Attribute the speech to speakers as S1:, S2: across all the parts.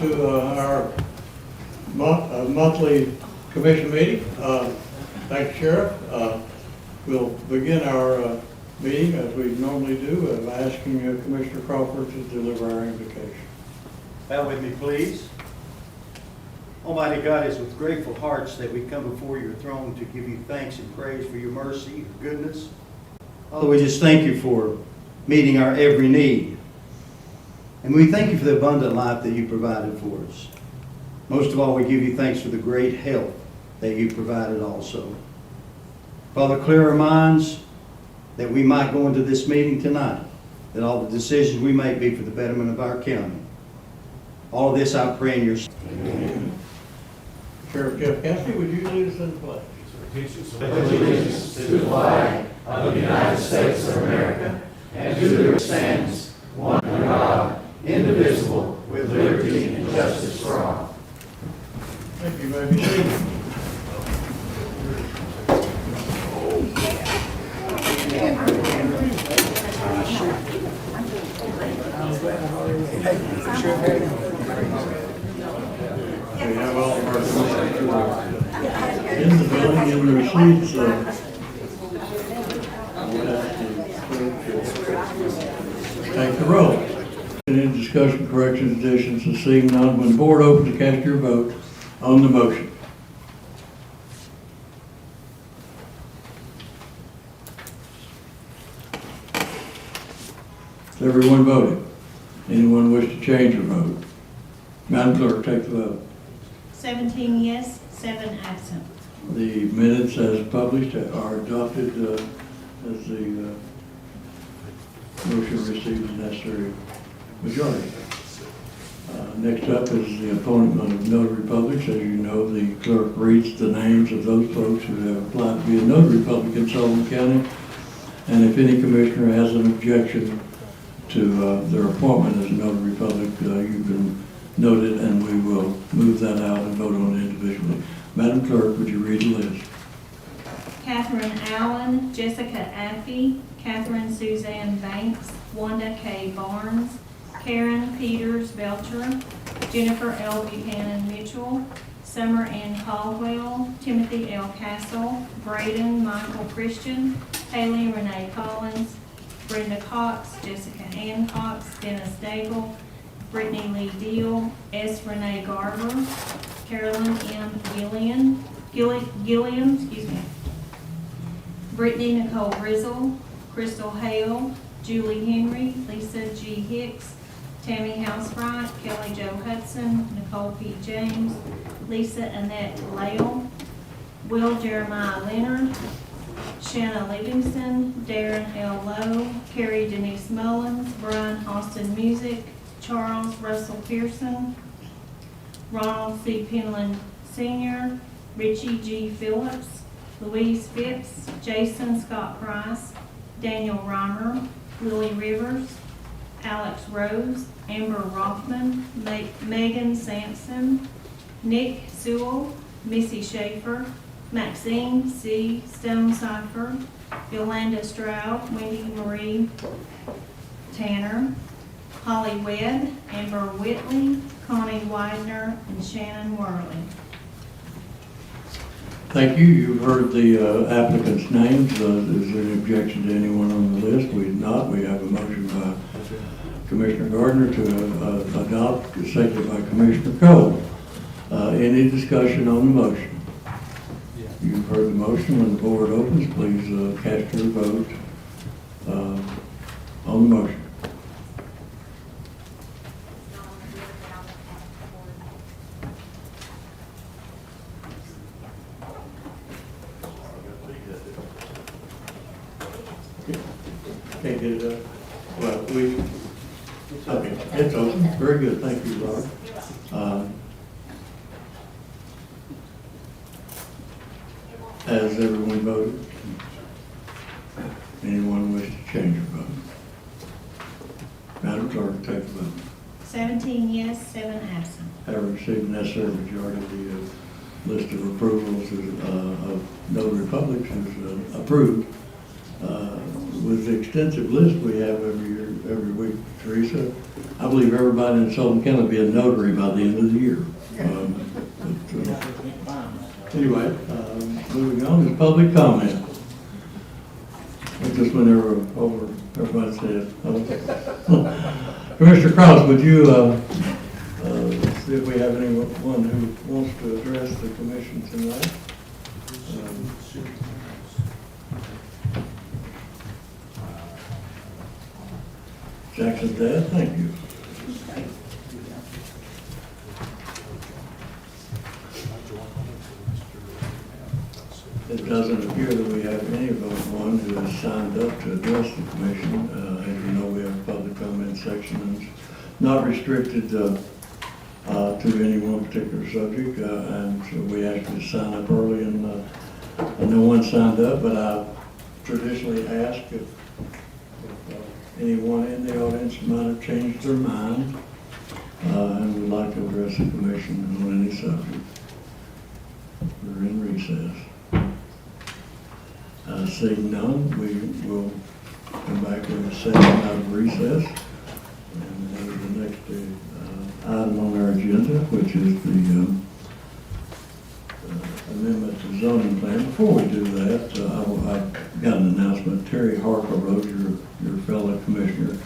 S1: to our monthly commission meeting. Thank you, Sheriff. We'll begin our meeting as we normally do by asking Commissioner Crawford to deliver our invocation.
S2: Bow with me, please. Almighty God, it's with grateful hearts that we come before your throne to give you thanks and praise for your mercy, your goodness. Father, we just thank you for meeting our every need. And we thank you for the abundant life that you provided for us. Most of all, we give you thanks for the great health that you provided also. Father, clear our minds that we might go into this meeting tonight, that all the decisions we make be for the betterment of our county. All of this I pray in your name.
S1: Sheriff Jeff Cassidy, would you lead us in the pledge?
S3: Allegiance to the flag of the United States of America and to the which stands one God, indivisible, with liberty and justice for all.
S1: Thank you. You may be seated. We have all of our in the building in the receipts. Take the roll. Any discussion, corrections, additions, and seeing none, when the board opens to cast your vote on the motion. Has everyone voted? Anyone wish to change their vote? Madam Clerk, take the vote.
S4: 17 yes, 7 absent.
S1: The minutes as published are adopted as the motion received the necessary majority. Next up is the appointment of notary publics. As you know, the clerk reads the names of those folks who have applied to be a notary public in Sullivan County. And if any commissioner has an objection to their appointment as a notary public, you can note it and we will move that out and vote on it individually. Madam Clerk, would you read the list?
S4: Catherine Allen, Jessica Affey, Catherine Suzanne Banks, Wanda K. Barnes, Karen Peters Belcher, Jennifer L. Buchanan Mitchell, Summer Ann Caldwell, Timothy L. Castle, Braden Michael Christian, Haley Renee Collins, Brenda Cox, Jessica Ann Cox, Dennis Daigle, Brittany Lee Deal, S. Renee Garber, Carolyn M. Gilliam, Brittany Nicole Grizzle, Crystal Hale, Julie Henry, Lisa G. Hicks, Tammy Housewright, Kelly Jo Hudson, Nicole P. James, Lisa Annette Lale, Will Jeremiah Leonard, Shanna Livingston, Darren L. Lowe, Carrie Denise Mullins, Brian Austin Music, Charles Russell Pearson, Ronald C. Penland Sr., Richie G. Phillips, Louise Phipps, Jason Scott Price, Daniel Reimer, Lily Rivers, Alex Rose, Amber Rothman, Megan Sampson, Nick Sewell, Missy Schaefer, Maxine C. Stonecipher, Yolanda Stroud, Wendy Marie Tanner, Holly Webb, Amber Whitley, Connie Widener, and Shannon Worley.
S1: Thank you. You've heard the applicants' names. Is there any objection to anyone on the list? We do not. We have a motion by Commissioner Gardner to adopt, seconded by Commissioner Cole. Any discussion on the motion? You've heard the motion. When the board opens, please cast your vote on the motion. Can't get it up. Well, okay, it's open. Very good. Thank you, Laura. Has everyone voted? Anyone wish to change their vote? Madam Clerk, take the vote.
S4: 17 yes, 7 absent.
S1: Having received the necessary majority, the list of approvals of notary publics is approved. with the extensive list we have every week, Teresa, I believe everybody in Sullivan County will be a notary by the end of the year. Anyway, moving on is public comment. I just went over everybody's head. Commissioner Cross, would you see if we have anyone who wants to address the commission tonight? Jackson's dad, thank you. It doesn't appear that we have anyone who has signed up to address the commission. As you know, we have a public comment section, and it's not restricted to any one particular subject, and so we actually sign up early, and no one signed up, but I traditionally ask if anyone in the audience might have changed their mind and would like to address the commission on any subject. We're in recess. Seeing none, we will come back in a second out of recess and go to the next item on our agenda, which is the amendment to zoning plan. Before we do that, I've got an announcement. Terry Harper, your fellow commissioner,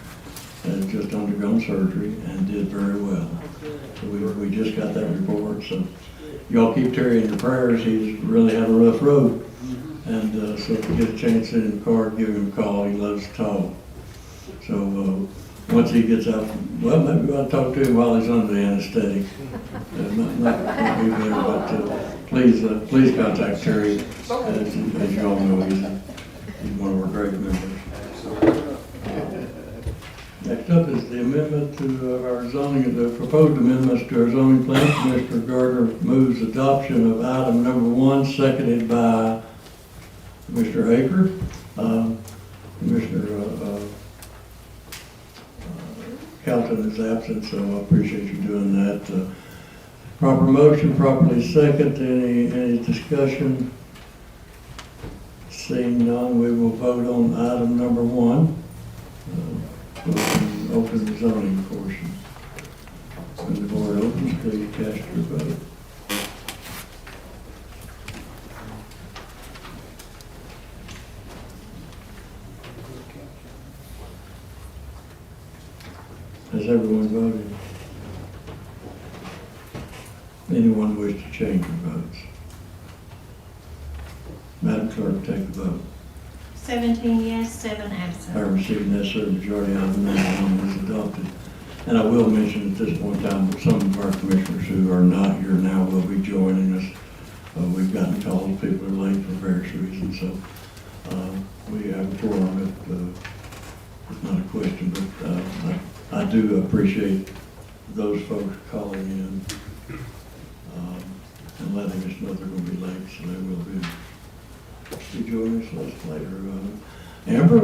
S1: has just undergone surgery and did very well. So we just got that report. So y'all keep Terry in your prayers. He's really had a rough road. And so if you get a chance to sit in the car, give him a call. He loves to talk. So once he gets out, well, maybe we ought to talk to him while he's under the anesthetic. Not be better, but please contact Terry. As you all know, he's one of our great members. Next up is the amendment to our zoning, the proposed amendments to our zoning plan. Commissioner Gardner moves adoption of item number 1, seconded by Commissioner Aker. Commissioner Calton is absent, so I appreciate you doing that. Proper motion, properly second. Any discussion? Seeing none, we will vote on item number 1. Open the zoning portion. When the board opens, please cast your vote. Has everyone voted? Anyone wish to change their votes? Madam Clerk, take the vote.
S4: 17 yes, 7 absent.
S1: I received necessary majority of the amendment is adopted. And I will mention at this point in time that some of our commissioners who are not here now will be joining us. We've gotten calls, people are late for various reasons, so we have a forum. It's not a question, but I do appreciate those folks calling in and letting us know they're going to be late, so they will be. Join us later. Amber,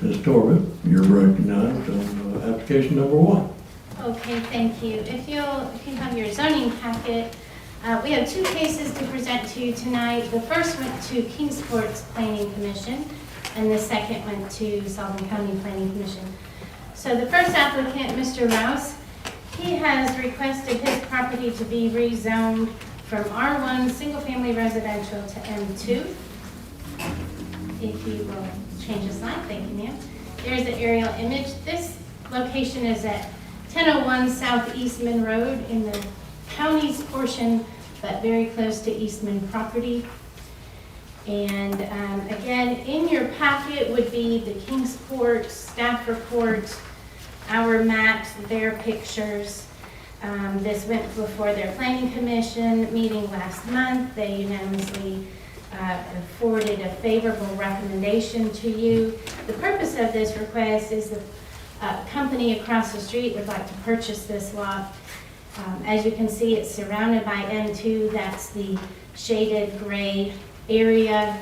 S1: Ms. Torvik, you're recognized on application number 1.
S5: Okay, thank you. If you have your zoning packet, we have 2 cases to present to you tonight. The first went to Kingsport's Planning Commission, and the second went to Sullivan County Planning Commission. So the first applicant, Mr. Rouse, he has requested his property to be rezoned from R1 single-family residential to M2. If you will change the slide, thank you, ma'am. There's the aerial image. This location is at 1001 South Eastman Road in the county's portion, but very close to Eastman property. And again, in your packet would be the Kingsport staff report, our maps, their pictures. This went before their planning commission meeting last month. They unanimously forwarded a favorable recommendation to you. The purpose of this request is the company across the street would like to purchase this lot. As you can see, it's surrounded by M2. That's the shaded gray area.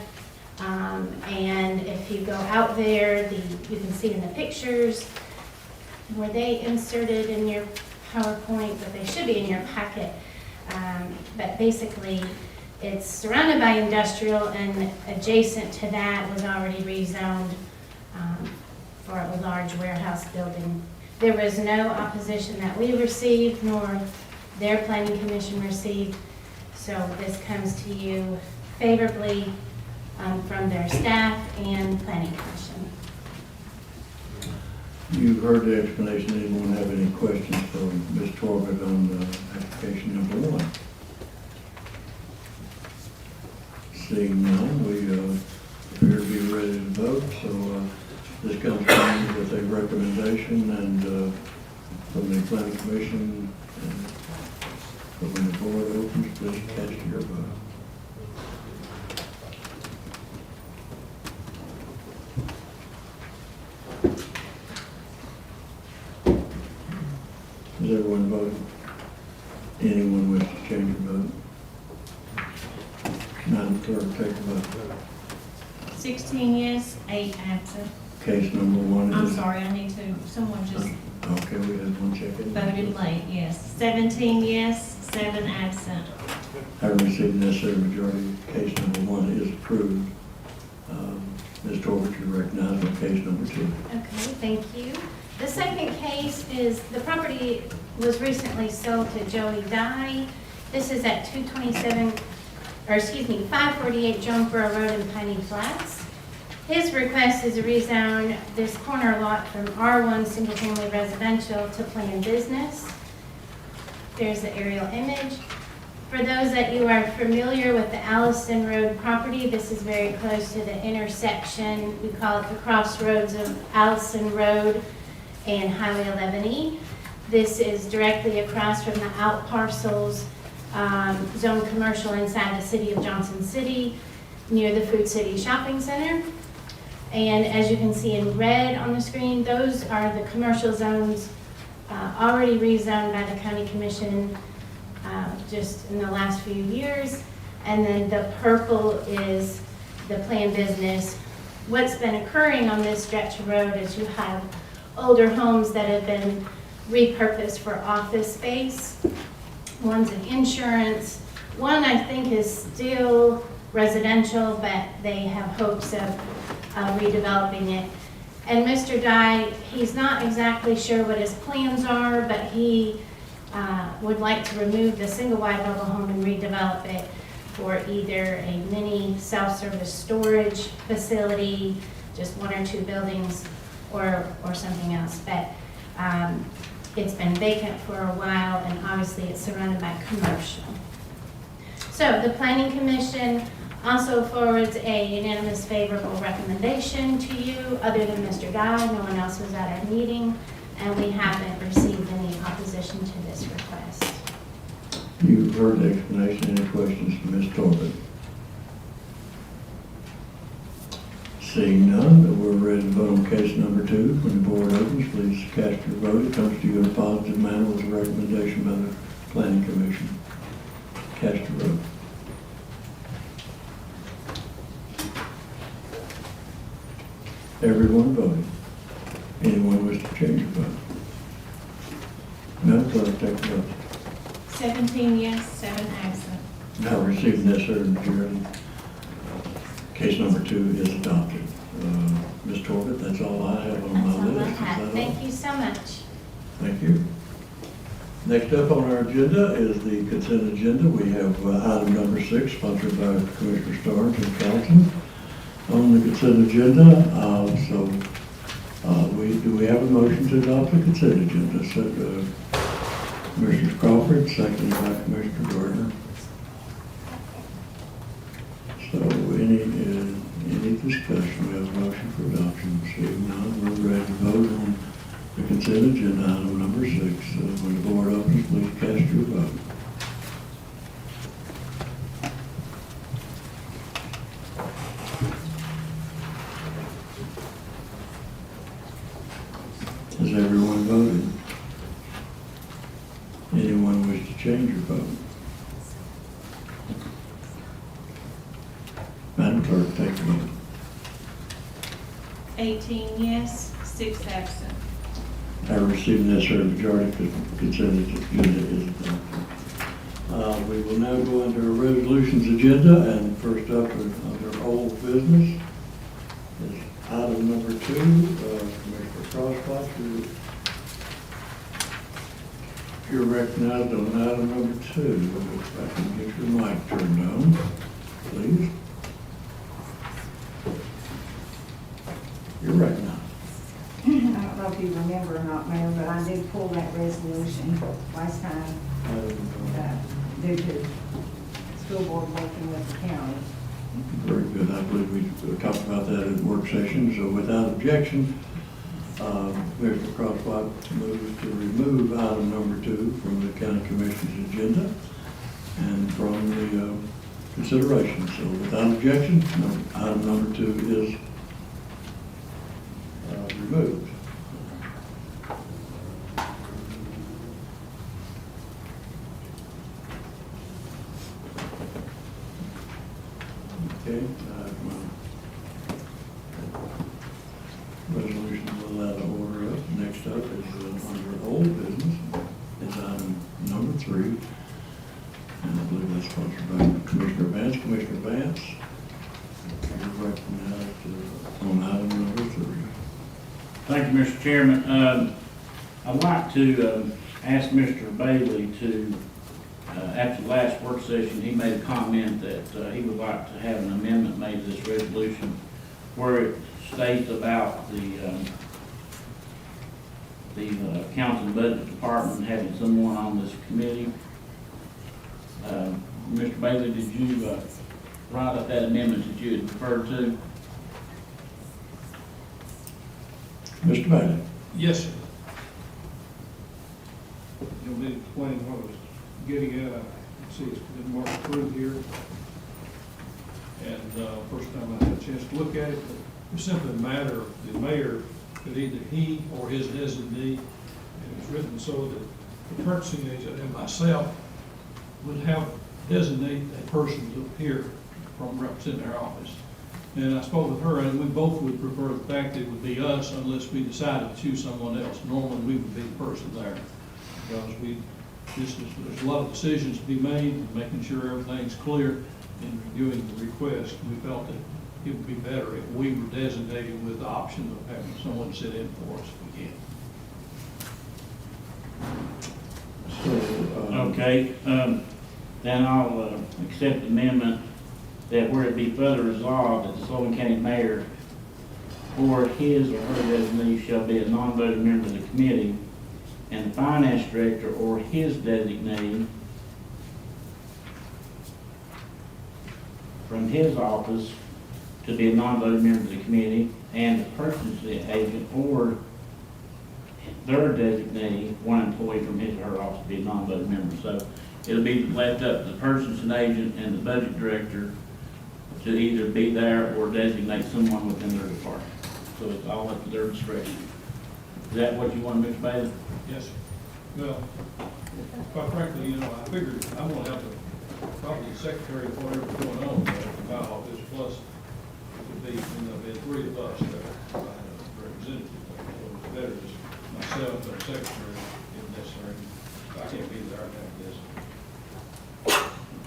S5: And if you go out there, you can see in the pictures, were they inserted in your PowerPoint, but they should be in your packet. But basically, It's surrounded by industrial, and adjacent to that was already rezoned for a large warehouse building. There was no opposition that we received, nor their planning commission received, so this comes to you favorably from their staff and planning commission.
S1: You've heard the explanation. Anyone have any questions for Ms. Torbett on application number 1? Seeing none, we appear to be ready to vote, so this comes from with a recommendation and from the planning commission. And so when the board opens, please cast your vote. Has everyone voted? Anyone wish to change your vote? Madam Clerk, take a vote.
S4: 16 yes, 8 absent.
S1: Case number 1
S4: I'm
S1: is...
S4: sorry, I need to, someone just
S1: Okay, we had one check-in.
S4: voted late, yes. 17 yes, 7 absent.
S1: Having received the necessary majority, case number 1 is approved. Ms. Torbett, you're recognized on case number 2.
S5: Okay, thank you. The second case is, the property was recently sold to Joey Dye. This is at 548 Jonesboro Road in Piney Flats. His request is to rezone this corner lot from R1 single family residential to planned business. There's the aerial image. For those that you are familiar with the Allison Road property, this is very close to the intersection. We call it the crossroads of Allison Road and Highway 11E. This is directly across from the out parcels, zone commercial inside the city of Johnson City, near the Food City Shopping Center. And as you can see in red on the screen, those are the commercial zones already rezoned by the county commission just in the last few years. And then the purple is the planned business. What's been occurring on this stretch of road is you have older homes that have been repurposed for office space. One's an insurance. One I think is still residential, but they have hopes of redeveloping it. And Mr. Dye, he's not exactly sure what his plans are, but he would like to remove the single wide mobile home and redevelop it for either a mini self-service storage facility, just 1 or 2 buildings, or something else. But it's been vacant for a while, and obviously it's surrounded by commercial. So the Planning Commission also forwards a unanimous favorable recommendation to you. Other than Mr. Guy, no one else was at our meeting, and we haven't received any opposition to this request.
S1: You've heard the explanation. Any questions from Ms. Torbett? Seeing none, we're ready to vote on case number 2. When the board opens, please cast your vote. It comes to you in a positive manner with a recommendation by the Planning Commission. Cast your vote. Everyone voted. Anyone wish to change your vote? Madam Clerk, take the vote.
S4: 17 yes, 7 absent.
S1: Now received necessary majority. Case number 2 is adopted. Ms. Torbett, that's all I have on my
S5: That's all I
S1: list. Is
S5: have.
S1: that all?
S5: Thank you so much.
S1: Thank you. Next up on our agenda is the consent agenda. We have item number 6, sponsored by Commissioner Starnes and Carlton. On the consent agenda, do we have a motion to adopt the consent agenda? So, Commissioner Crawford, seconded by Commissioner Gardner. So any discussion? We have a motion for adoption. Seeing none, we're ready to vote on the consent agenda, item number 6. When the board opens, please cast your vote. Has everyone voted? Anyone wish to change your vote? Madam Clerk, take the vote.
S4: 18 yes, 6 absent.
S1: I received the necessary majority because the consent agenda is adopted. We will now go into our resolutions agenda, and first up is under old business is item number 2. Commissioner Crosswhite, you're recognized on item number 2. If I can get your mic turned on, please. You're recognized.
S6: I don't know if you remember or not, Mayor, but I did pull that resolution last time due to school board working with the county.
S1: Very good. I believe we talked about that in work session, so without objection, Commissioner Crosswhite moves to remove item number 2 from the county commission's agenda and from the consideration. So without objection, item number 2 is removed. Okay, resolution will allow to order up. Next up is under old business, is item number 3. And I believe that's sponsored by Commissioner Vance. Commissioner Vance, you're recognized on item number 3.
S7: Thank you, Mr. Chairman. I'd like to ask Mr. Bailey to, after the last work session, he made a comment that he would like to have an amendment made to this resolution where it states about the Council and Budget Department having someone on this committee. Mr. Bailey, did you write up that amendment that you had referred to?
S1: Mr. Bailey.
S8: Yes, sir. You'll need to explain what I was getting at. I can see it's been marked through here. And first time I had a chance to look at it, it's simply a matter of the mayor that either he or his designee, and it's written so that the purchasing agent and myself would have designate a person to appear from representing our office. And I spoke with her, and we both would prefer the fact that it would be us unless we decided to choose someone else. Normally, we would be the person there. Because there's a lot of decisions to be made, and making sure everything's clear in reviewing the request. We felt that it would be better if we were designated with the option of having someone sit in for us if we can.
S1: So,
S7: Okay, then I'll accept the amendment that where it be further resolved that the Sullivan County Mayor or his or her designee shall be a non-voting member of the committee, and the Finance Director or his designee from his office to be a non-voting member of the committee, and the purchasing agent or their designee, one employee from his or her office, to be a non-voting member. So it'll be left up to the purchasing agent and the budget director to either be there or designate someone within their department. So it's all up to their discretion. Is that what you want, Mr. Bailey?
S8: Yes, sir. Well, quite frankly, I figured I'm gonna have to, probably the secretary of whatever's going on about all this, plus it would be, be 3 of us that are representative. So it's better just myself and the secretary if necessary. If I can't be there, I have this.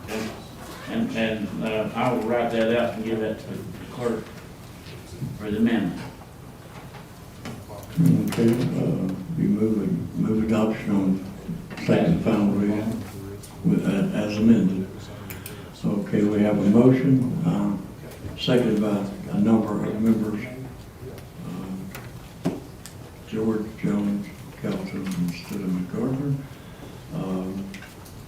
S7: Okay. And I will write that out and give that to the clerk for the amendment.
S1: okay, be move adoption on second and final reading with that as amended. Okay, we have a motion, seconded by a number of members. George, Jones, Kelton, and Stidham Gardner.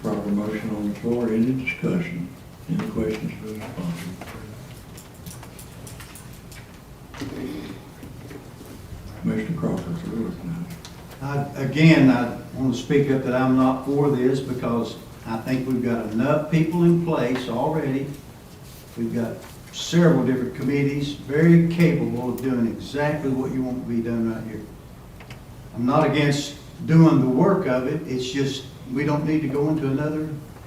S1: Proper motion on the floor. Any discussion? Any questions for the sponsor? Commissioner Crawford, you're recognized.
S2: Again, I want to speak up that I'm not for this because I think we've got enough people in place already. We've got several different committees, very capable of doing exactly what you want to be done right here. I'm not against doing the work of it, it's just we don't need to go into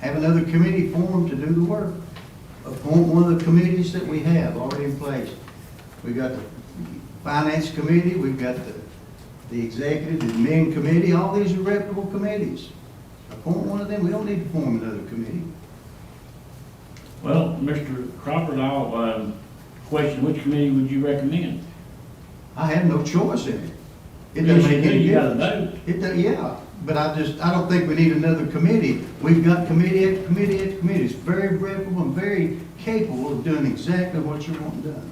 S2: have another committee formed to do the work. Appoint one of the committees that we have already in place. We've got the Finance Committee, we've got the Executive, the Admin Committee, all these are reputable committees. Appoint one of them, we don't need to form another committee.
S7: Well, Mr. Crawford, I'll question, which committee would you recommend?
S2: I have no choice in it. It doesn't
S7: Yes, you
S2: make
S7: do.
S2: any
S7: You gotta
S2: difference.
S7: vote.
S2: It does, yeah, but I don't think we need another committee. We've got committee after committee after committee. It's very reputable and very capable of doing exactly what you want done.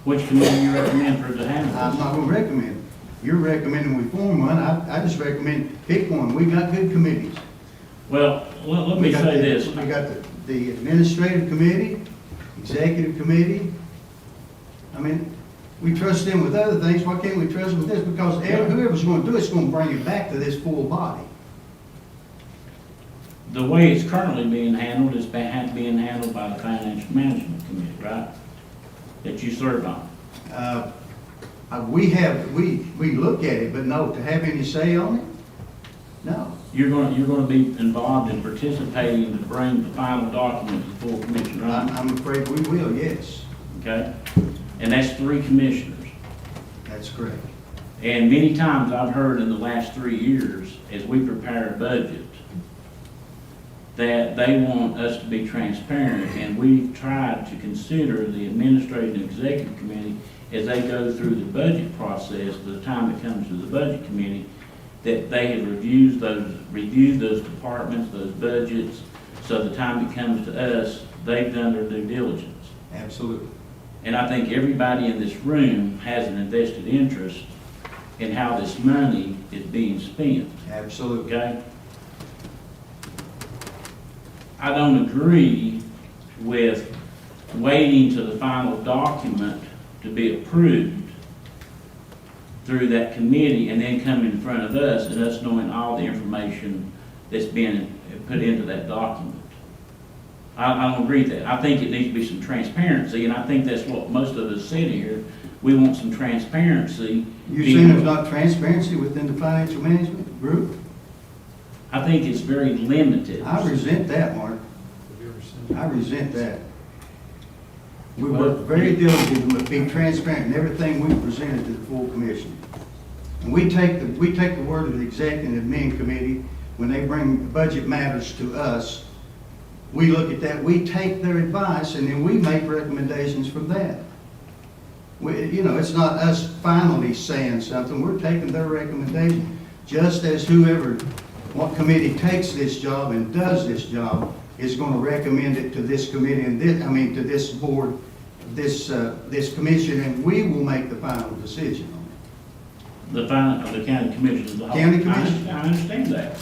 S7: Which committee you recommend for the handle?
S2: I'm not gonna recommend it. You're recommending we form one. I just recommend pick one. We got good committees.
S7: Well, let
S2: We
S7: me
S2: got
S7: say
S2: the-
S7: this.
S2: We got the administrative committee, executive committee. I mean, we trust them with other things. Why can't we trust them with this? Because whoever's gonna do it's gonna bring it back to this full body.
S7: The way it's currently being handled is being handled by the Financial Management Committee, right? That you serve on.
S2: We look at it, but no, to have any say on it? No.
S7: You're gonna be involved in participating to bring the final document to the full commission, right?
S2: I'm afraid we will, yes.
S7: Okay? And that's 3 commissioners.
S2: That's correct.
S7: And many times I've heard in the last 3 years, as we prepare a budget, that they want us to be transparent, and we've tried to consider the administrative and executive committee as they go through the budget process, the time it comes to the budget committee, that they have reviewed those departments, those budgets, so the time it comes to us, they've done their due diligence.
S2: Absolutely.
S7: And I think everybody in this room has an invested interest in how this money is being spent,
S2: Absolutely.
S7: okay? I don't agree with waiting to the final document to be approved through that committee and then come in front of us and us knowing all the information that's been put into that document. I don't agree with that. I think it needs to be some transparency, and I think that's what most of us said here. We want some transparency.
S2: You're saying there's not transparency within the financial management group?
S7: I think it's very limited.
S2: I resent that, Mark. I resent that. We work very diligently to be transparent in everything we presented to the full commission. And we take the word of the executive and admin committee when they bring budget matters to us. We look at that, we take their advice, and then we make recommendations from that. It's not us finally saying something, we're taking their recommendation, just as what committee takes this job and does this job is going to recommend it to this committee and to this board, this commission, and we will make the final decision on
S7: The county commission as a whole.
S2: County commission.
S7: I understand that.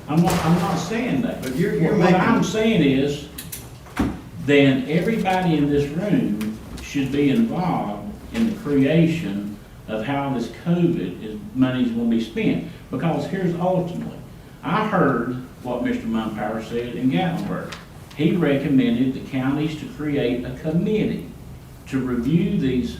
S7: I'm not saying that.
S2: But you're
S7: What
S2: making-
S7: I'm saying is, then everybody in this room should be involved in the creation of how this money's gonna be spent. Because here's ultimately, I heard what Mr. Mumpower said in Gatlinburg. He recommended the counties to create a committee to review these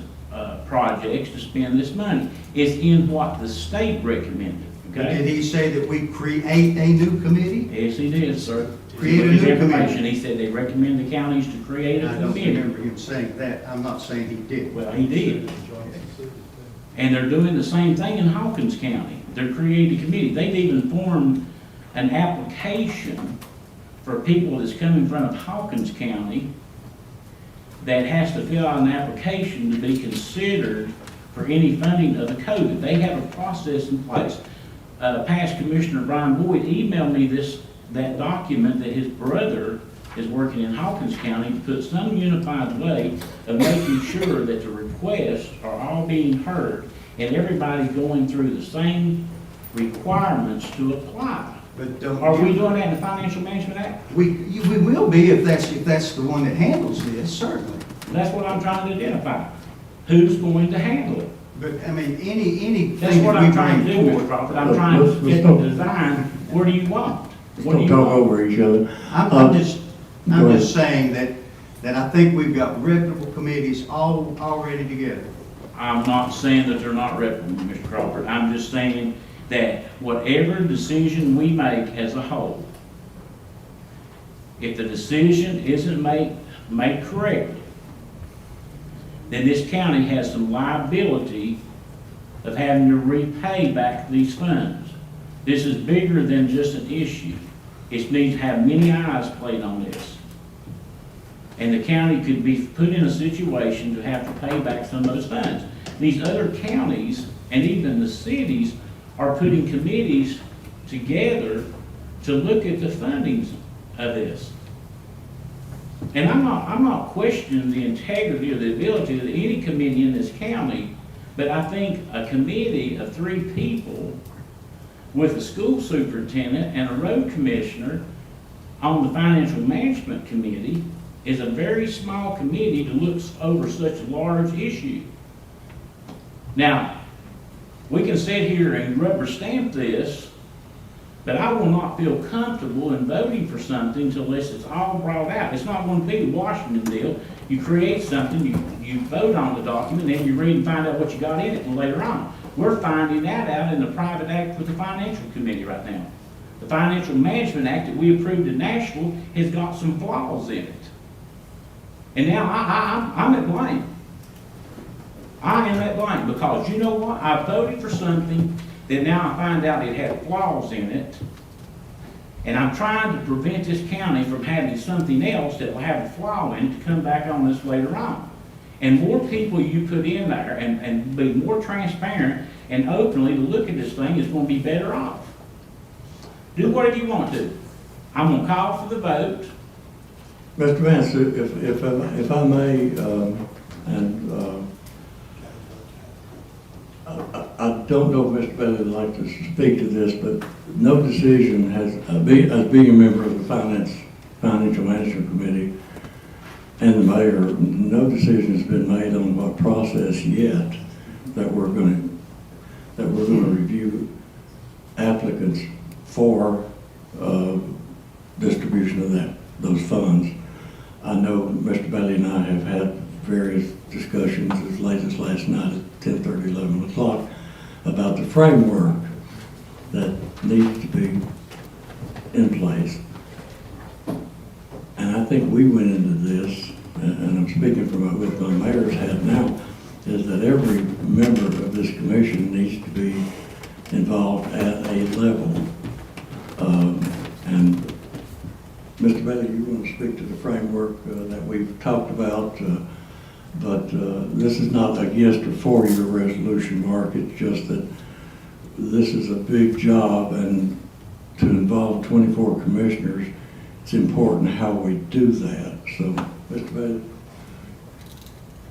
S7: projects to spend this money. It's in what the state recommended,
S2: it. Did
S7: okay?
S2: he say that we create a new committee?
S7: Yes, he did, sir.
S2: Create a
S7: His
S2: new
S7: information,
S2: committee.
S7: He said they recommend the counties to create a
S2: I don't
S7: committee.
S2: remember him saying that. I'm not saying he did.
S7: Well, he did. And they're doing the same thing in Hawkins County. They're creating a committee. They've even formed an application for people that's come in front of Hawkins County that has to fill out an application to be considered for any funding of the COVID. They have a process in place. Past Commissioner Brian Boyd emailed me that document that his brother is working in Hawkins County to put some unified way of making sure that the requests are all being heard and everybody's going through the same requirements to apply.
S2: But
S7: Are we doing that in the Financial Management Act?
S2: We will be if that's the one that handles this, certainly.
S7: That's what I'm trying to identify. Who's going to handle it?
S2: But, I mean, anything
S7: That's what
S2: that we
S7: I'm trying to
S2: bring
S7: do, Mr.
S2: forward.
S7: Crawford. I'm trying to get the design. What do you want? What do
S1: Don't
S7: you
S1: talk
S7: want?
S1: over each other.
S2: I'm just
S1: Go ahead.
S2: saying that I think we've got reputable committees already together.
S7: I'm not saying that they're not reputable, Mr. Crawford. I'm just saying that whatever decision we make as a whole, if the decision isn't made correctly, then this county has some liability of having to repay back these funds. This is bigger than just an issue It needs to have many eyes played on this. And the county could be put in a situation to have to pay back some of those funds. These other counties and even the cities are putting committees together to look at the fundings of this. And I'm not questioning the integrity or the ability of any committee in this county, but I think a committee of 3 people with a school superintendent and a road commissioner on the financial management committee is a very small committee to look over such a large issue. Now, we can sit here and rubber stamp this, but I will not feel comfortable in voting for something unless it's all brought out. It's not going to be the Washington deal. You create something, you vote on the document, then you read and find out what you got in it later on. We're finding that out in the private act with the financial committee right now. The Financial Management Act that we approved in Nashville has got some flaws in it. And now I'm at blame. I am at blame because you know what? I voted for something that now I find out it had flaws in it. And I'm trying to prevent this county from having something else that will have a flaw in it to come back on this later on. And more people you put in there and be more transparent and openly to look at this thing is going to be better off. Do whatever you want to. I'm going to call for the vote.
S1: Mr. Vance, if I may, I don't know if Mr. Bailey would like to speak to this, but no decision has, as being a member of the Financial Management Committee and the mayor, no decision has been made on what process yet that we're going to review applicants for distribution of those funds. I know Mr. Bailey and I have had various discussions as late as last night at 10:30, 11 o'clock about the framework that needs to be in place. And I think we went into this, and I'm speaking from with my mayor's hat now, is that every member of this commission needs to be involved at a level. And Mr. Bailey, you want to speak to the framework that we've talked about, but this is not against or for your resolution, Mark. It's just that this is a big job, and to involve 24 commissioners, it's important how we do that. So, Mr. Bailey,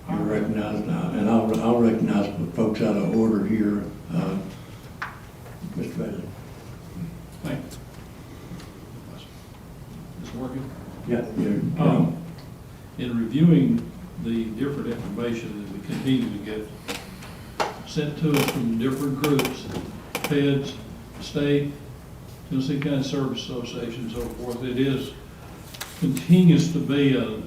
S1: you're recognized now, and I'll recognize folks out of order here. Mr. Bailey.
S8: Thanks. Is it working?
S1: Yeah.
S8: In reviewing the different information that we continue to get sent to us from different groups, feds, state, Tennessee County Service Association, and so forth, continues to be a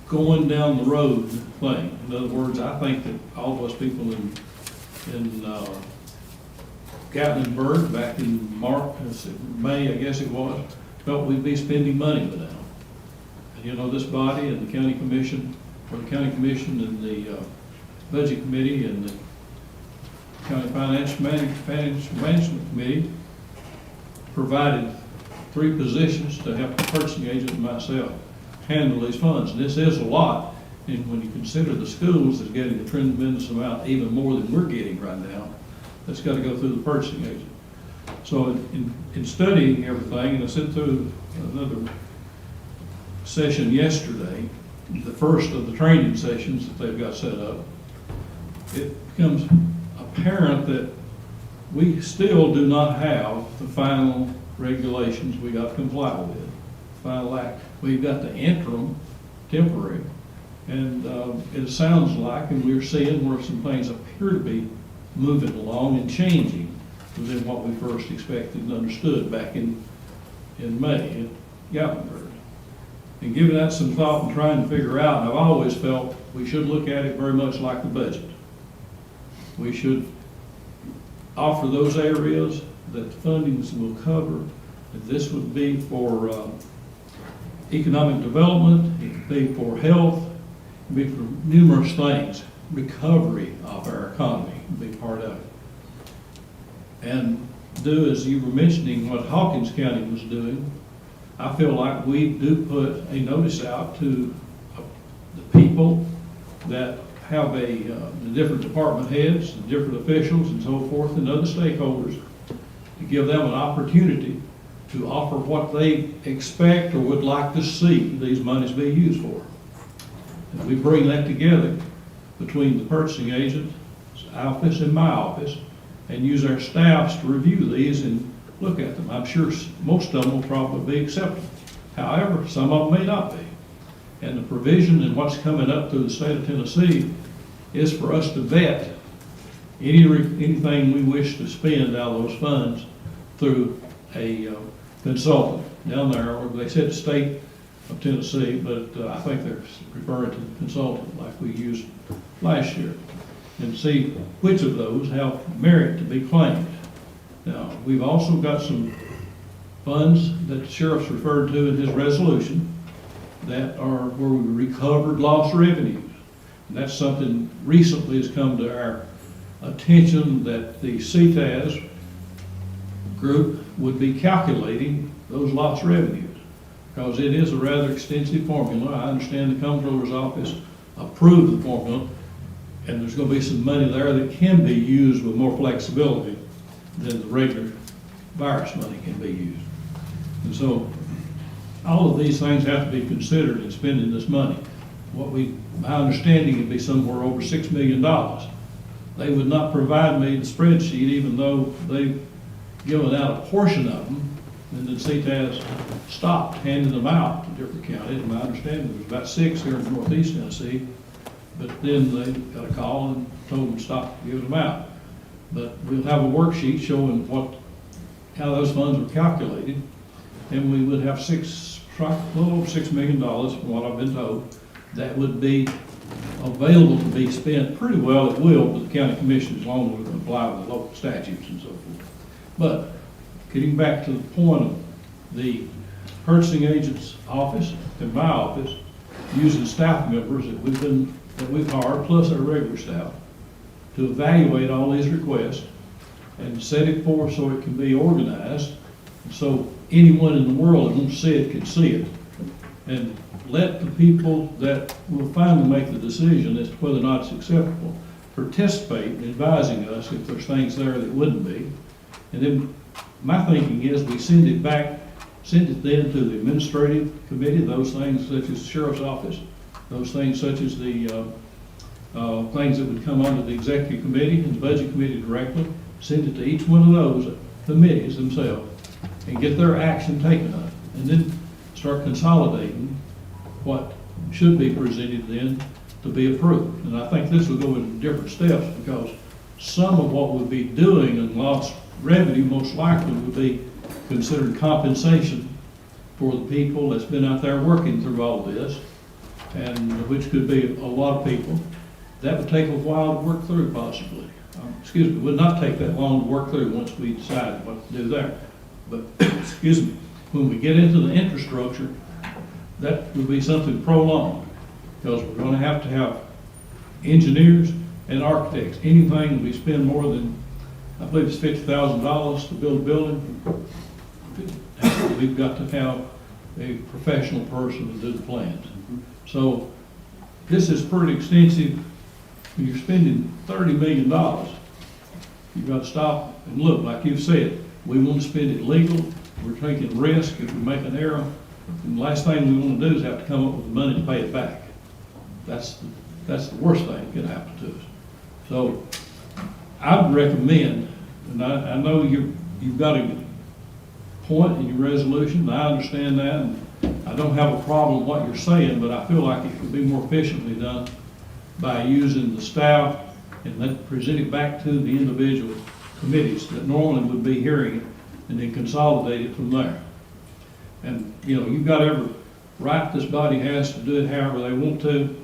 S8: going down the road thing. In other words, I think that all of us people in Gatlinburg back in May, I guess it was, felt we'd be spending money with them. And you know, this body and the county commission, or the county commission and the budget committee and the county financial management committee provided 3 positions to help the purchasing agent and myself handle these funds. And this is a lot, and when you consider the schools that's getting a tremendous amount, even more than we're getting right now, that's got to go through the purchasing agent. So in studying everything, and I sent through another session yesterday, the first of the training sessions that they've got set up, it becomes apparent that we still do not have the final regulations we got to comply with. Final act. We've got the interim, temporary, and it sounds like, and we're seeing where some things appear to be moving along and changing within what we first expected and understood back in May at Gatlinburg. And giving that some thought and trying to figure out, I've always felt we should look at it very much like the budget. We should offer those areas that the fundings will cover. And this would be for economic development, it could be for health, it could be for numerous things. Recovery of our economy would be part of it. And do, as you were mentioning, what Hawkins County was doing. I feel like we do put a notice out to the people that have the different department heads, the different officials and so forth, and other stakeholders, to give them an opportunity to offer what they expect or would like to see these monies be used for. And we bring that together between the purchasing agent's office and my office, and use our staffs to review these and look at them. I'm sure most of them will probably be acceptable. However, some of them may not be. And the provision and what's coming up through the state of Tennessee is for us to vet anything we wish to spend out of those funds through a consultant down there, or they said the state of Tennessee, but I think they're referring to the consultant like we used last year, and see which of those have merit to be claimed. Now, we've also got some funds that the sheriff's referred to in his resolution that are where we recovered lost revenues. And that's something recently has come to our attention, that the CTAS group would be calculating those lost revenues, because it is a rather extensive formula. I understand the comptroller's office approved the formula, and there's going to be some money there that can be used with more flexibility than the regular virus money can be used. And so all of these things have to be considered in spending this money. My understanding would be somewhere over $6 million. They would not provide me the spreadsheet, even though they've given out a portion of them, and then CTAS stopped handing them out to different counties. My understanding, there was about 6 here in Northeast Tennessee, but then they got a call and told them to stop giving them out. But we'll have a worksheet showing how those funds were calculated, and we would have a little over $6 million, from what I've been told, that would be available to be spent pretty well at will with the county commission, as long as we can comply with the local statutes and so forth. But getting back to the point of the purchasing agent's office and my office, using staff members that we've hired, plus our regular staff, to evaluate all these requests and set it forth so it can be organized, so anyone in the world that wants to see it can see it. And let the people that will finally make the decision as to whether or not it's acceptable participate in advising us if there's things there that wouldn't be. And then my thinking is we send it then to the administrative committee, those things such as the sheriff's office, those things such as the things that would come under the executive committee and the budget committee directly, send it to each one of those committees themselves and get their action taken on it. And then start consolidating what should be presented then to be approved. And I think this will go in different steps, because some of what we'll be doing in lost revenue most likely would be considered compensation for the people that's been out there working through all of this, and which could be a lot of people. That would take a while to work through possibly. It would not take that long to work through once we decide what to do there. But, when we get into the infrastructure, that would be something prolonged, because we're going to have engineers and architects. Anything we spend more than, I believe it's $50,000 to build a building, we've got to have a professional person to do the plans. So this is pretty extensive. When you're spending $30 million, you've got to stop and look. Like you've said, we want to spend it legal. We're taking risk if we make an error. And the last thing we want to do is have to come up with the money to pay it back. That's the worst thing that could happen to us. So I'd recommend, and I know you've got a point in your resolution, and I understand that, and I don't have a problem with what you're saying, but I feel like it could be more efficiently done by using the staff and then present it back to the individual committees that normally would be hearing it, and then consolidate it from there. And, you've got every right this body has to do it however they want to,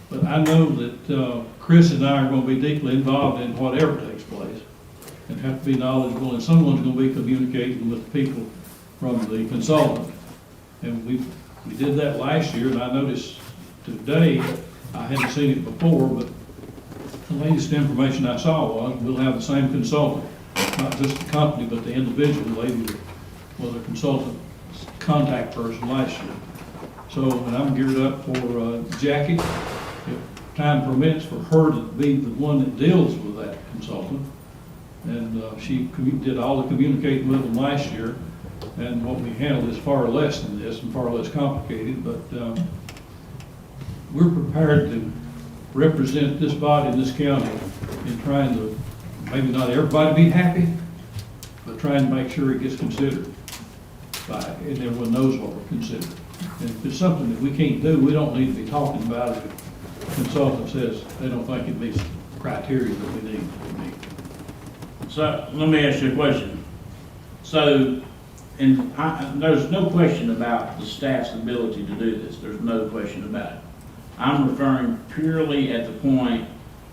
S8: but I know that Chris and I are going to be deeply involved in whatever takes place and have to be knowledgeable, and someone's going to be communicating with the people from the consultant. And we did that last year, and I noticed today, I hadn't seen it before, but the latest information I saw was we'll have the same consultant not just the company, but the individual lady that was a consultant contact person last year. So, and I'm geared up for Jackie, if time permits, for her to be the one that deals with that consultant. And she did all the communicating with them last year, and what we handled is far less than this and far less complicated, but we're prepared to represent this body in this county in trying to, maybe not everybody be happy, but trying to make sure it gets considered by, and everyone knows what we're considering. And if it's something that we can't do, we don't need to be talking about it if the consultant says they don't think it meets the criteria that we need to meet.
S7: So, let me ask you a question. So, there's no question about the staff's ability to do this, there's no question about it. I'm referring purely at the point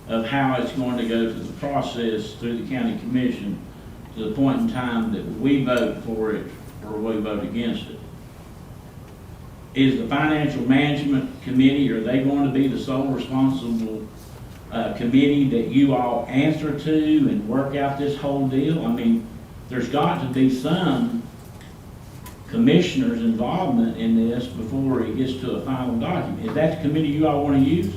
S7: of how it's going to go through the process through the county commission to the point in time that we vote for it or we vote against it. Is the financial management committee, are they going to be the sole responsible committee that you all answer to and work out this whole deal? I mean, there's got to be some commissioner's involvement in this before it gets to a final document. Is that the committee you all want to use?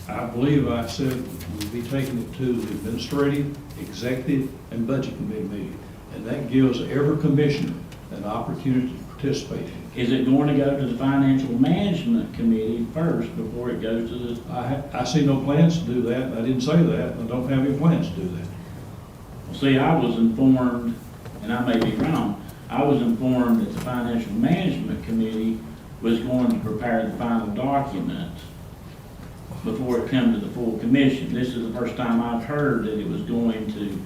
S8: I believe I said we'd be taking it to the administrative, executive, and budget committee meeting. And that gives every commissioner an opportunity to participate in it.
S7: Is it going to go to the financial management committee first before it goes to the?
S8: I see no plans to do that. I didn't say that. I don't have any plans to do that.
S7: Well, see, I was informed, and I may be wrong, I was informed that the financial management committee was going to prepare the final document before it come to the full commission. This is the first time I've heard that it was going to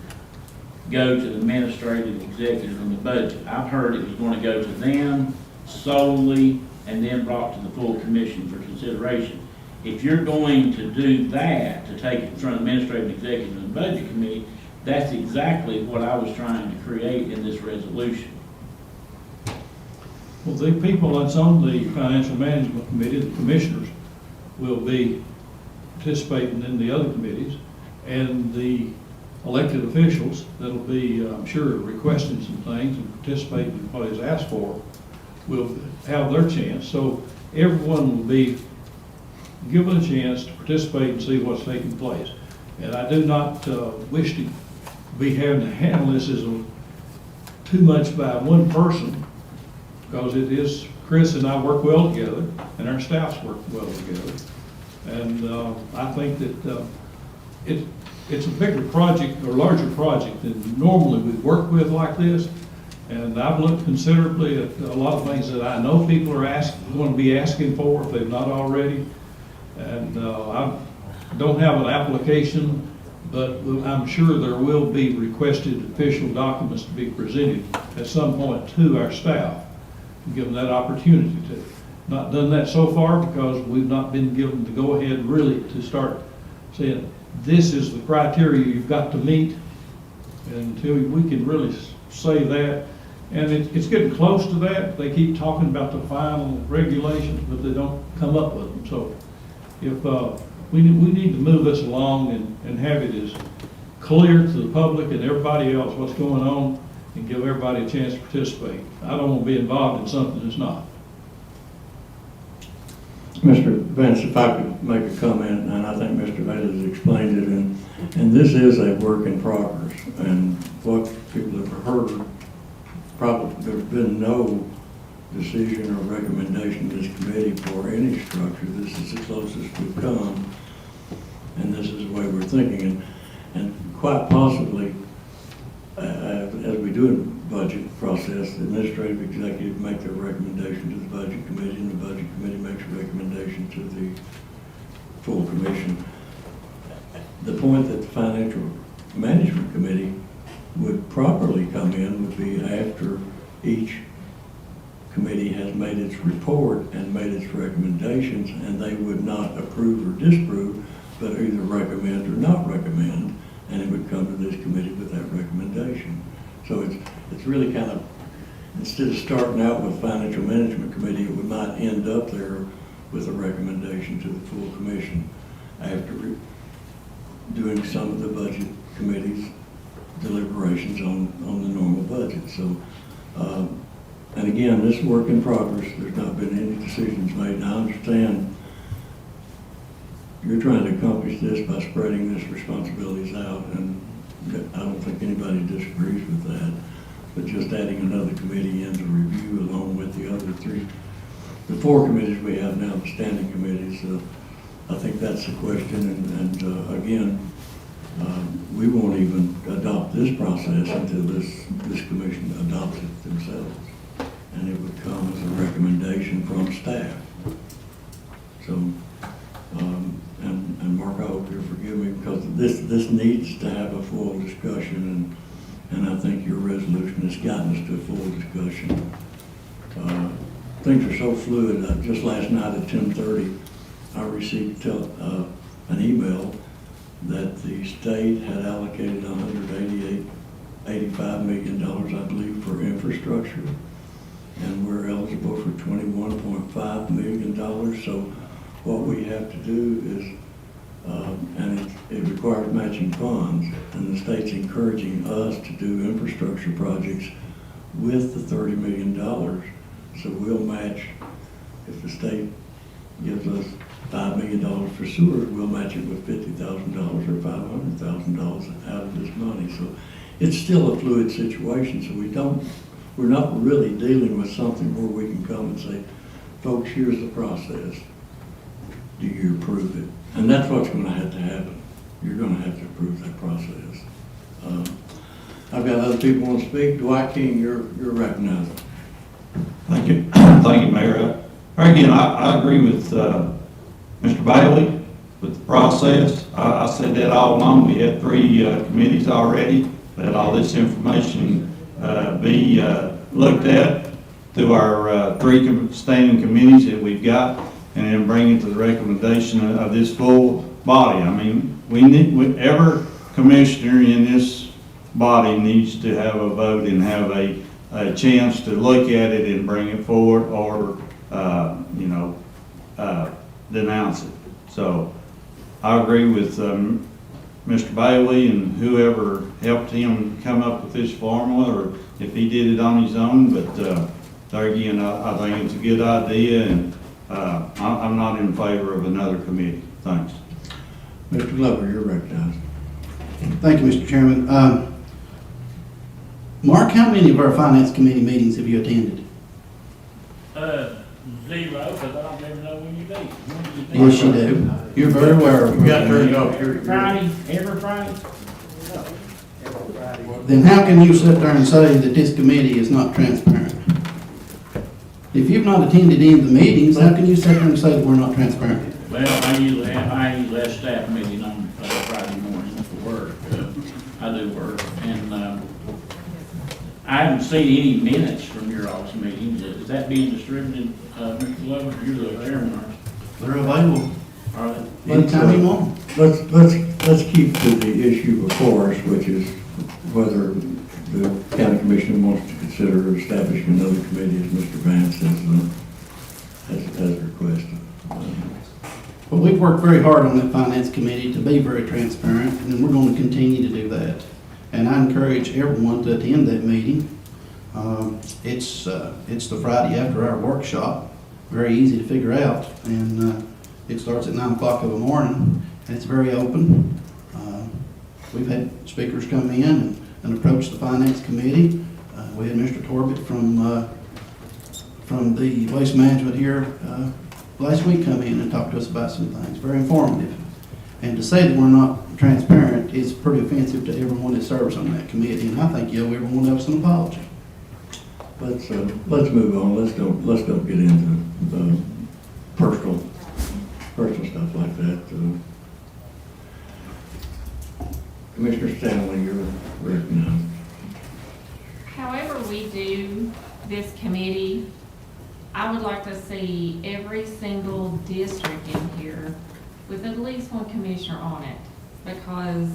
S7: go to the administrative, executive, and the budget. I've heard it was going to go to them solely and then brought to the full commission for consideration. If you're going to do that, to take it in front of the administrative, executive, and budget committee, that's exactly what I was trying to create in this resolution.
S8: Well, the people that's on the financial management committee, the commissioners, will be participating in the other committees, and the elected officials that'll be, I'm sure, requesting some things and participating in what is asked for will have their chance. So everyone will be given a chance to participate and see what's taking place. And I do not wish to be having to handle this as too much by one person, because it is, Chris and I work well together, and our staffs work well together. And I think that it's a bigger project, or larger project than normally we work with like this. And I've looked considerably at a lot of things that I know people are going to be asking for if they've not already. And I don't have an application, but I'm sure there will be requested official documents to be presented at some point to our staff, and give them that opportunity to. Not done that so far because we've not been given the go-ahead really to start saying, this is the criteria you've got to meet. And until we can really say that, and it's getting close to that. They keep talking about the final regulations, but they don't come up with them. So if we need to move this along and have it as clear to the public and everybody else what's going on, and give everybody a chance to participate. I don't want to be involved in something that's not.
S1: Mr. Vance, if I could make a comment, and I think Mr. Vance has explained it, and this is a work in progress, and what people have heard, probably there's been no decision or recommendation of this committee for any structure. This is the closest we've come, and this is the way we're thinking, and quite possibly, as we do in the budget process, the administrative executive make their recommendation to the budget committee, and the budget committee makes a recommendation to the full commission. The point that the financial management committee would properly come in would be after each committee has made its report and made its recommendations, and they would not approve or disapprove, but either recommend or not recommend, and it would come to this committee with that recommendation. So it's really kind of, instead of starting out with financial management committee, it might end up there with a recommendation to the full commission after doing some of the budget committees deliberations on the normal budget. So, and again, this is work in progress. There's not been any decisions made. And I understand you're trying to accomplish this by spreading this responsibilities out, and I don't think anybody disagrees with that. But just adding another committee in to review along with the four committees we have now, the standing committees, I think that's the question. And again, we won't even adopt this process until this commission adopts it themselves. And it would come as a recommendation from staff. So, and Mark, I hope you'll forgive me, because this needs to have a full discussion, and I think your resolution has gotten us to a full discussion. Things are so fluid. Just last night at 10:30, I received an email that the state had allocated $85 million, I believe, for infrastructure, and we're eligible for $21.5 million. So what we have to do is, and it requires matching funds, and the state's encouraging us to do infrastructure projects with the $30 million. So we'll match, if the state gives us $5 million for sewers, we'll match it with $50,000 or $500,000 out of this money. So it's still a fluid situation, so we're not really dealing with something where we can come and say, folks, here's the process. Do you approve it? And that's what's going to have to happen. You're going to have to approve that process. I've got other people want to speak. Dwight King, you're recognized.
S9: Thank you. Thank you, Mayor. Again, I agree with Mr. Bailey with the process. I said that all along. We had 3 committees already. Let all this information be looked at through our 3 standing committees that we've got, and then bring it to the recommendation of this full body. I mean, every commissioner in this body needs to have a vote and have a chance to look at it and bring it forward, or denounce it. So I agree with Mr. Bailey and whoever helped him come up with this formula, or if he did it on his own. But there again, I think it's a good idea, and I'm not in favor of another committee. Thanks.
S1: Mr. Glover, you're recognized.
S3: Thank you, Mr. Chairman. Mark, how many of our Finance Committee meetings have you attended?
S7: 0, because I don't ever know when you meet.
S3: Yes, you do. You're very aware of
S1: You got turned
S3: it.
S1: off.
S7: Friday, every Friday?
S2: Every Friday.
S3: Then how can you sit there and say that this committee is not transparent? If you've not attended any of the meetings, how can you sit there and say that we're not transparent?
S7: Well, I usually have staff meeting on Friday morning for work. I do work, and I haven't seen any minutes from your office meetings. Is that being distributed, Mr. Glover? You're the chairman, aren't you?
S3: They're available
S7: Are they?
S3: anytime you want.
S1: Let's keep to the issue before us, which is whether the county commission wants to consider establishing another committee, as Mr. Vance has requested.
S3: Well, we've worked very hard on that Finance Committee to be very transparent, and we're going to continue to do that. And I encourage everyone to attend that meeting. It's the Friday after our workshop, very easy to figure out, and it starts at 9 o'clock in the morning, and it's very open. We've had speakers come in and approach the Finance Committee. We had Mr. Torbett from the Waste Management here last week come in and talk to us about some things, very informative. And to say that we're not transparent is pretty offensive to everyone that serves on that committee, and I think you owe every one of us an apology.
S1: Let's move on. Let's don't get into personal stuff like that. Commissioner Stanley, you're recognized.
S10: However we do this committee, I would like to see every single district in here with at least one commissioner on it, because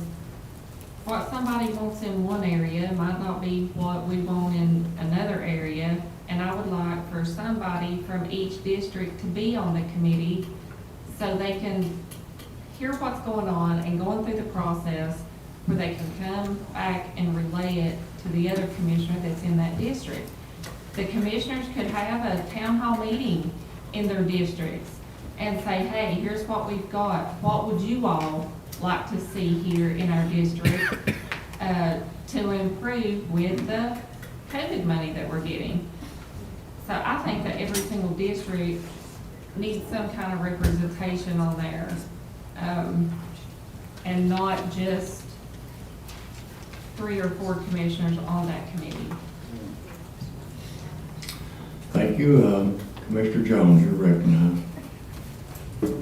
S10: what somebody wants in one area might not be what we want in another area, and I would like for somebody from each district to be on the committee so they can hear what's going on and going through the process where they can come back and relay it to the other commissioner that's in that district. The commissioners could have a town hall meeting in their districts and say, hey, here's what we've got. What would you all like to see here in our district to improve with the COVID money that we're getting? So I think that every single district needs some kind of representation on there, and not just 3 or 4 commissioners on that committee.
S1: Thank you. Commissioner Jones, you're recognized.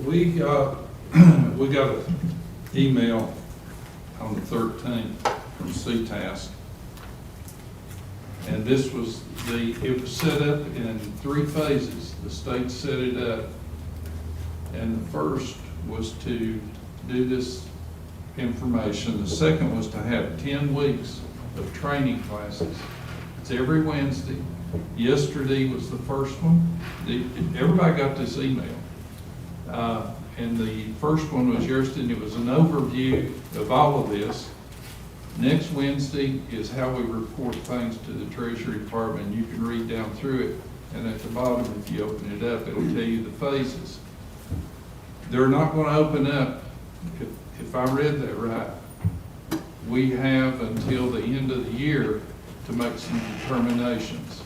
S8: We got an email on the 13th from CTAS. And this was it was set up in 3 phases. The state set it up. And the first was to do this information. The second was to have 10 weeks of training classes. It's every Wednesday. Yesterday was the first one. Everybody got this email. And the first one was yesterday, and it was an overview of all of this. Next Wednesday is how we report things to the Treasury Department. You can read down through it, and at the bottom, if you open it up, it'll tell you the phases. They're not going to open up, if I read that right, we have until the end of the year to make some determinations.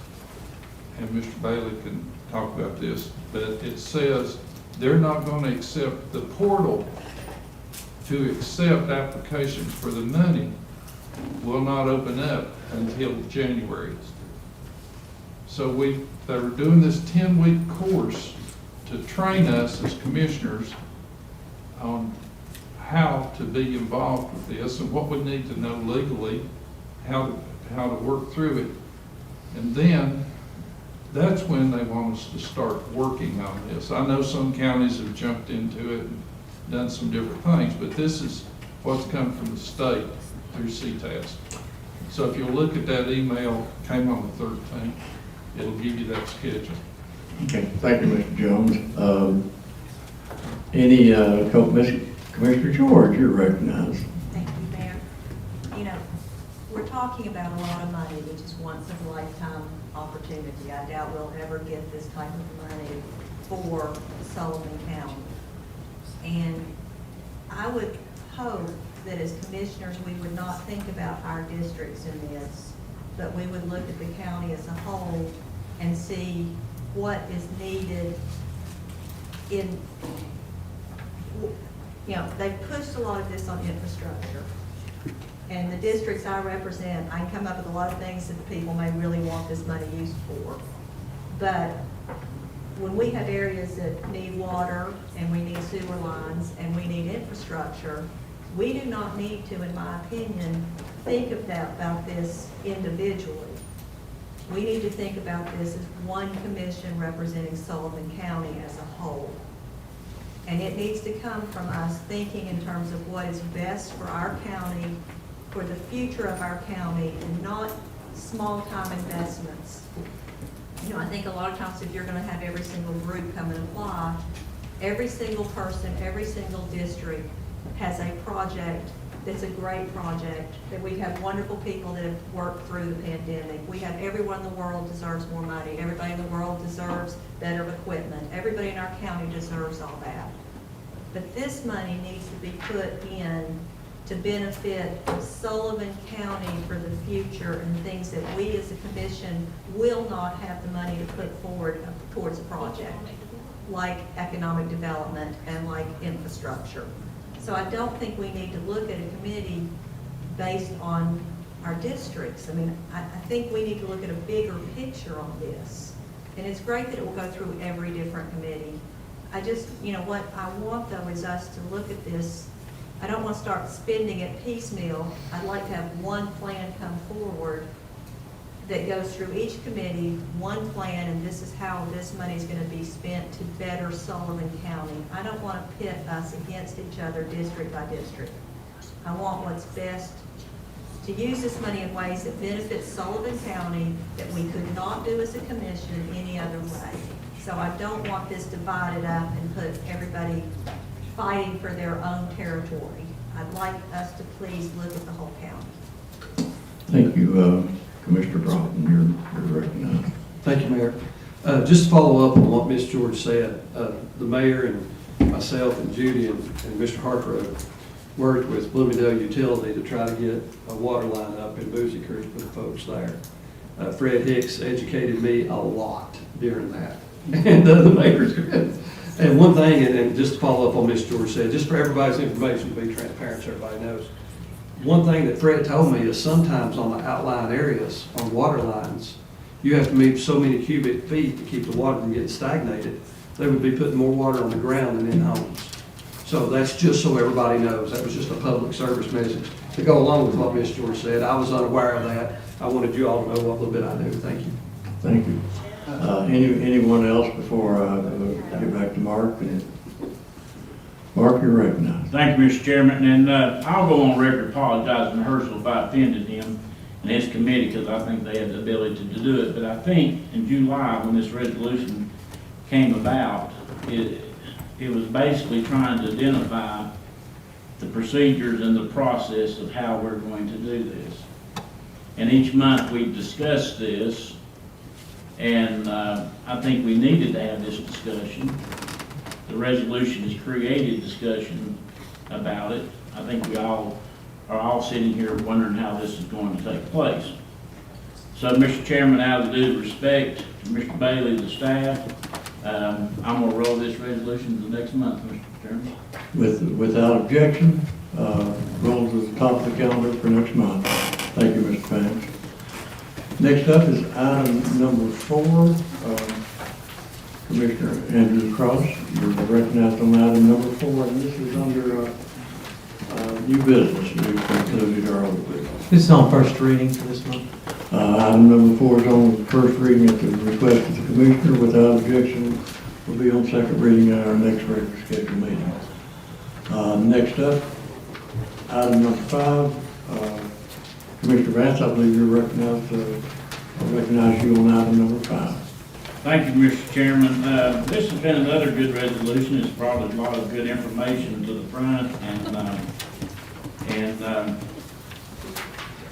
S8: And Mr. Bailey can talk about this, but it says they're not going to accept the portal to accept applications for the money will not open up until January. So they were doing this 10-week course to train us as commissioners on how to be involved with this and what we need to know legally, how to work through it. And then that's when they want us to start working on this. I know some counties have jumped into it and done some different things, but this is what's come from the state through CTAS. So if you'll look at that email, came on the 13th, it'll give you that schedule.
S1: Okay, thank you, Mr. Jones. Commissioner George, you're recognized.
S11: Thank you, Mayor. You know, we're talking about a lot of money, which is once in a lifetime opportunity. I doubt we'll ever get this type of money for Sullivan County. And I would hope that as commissioners, we would not think about our districts in this, but we would look at the county as a whole and see what is needed in, you know, they've pushed a lot of this on infrastructure. And the districts I represent, I can come up with a lot of things that people may really want this money used for. But when we have areas that need water and we need sewer lines and we need infrastructure, we do not need to, in my opinion, think about this individually. We need to think about this as one commission representing Sullivan County as a whole. And it needs to come from us thinking in terms of what is best for our county, for the future of our county, and not small-time investments. You know, I think a lot of times if you're going to have every single group come and apply, every single person, every single district has a project that's a great project, that we have wonderful people that have worked through the pandemic. We have everyone in the world deserves more money. Everybody in the world deserves better equipment. Everybody in our county deserves all that. But this money needs to be put in to benefit Sullivan County for the future and things that we as a commission will not have the money to put forward towards a project, like economic development and like infrastructure. So I don't think we need to look at a committee based on our districts. I mean, I think we need to look at a bigger picture on this. And it's great that it will go through every different committee. I just, you know, what I want though is us to look at this. I don't want to start spending it piecemeal. I'd like to have one plan come forward that goes through each committee, one plan, and this is how this money is going to be spent to better Sullivan County. I don't want to pit us against each other district by district. I want what's best to use this money in ways that benefit Sullivan County that we could not do as a commission any other way. So I don't want this divided up and put everybody fighting for their own territory. I'd like us to please look at the whole county.
S1: Thank you, Commissioner Broughton, you're recognized.
S12: Thank you, Mayor. Just to follow up on what Ms. George said, the mayor and myself and Judy and Mr. Hartgrove worked with Bloomingdale Utility to try to get a water line up in Boozy Creek for the folks there. Fred Hicks educated me a lot during that, and the mayor's good. And one thing, and just to follow up on Ms. George said, just for everybody's information, to be transparent so everybody knows, one thing that Fred told me is sometimes on the outlying areas, on water lines, you have to move so many cubic feet to keep the water from getting stagnated. They would be putting more water on the ground than in homes. So that's just so everybody knows. That was just a public service message to go along with what Ms. George said. I was unaware of that. I wanted you all to know what little bit I knew. Thank you.
S1: Thank you. Anyone else before I get back to Mark? Mark, you're recognized.
S7: Thank you, Mr. Chairman, and I'll go on record apologizing to Herschel if I offended him and his committee, because I think they had the ability to do it. But I think in July, when this resolution came about, it was basically trying to identify the procedures and the process of how we're going to do this. And each month we discussed this, and I think we needed to have this discussion. The resolution has created discussion about it. I think we all are all sitting here wondering how this is going to take place. So, Mr. Chairman, out of due respect to Mr. Bailey, the staff, I'm going to roll this resolution to the next month, Mr. Chairman.
S1: Without objection, roll to the top of the calendar for next month. Thank you, Mr. Banks. Next up is item number 4. Commissioner Andrew Cross, you're recognized on item number 4, and this is under new business. We've concluded our old business.
S13: This is on first reading for this month.
S1: Item number 4 is on first reading at the request of the Commissioner. Without objection, will be on second reading at our next regular scheduled meeting. Next up, item number 5. Commissioner Vance, I believe you're recognized. I recognize you on item number 5.
S7: Thank you, Mr. Chairman. This has been another good resolution. It's brought a lot of good information to the front, and I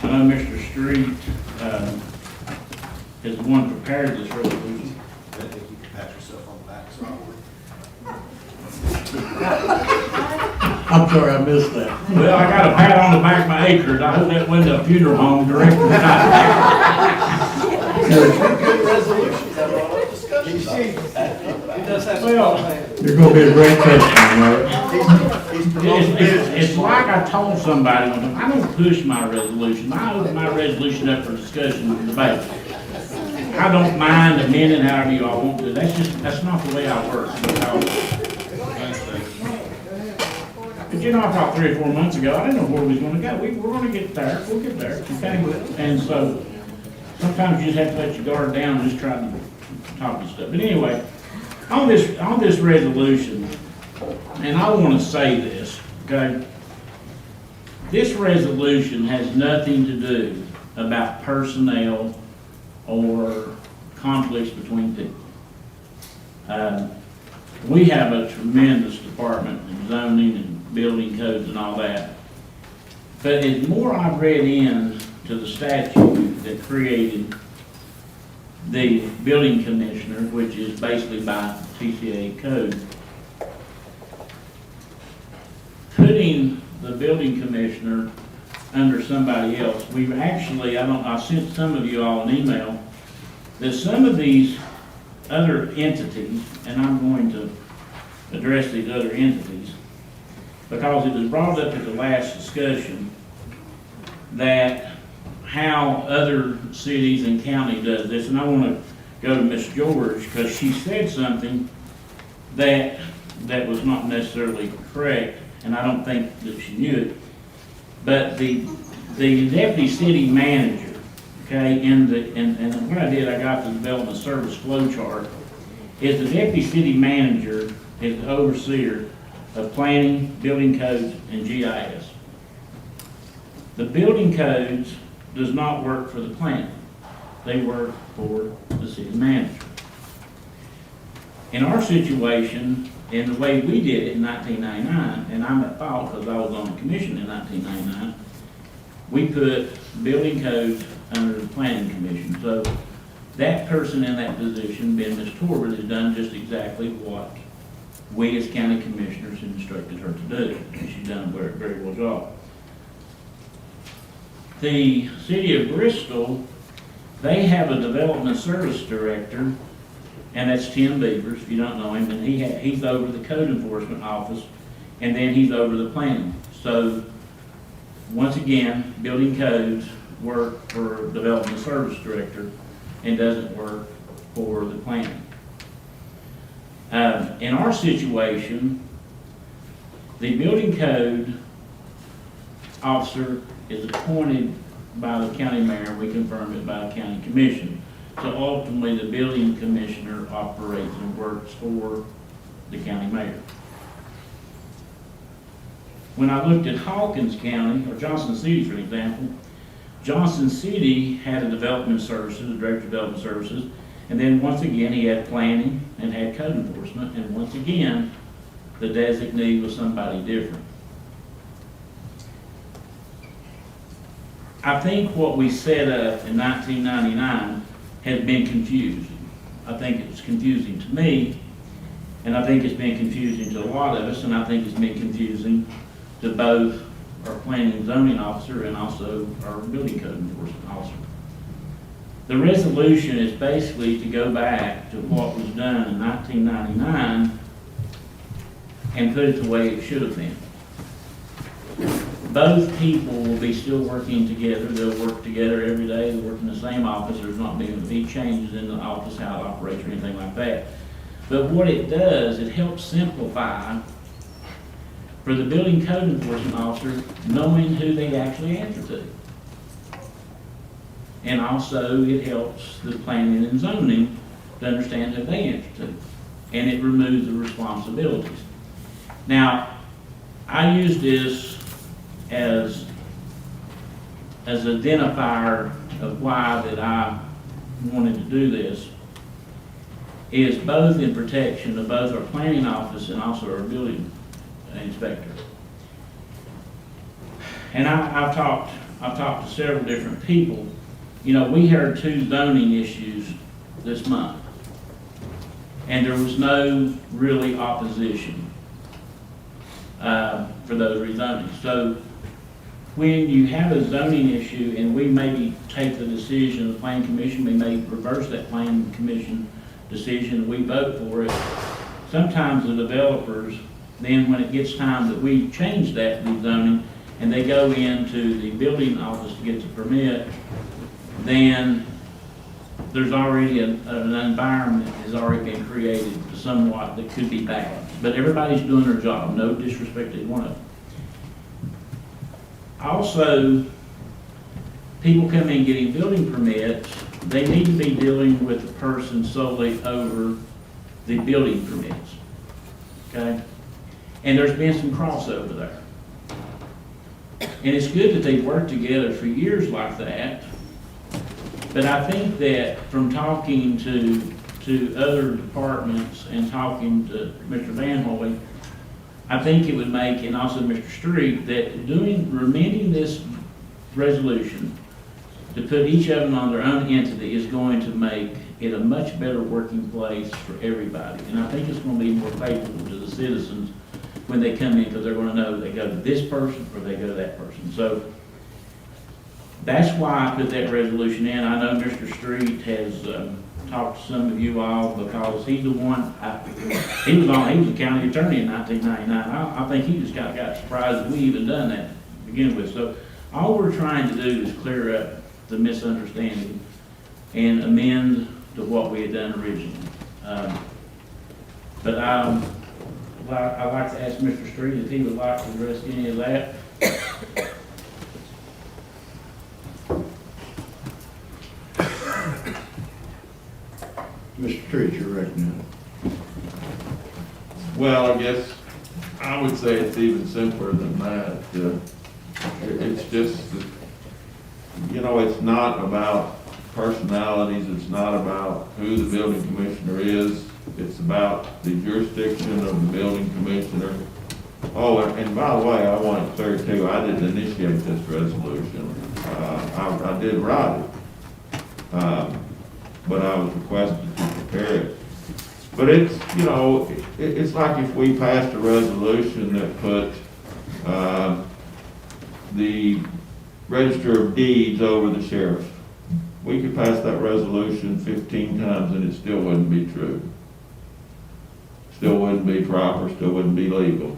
S7: know Mr. Street is the one who prepared this resolution.
S2: I think you can pat yourself on the back, so I would.
S1: I'm sorry, I missed that.
S7: Well, I got a pat on the back of my acres. I hope that wasn't a funeral home director.
S3: Good resolutions, have a lot of discussion. He does have some.
S1: You're going to be a great customer, Mark.
S7: It's like I told somebody, I don't push my resolution. I open my resolution up for discussion and debate. I don't mind amending however you all want to. That's not the way I work. But you know, I thought 3 or 4 months ago, I didn't know where we was going to go. We're going to get there. We'll get there. Okay? And so sometimes you just have to let your guard down and just try to talk and stuff. But anyway, on this resolution, and I want to say this, okay? This resolution has nothing to do about personnel or conflicts between people. We have a tremendous department in zoning and building codes and all that. But the more I've read into the statute that created the building commissioner, which is basically by TCA code, putting the building commissioner under somebody else, we've actually, I sent some of you all an email that some of these other entities, and I'm going to address these other entities, because it was brought up at the last discussion that how other cities and county does this, and I want to go to Ms. George because she said something that was not necessarily correct, and I don't think that she knew it. But the deputy city manager, okay, and what I did, I got the development service flow chart, is the deputy city manager is the overseer of planning, building codes, and GIS. The building codes does not work for the planning. They work for the city manager. In our situation, And the way we did it in 1999, and I'm at fault because I was on the commission in 1999, we put building codes under the planning commission. So that person in that position, being Ms. Torbert, has done just exactly what we as county commissioners instructed her to do. And she's done a very, very well job. The city of Bristol, they have a development service director, and that's Tim Beavers, if you don't know him, and he's over the code enforcement office, and then he's over the planning. So, once again, building codes work for development service director and doesn't work for the planning. In our situation, the building code officer is appointed by the county mayor, we confirm it by the county commission. So ultimately, the building commissioner operates and works for the county mayor. When I looked at Hawkins County, or Johnson City for example, Johnson City had a development services, a director of development services, and then once again, he had planning and had code enforcement, and once again, the designee was somebody different. I think what we set up in 1999 has been confusing. I think it's confusing to me, and I think it's been confusing to a lot of us, and I think it's been confusing to both our planning and zoning officer and also our building code enforcement officer. The resolution is basically to go back to what was done in 1999 and put it the way it should have been. Both people will be still working together. They'll work together every day. They'll work in the same office. There's not going to be changes in the office, how it operates or anything like that. But what it does, it helps simplify for the building code enforcement officer knowing who they actually answer to. And also it helps the planning and zoning to understand who they answer to. And it removes the responsibilities. Now, I use this as identifier of why that I wanted to do this is both in protection of both our planning office and also our building inspector. And I've talked to several different people. You know, we heard 2 zoning issues this month, and there was no really opposition for those rezonings. So when you have a zoning issue and we maybe take the decision, the planning commission, we may reverse that planning commission decision, we vote for it. Sometimes the developers, then when it gets time that we change that rezoning and they go into the building office to get the permit, then there's already an environment that has already been created somewhat that could be bad. But everybody's doing their job, no disrespect to one of them. Also, people come in getting building permits, they need to be dealing with the person solely over the building permits, okay? And there's been some crossover there. And it's good that they've worked together for years like that, but I think that from talking to other departments and talking to Mr. Van Hoy, I think it would make, and also Mr. Street, that amending this resolution to put each of them on their own entity is going to make it a much better working place for everybody. And I think it's going to be more favorable to the citizens when they come in, because they're going to know they go to this person or they go to that person. So that's why I put that resolution in. I know Mr. Street has talked to some of you all because he's the one, he was the county attorney in 1999. I think he just got surprised that we even done that to begin with. So all we're trying to do is clear up the misunderstanding and amend to what we had done originally. But I'd like to ask Mr. Street if he would like to address any of that.
S1: Mr. Street, you're recognized.
S14: Well, I guess I would say it's even simpler than that. It's just, you know, it's not about personalities, it's not about who the building commissioner is. It's about the jurisdiction of the building commissioner. Oh, and by the way, I want it clear too, I didn't initiate this resolution. I did write it, but I was requested to prepare it. But it's, you know, it's like if we passed a resolution that put the register of deeds over the sheriff. We could pass that resolution 15 times and it still wouldn't be true. Still wouldn't be proper, still wouldn't be legal.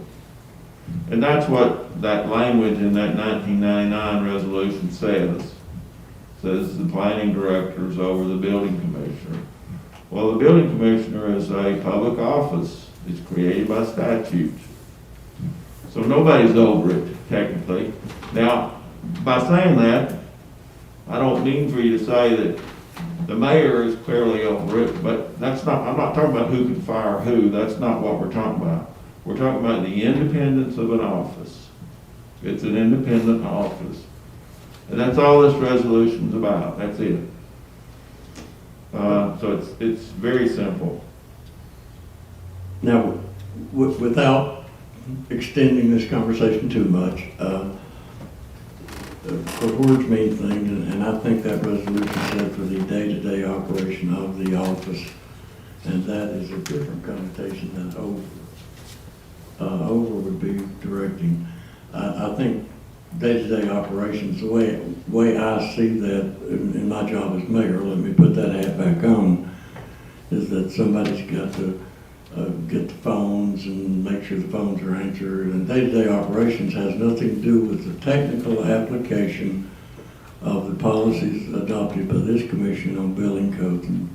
S14: And that's what that language in that 1999 resolution says. It says the planning director is over the building commissioner. Well, the building commissioner is a public office. It's created by statute. So nobody's over it, technically. Now, by saying that, I don't mean for you to say that the mayor is clearly over it, but that's not, I'm not talking about who can fire who. That's not what we're talking about. We're talking about the independence of an office. It's an independent office. And that's all this resolution's about. That's it. So it's very simple.
S1: Now, without extending this conversation too much, for words mean things, and I think that resolution said for the day-to-day operation of the office, and that is a different connotation than over. Over would be directing. I think day-to-day operations, the way I see that in my job as mayor, let me put that hat back on, is that somebody's got to get the phones and make sure the phones are answered. And day-to-day operations has nothing to do with the technical application of the policies adopted by this commission on building codes and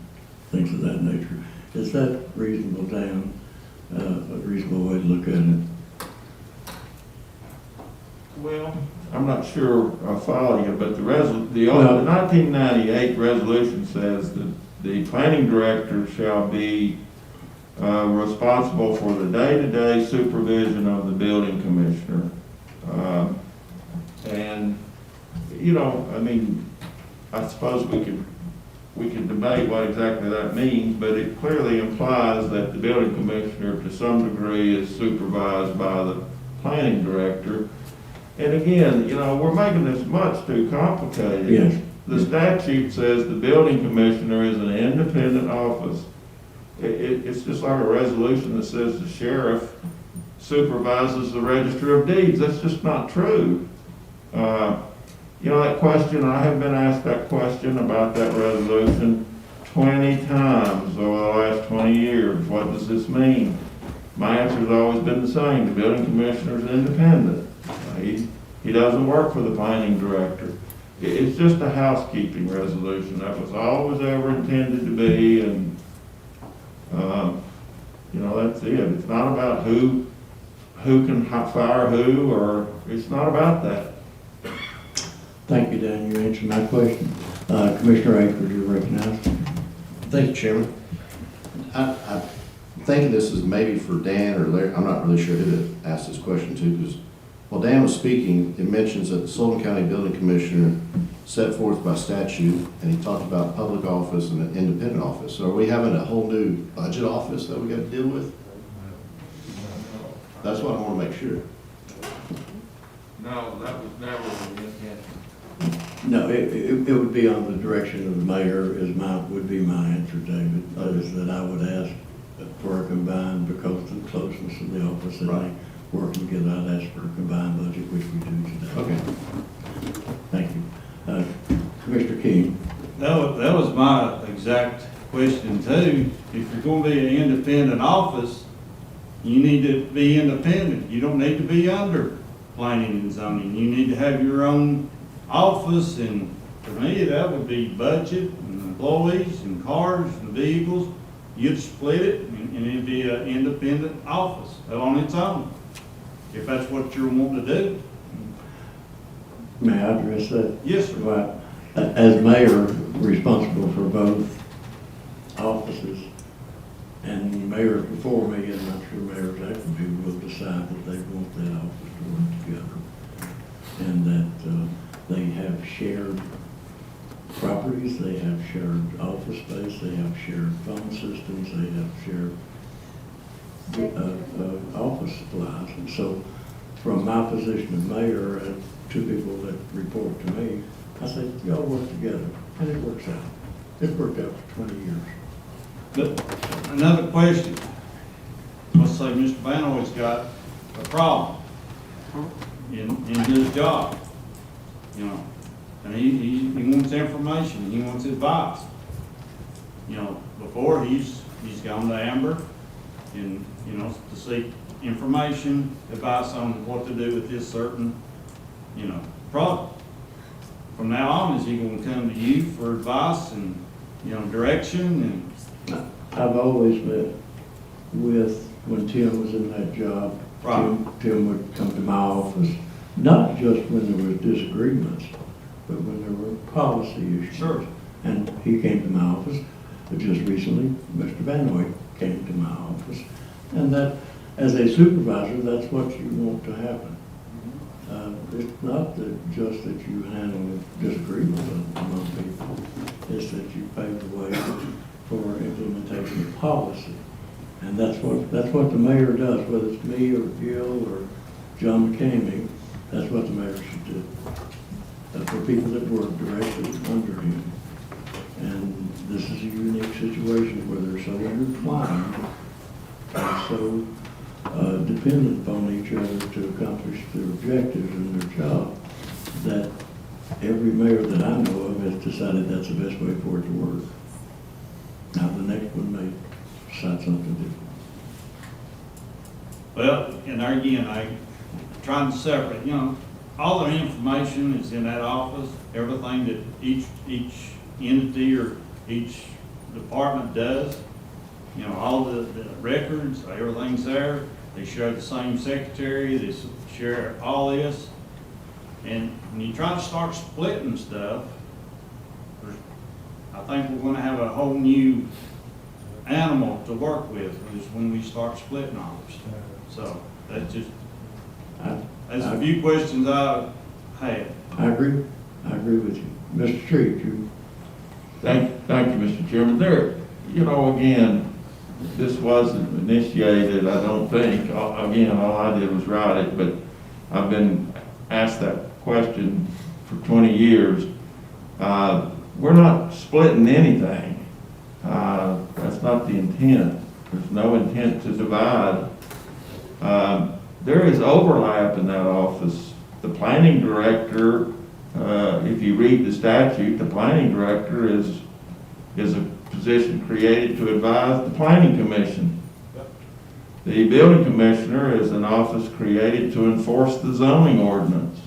S1: things of that nature. Is that reasonable, Dan? A reasonable way to look at it?
S14: Well, I'm not sure I follow you, but the 1998 resolution says that the planning director shall be responsible for the day-to-day supervision of the building commissioner. And, you know, I mean, I suppose we could debate what exactly that means, but it clearly implies that the building commissioner to some degree is supervised by the planning director. And again, you know, we're making this much too complicated.
S1: Yes.
S14: The statute says the building commissioner is an independent office. It's just like a resolution that says the sheriff supervises the register of deeds. That's just not true. You know, that question, I have been asked that question about that resolution 20 times over the last 20 years. What does this mean? My answer has always been the same. The building commissioner is independent. He doesn't work for the planning director. It's just a housekeeping resolution. That was all it was ever intended to be, and you know, that's it. It's not about who can fire who, or it's not about that.
S1: Thank you, Dan. You answered my question. Commissioner Akers, you're recognized.
S15: Thank you, Chairman. I'm thinking this is maybe for Dan or Larry. I'm not really sure who to ask this question to, because while Dan was speaking, it mentions that the Sullivan County Building Commissioner set forth by statute, and he talked about public office and an independent office. So are we having a whole new budget office that we got to deal with? That's what I want to make sure.
S14: No, that was never the intention.
S1: No, it would be on the direction of the mayor would be my answer, David. Is that I would ask for a combined, because of the closeness of the office and
S15: Right.
S1: they working together, I'd ask for a combined budget, which we do today.
S15: Okay.
S1: Thank you. Commissioner King.
S16: That was my exact question too. If you're going to be an independent office, you need to be independent. You don't need to be under planning and zoning. You need to have your own office, and for me, that would be budget and employees and cars and vehicles. You'd split it and it'd be an independent office on its own, if that's what you're wanting to do.
S1: May I address that?
S16: Yes, sir.
S1: Right. As mayor, responsible for both offices, and mayors before me, and I'm sure mayors after me will decide that they want that office to work together, and that they have shared property properties, they have shared office space, they have shared phone systems, they have shared office supplies. And so from my position of mayor and two people that report to me, I say, y'all work together, and it works out. It's worked out for 20 years.
S16: But another question. Let's say Mr. Banoy's got a problem in his job, you know, and he wants information, he wants advice. You know, before he's gone to Amber and, you know, to seek information, advice on what to do with this certain, you know, product. From now on, is he going to come to you for advice and, you know, direction? And
S1: I've always met with, when Tim was in that job,
S16: Right.
S1: Tim would come to my office, not just when there was disagreements, but when there were policy issues.
S16: Sure.
S1: And he came to my office, but just recently, Mr. Banoy came to my office. And that, as a supervisor, that's what you want to happen. It's not just that you handle disagreements among people, it's that you pave the way for implementation of policy. And that's what the mayor does, whether it's me or Gil or John McCamey, that's what the mayor should do. For people that work directly under him. And this is a unique situation where they're so intertwined and so dependent upon each other to accomplish their objectives in their job, that every mayor that I know of has decided that's the best way for it to work. Now, the next one may decide something different.
S16: well, and there again, I'm trying to separate, you know, all their information is in that office, everything that each entity or each department does, you know, all the records, everything's there. They share the same secretary, they share all this. And when you try to start splitting stuff, I think we're gonna have a whole new animal to work with is when we start splitting all this stuff. So that's just, there's a few questions I had.
S1: I agree with you. Mr. Street, you.
S14: Thank you, Mr. Chairman. There, you know, again, this wasn't initiated, I don't think. Again, all I did was write it, but I've been asked that question for 20 years. We're not splitting anything. That's not the intent. There's no intent to divide. There is overlap in that office. The planning director, if you read the statute, the planning director is a position created to advise the planning commission. The building commissioner is an office created to enforce the zoning ordinance.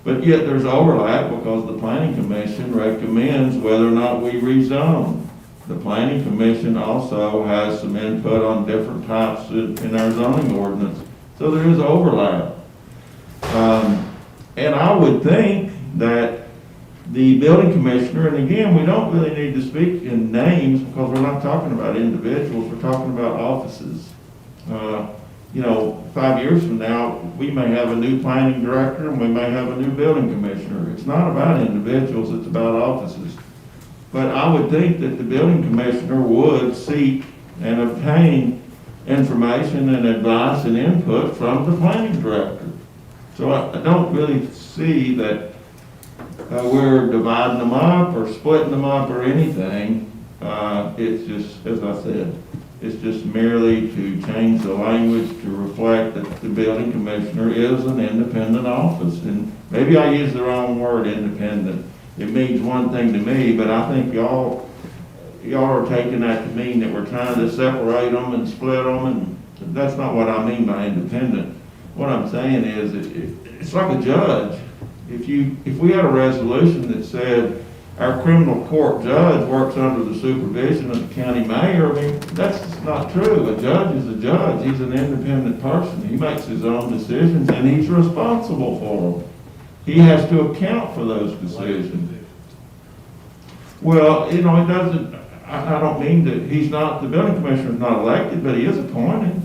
S14: But yet there's overlap because the planning commission recommends whether or not we rezone. The planning commission also has some input on different types in our zoning ordinance. So there is overlap. And I would think that the building commissioner, and again, we don't really need to speak in names because we're not talking about individuals, we're talking about offices. You know, 5 years from now, we may have a new planning director and we may have a new building commissioner. It's not about individuals, it's about offices. But I would think that the building commissioner would seek and obtain information and advice and input from the planning director. So I don't really see that we're dividing them up or splitting them up or anything. It's just, as I said, it's just merely to change the language to reflect that the building commissioner is an independent office. And maybe I used the wrong word, independent. It means one thing to me, but I think y'all are taking that to mean that we're trying to separate them and split them, and that's not what I mean by independent. What I'm saying is, it's like a judge. If we had a resolution that said our criminal court judge works under the supervision of the county mayor, I mean, that's just not true. A judge is a judge. He's an independent person. He makes his own decisions and he's responsible for them. He has to account for those decisions. Well, you know, it doesn't, I don't mean that he's not, the building commissioner is not elected, but he is appointed.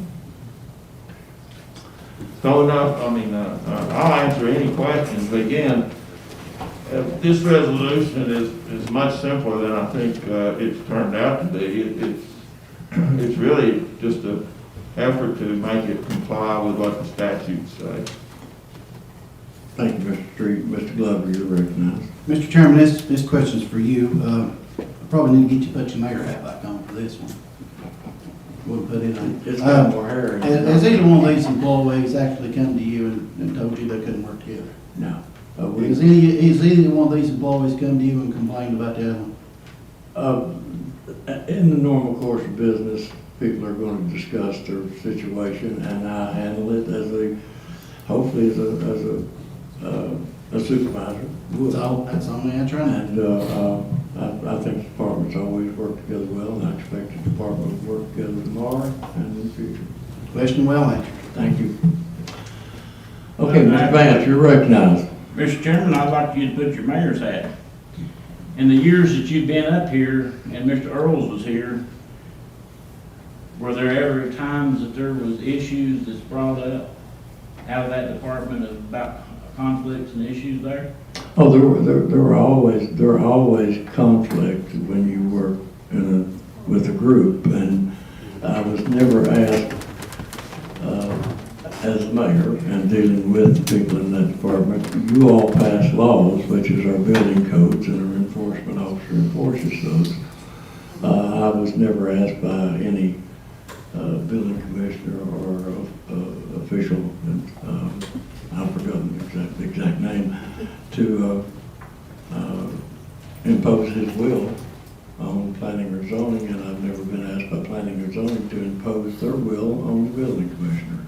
S14: So enough, I mean, I'll answer any questions, but again, This resolution is much simpler than I think it's turned out to be. It's really just an effort to make it comply with what the statutes say.
S1: Thank you, Mr. Street. Mr. Glover, you're recognized.
S17: Mr. Chairman, this question's for you. I probably need to get you to put your mayor hat back on for this one. We'll put it on.
S1: It's got more hair in it.
S17: Has either one of these employees actually come to you and told you they couldn't work together?
S1: No.
S17: Has either one of these employees come to you and complained about the other one?
S1: In the normal course of business, people are going to discuss their situation, and I handle it hopefully as a supervisor would.
S17: That's the only answer I know.
S1: And I think departments always work together well, and I expect the department will work together tomorrow and in the future.
S17: Question well answered.
S1: Thank you. Okay, Mr. Vance, you're recognized.
S7: Mr. Chairman, I'd like you to put your mayor's hat. In the years that you've been up here and Mr. Earls was here, were there ever times that there was issues that's brought up out of that department about conflicts and issues there?
S1: Oh, there are always conflicts when you work with a group, and I was never asked as mayor and dealing with the people in that department. You all pass laws, which is our building codes, and our enforcement officer enforces those. I was never asked by any building commissioner or official, I've forgotten the exact name, to impose his will on planning or zoning, and I've never been asked by planning or zoning to impose their will on the building commissioner.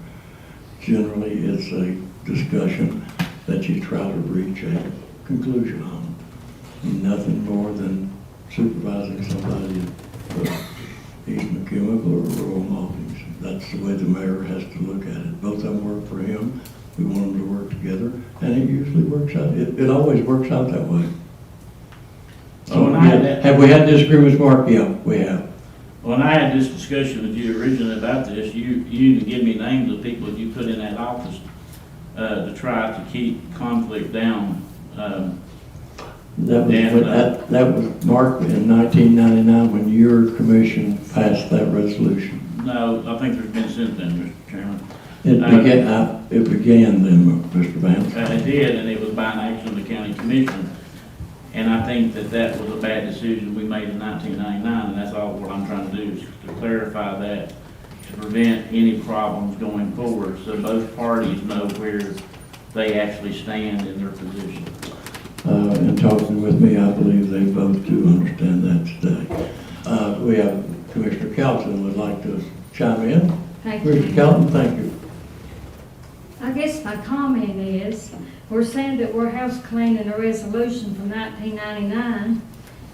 S1: Generally, it's a discussion that you try to reach a conclusion on. Nothing more than supervising somebody at Eastman Chemical or Rural Maltings. That's the way the mayor has to look at it. Both of them work for him. We want them to work together, and it usually works out. It always works out that way. So, have we had disagreements, Mark? Yeah, we have.
S7: When I had this discussion with you originally about this, you even give me names of people that you put in that office to try to keep conflict down.
S1: That was Mark in 1999 when your commission passed that resolution.
S7: No, I think there's been since then, Mr. Chairman.
S1: It began then, Mr. Vance.
S7: It did, and it was by an action of the county commission. And I think that was a bad decision we made in 1999, and that's all what I'm trying to do is to clarify that, to prevent any problems going forward, so both parties know where they actually stand in their position.
S1: In talking with me, I believe they both do understand that today. We have Commissioner Kelton would like to chime in.
S18: Thank you.
S1: Commissioner Kelton, thank you.
S18: I guess my comment is, we're saying that we're house cleaning a resolution from 1999,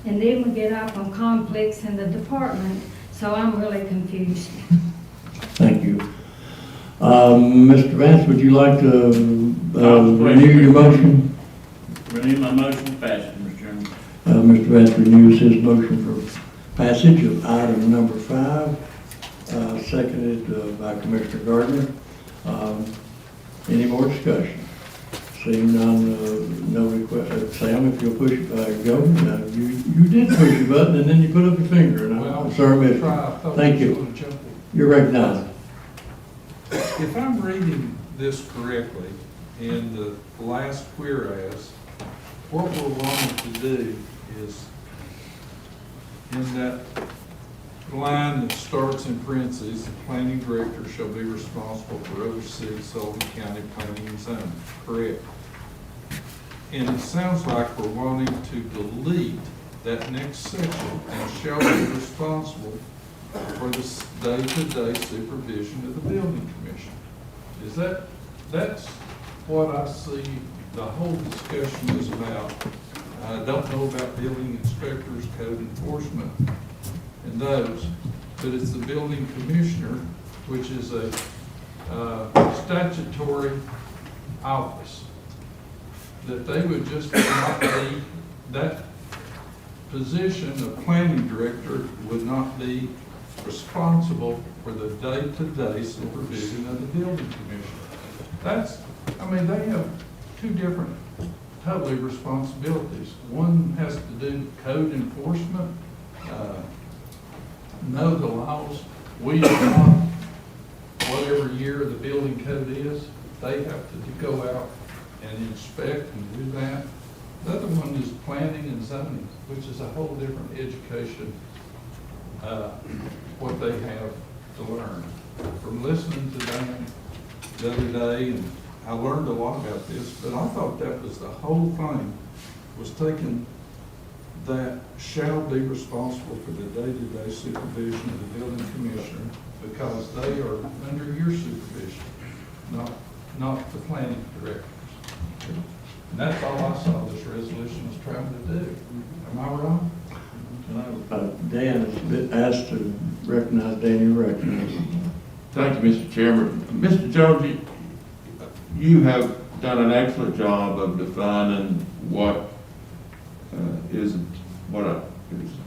S18: and then we get off on conflicts in the department, so I'm really confused.
S1: Thank you. Mr. Vance, would you like to renew your motion?
S7: Renew my motion to pass it, Mr. Chairman.
S1: Mr. Vance renews his motion for passage of item number 5, seconded by Commissioner Gardner. Any more discussion? Seeing none, no request. Sam, if you'll push it back, go. You did push your button and then you put up your finger, and I'm sorry, Mister. Thank you. You're recognized.
S8: If I'm reading this correctly, in the last whereas, what we're wanting to do is, in that line that starts in parentheses, the planning director shall be responsible for overseeing Sullivan County planning and zoning, correct? And it sounds like we're wanting to delete that next section, and shall be responsible for the day-to-day supervision of the building commission. That's what I see the whole discussion is about. I don't know about building inspectors, code enforcement, and those, but it's the building commissioner, which is a statutory office, that they would just not be, that position of planning director would not be responsible for the day-to-day supervision of the building commission. They have two different totally responsibilities. One has to do code enforcement, know the laws. We adopt whatever year the building code is. They have to go out and inspect and do that. The other one is planning and zoning, which is a whole different education, what they have to learn. From listening to Dan the other day, and I learned a lot about this, but I thought that was the whole thing, was taking that shall be responsible for the day-to-day supervision of the building commissioner, because they are under your supervision, not the planning directors. And that's all I saw this resolution was trying to do. Am I wrong?
S1: Dan has been asked to recognize Danny, recognized.
S14: Thank you, Mr. Chairman. Mr. Jones, you have done an excellent job of defining what is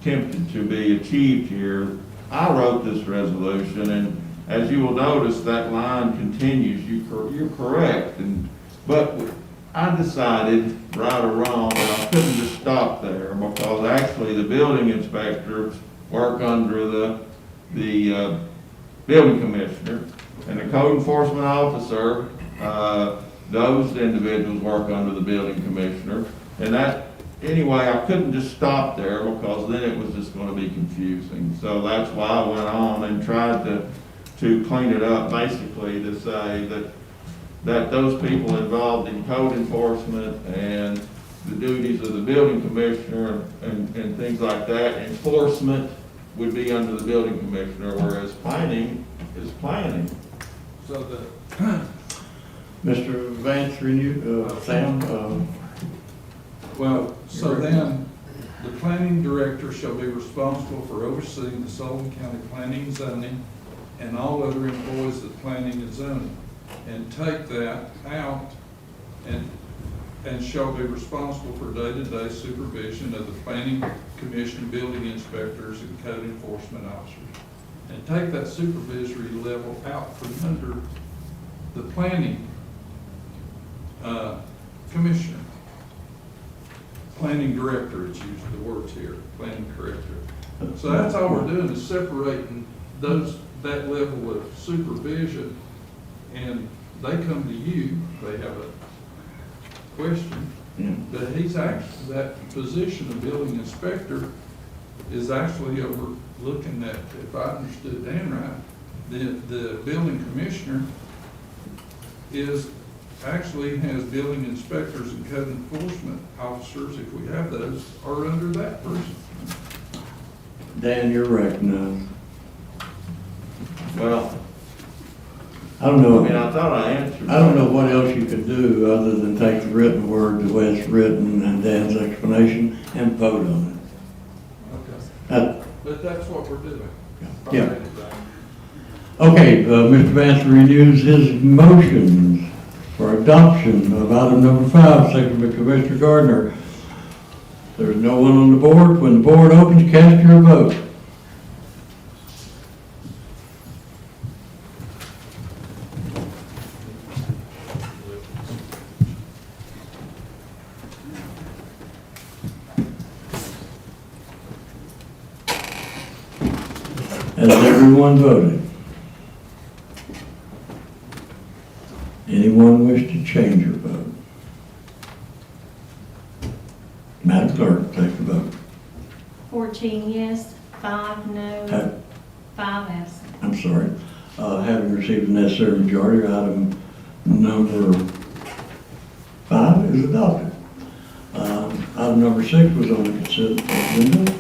S14: attempted to be achieved here. I wrote this resolution, and as you will notice, that line continues. You're correct, but I decided, right or wrong, that I couldn't just stop there, because actually the building inspectors work under the building commissioner, and the code enforcement officer, those individuals work under the building commissioner. And that, anyway, I couldn't just stop there, because then it was just going to be confusing. So that's why I went on and tried to clean it up, basically to say that those people involved in code enforcement and the duties of the building commissioner and things like that, enforcement would be under the building commissioner, whereas planning is planning.
S8: So
S1: Mr. Vance, Sam?
S8: Well, so then, the planning director shall be responsible for overseeing the Sullivan County planning and zoning and all other employees of planning and zoning. And take that out and shall be responsible for day-to-day supervision of the planning commission, building inspectors, and code enforcement officers. And take that supervisory level out from under the planning commissioner. Planning director, it's used the words here, planning director. So that's all we're doing, is separating that level of supervision, and they come to you, they have a question, but he's actually, that position of building inspector is actually overlooking that, if I understood Dan right, the building commissioner actually has building inspectors and code enforcement officers, if we have those, are under that person.
S1: Dan, you're recognized.
S14: Well,
S1: I don't know.
S14: I mean, I thought I answered.
S1: I don't know what else you could do other than take the written word the way it's written and Dan's explanation and vote on it.
S8: But that's what we're doing.
S1: Yeah. Okay, Mr. Vance renews his motions for adoption of item number 5, seconded by Commissioner Gardner. There's no one on the board. When the board opens, cast your vote. Has everyone voted? Anyone wish to change your vote? Madam Clerk, take the vote.
S4: 14 yes, 5 no, 5 absent.
S1: I'm sorry. Having received the necessary majority, item number 5 is adopted. Item number 6 was on the consent agenda.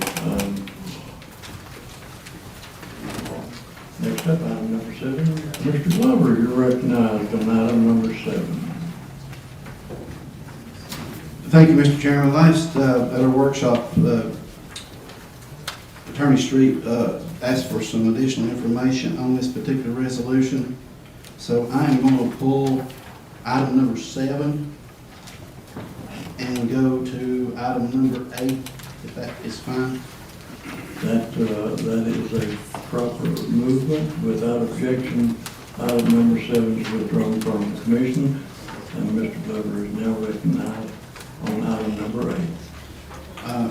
S1: Next up, item number 7. Mr. Glover, you're recognized on item number 7.
S17: Thank you, Mr. Chairman. Last, at our workshop, Attorney Street asked for some additional information on this particular resolution. So I am going to pull item number 7 and go to item number 8, if that is fine.
S1: That is a proper movement. Without objection, item number 7 is withdrawn from the commission, and Mr. Glover is now recognized on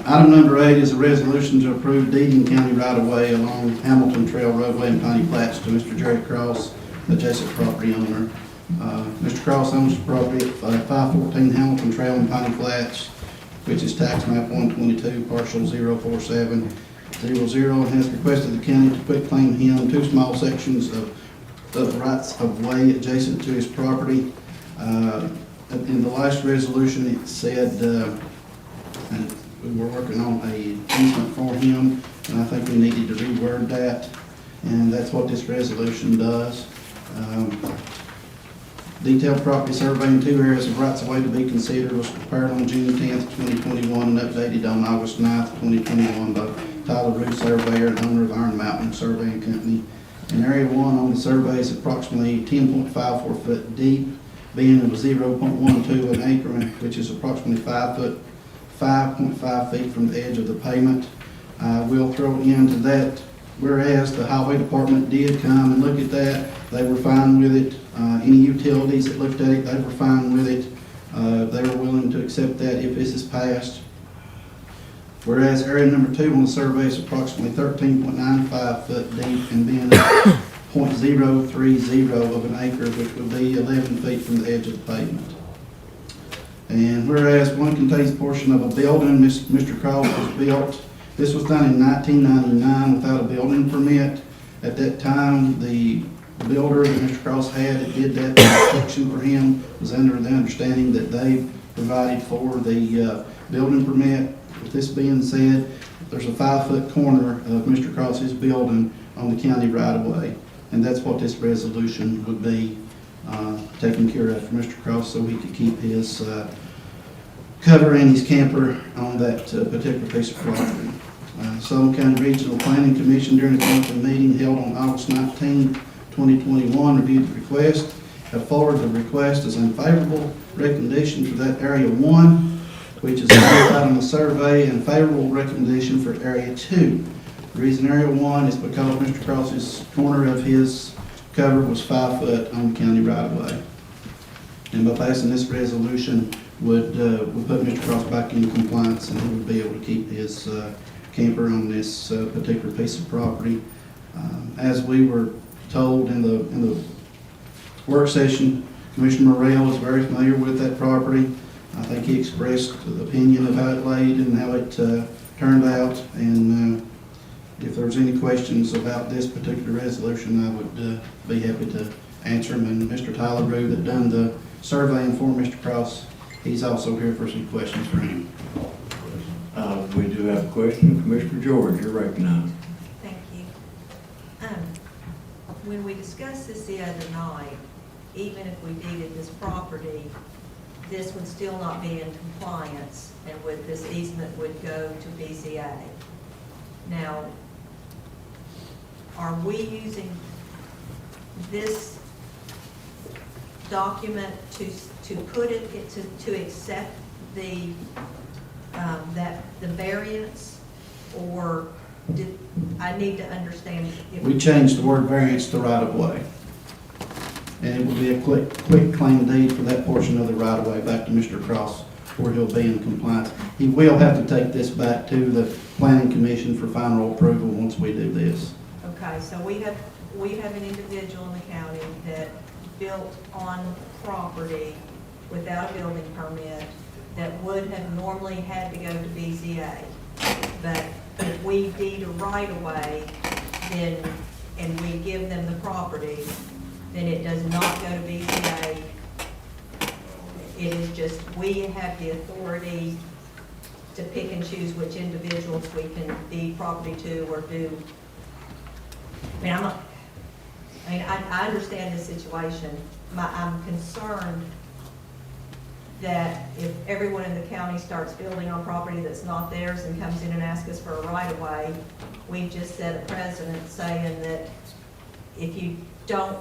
S17: Item number 8 is a resolution to approve deeding county right-of-way along Hamilton Trail roadway in Piney Flats to Mr. Jerry Cross, adjacent property owner. Mr. Cross owns the property at 514 Hamilton Trail in Piney Flats, which is tax map 122, parcel 04700, and has requested the county to quit claim him 2 small sections of rights of way adjacent to his property. In the last resolution, it said, and we were working on a easement for him, and I think we needed to reword that, and that's what this resolution does. Detailed property survey in 2 areas of rights of way to be considered was prepared on June 10th, 2021, and updated on August 9th, 2021 by Tyler Root Surveyor and owner of Iron Mountain Surveying Company. In Area 1 on the survey is approximately 10.54 foot deep, being of 0.12 an acre, which is approximately 5.5 feet from the edge of the pavement. We'll throw into that, whereas the highway department did come and look at that, they were fine with it. Any utilities that looked at it, they were fine with it. They were willing to accept that if this is passed. Whereas area number 2 on the survey is approximately 13.95 foot deep and being 0.030 of an acre, which would be 11 feet from the edge of the pavement. And whereas one contains portion of a building, Mr. Cross was built, this was done in 1999 without a building permit. At that time, the builder that Mr. Cross had that did that construction for him was under the understanding that they provided for the building permit. With this being said, there's a 5-foot corner of Mr. Cross's building on the county right-of-way, and that's what this resolution would be taking care of for Mr. Cross, so he could keep his cover and his camper on that particular piece of property. Sullivan County Regional Planning Commission during a council meeting held on August 19, 2021, reviewed the request, have forwarded the request as unfavorable recommendation for that Area 1, which is identified on the survey, and favorable recommendation for Area 2. The reason Area 1 is because Mr. Cross's corner of his cover was 5 foot on the county right-of-way. And by passing this resolution would put Mr. Cross back in compliance, and he would be able to keep his camper on this particular piece of property. As we were told in the work session, Commissioner Morrell is very familiar with that property. I think he expressed the opinion of how it laid and how it turned out. And if there's any questions about this particular resolution, I would be happy to answer them. And Mr. Tyler Rue that done the surveying for Mr. Cross, he's also here for some questions for him.
S1: We do have a question. Commissioner George, you're recognized.
S11: Thank you. When we discussed this the other night, even if we deeded this property, this would still not be in compliance, and this easement would go to BZA. Now, are we using this document to put it, to accept the variance, or I need to understand?
S17: We changed the word variance to right-of-way. And it will be a quick claim deed for that portion of the right-of-way back to Mr. Cross, where he'll be in compliance. He will have to take this back to the Planning Commission for final approval once we do this.
S11: Okay, so we have an individual in the county that built on property without a building permit that would have normally had to go to BZA. But if we deed a right-of-way, then, and we give them the property, then it does not go to BZA. It is just, we have the authority to pick and choose which individuals we can deed property to or do. I understand the situation. I'm concerned that if everyone in the county starts building on property that's not theirs and comes in and asks us for a right-of-way, we've just set a precedent saying that if you don't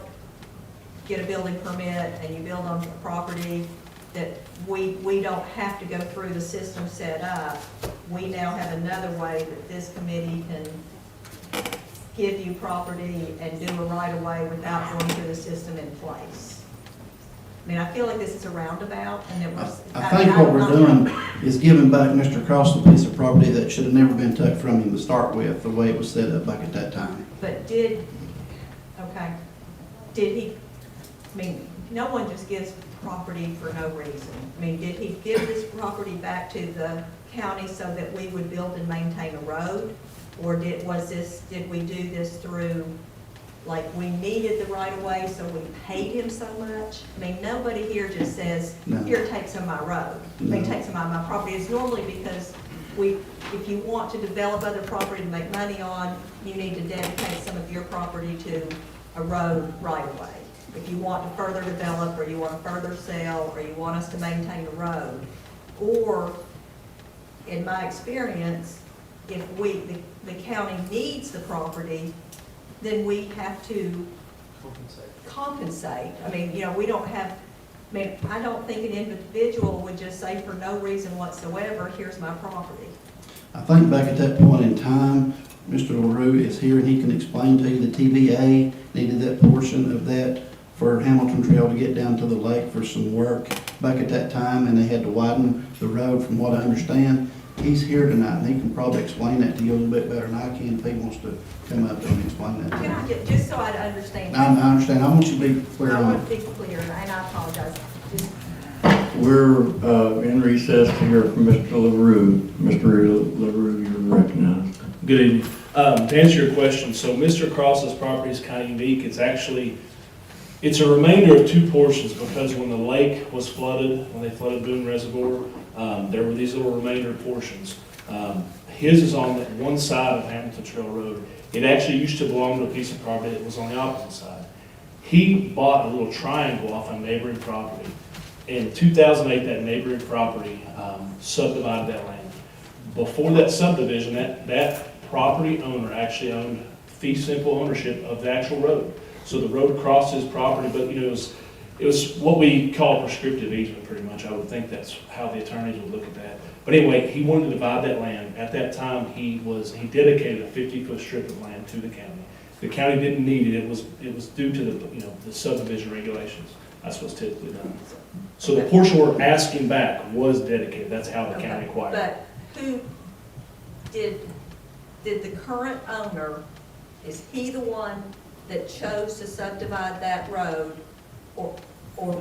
S11: get a building permit and you build on property, that we don't have to go through the system set up. We now have another way that this committee can give you property and do a right-of-way without going through the system in place. I feel like this is a roundabout, and that we're.
S17: I think what we're doing is giving back Mr. Cross a piece of property that should have never been took from him to start with, the way it was set up back at that time.
S11: But did he, I mean, no one just gives property for no reason. I mean, did he give this property back to the county so that we would build and maintain a road? Or did we do this through, like, we needed the right of way, so we paid him so much? I mean, nobody here just says,
S17: No.
S11: here, take some of my road,
S17: No.
S11: take some of my property. It's normally because if you want to develop other property to make money on, you need to dedicate some of your property to a road right of way. If you want to further develop, or you want to further sell, or you want us to maintain a road. Or, in my experience, if the county needs the property, then we have to compensate. I mean, we don't have, I don't think an individual would just say for no reason whatsoever, here's my property.
S17: I think back at that point in time, Mr. LaRue is here and he can explain to you the TVA needed that portion of that for Hamilton Trail to get down to the lake for some work back at that time, and they had to widen the road from what I understand. He's here tonight and he can probably explain that to you a little bit better than I can if he wants to come up and explain that to
S11: Can I
S17: you.
S11: just so I understand?
S17: I understand. I want you to be clear
S11: I
S17: on
S11: want
S17: it.
S11: to be clear, and I apologize. Just
S1: We're in recess to hear from Mr. LaRue. Mr. LaRue, you're recognized.
S19: Good evening. To answer your question, so Mr. Cross's property is kind of unique. It's a remainder of two portions, because when the lake was flooded, when they flooded Boone Reservoir, there were these little remainder portions. His is on that one side of Hamilton Trail Road. It actually used to belong to a piece of property that was on the opposite side. He bought a little triangle off a neighboring property. In 2008, that neighboring property subdivided that land. Before that subdivision, that property owner actually owned fee simple ownership of the actual road. So the road crossed his property, but it was what we call prescriptive easement pretty much. I would think that's how the attorneys would look at that. But anyway, he wanted to divide that land. At that time, he dedicated a 50-foot strip of land to the county. The county didn't need it. It was due to the subdivision regulations. That's what's typically done. So the portion we're asking back was dedicated. That's how the county acquired it.
S11: But who did the current owner, is he the one that chose to subdivide that road, or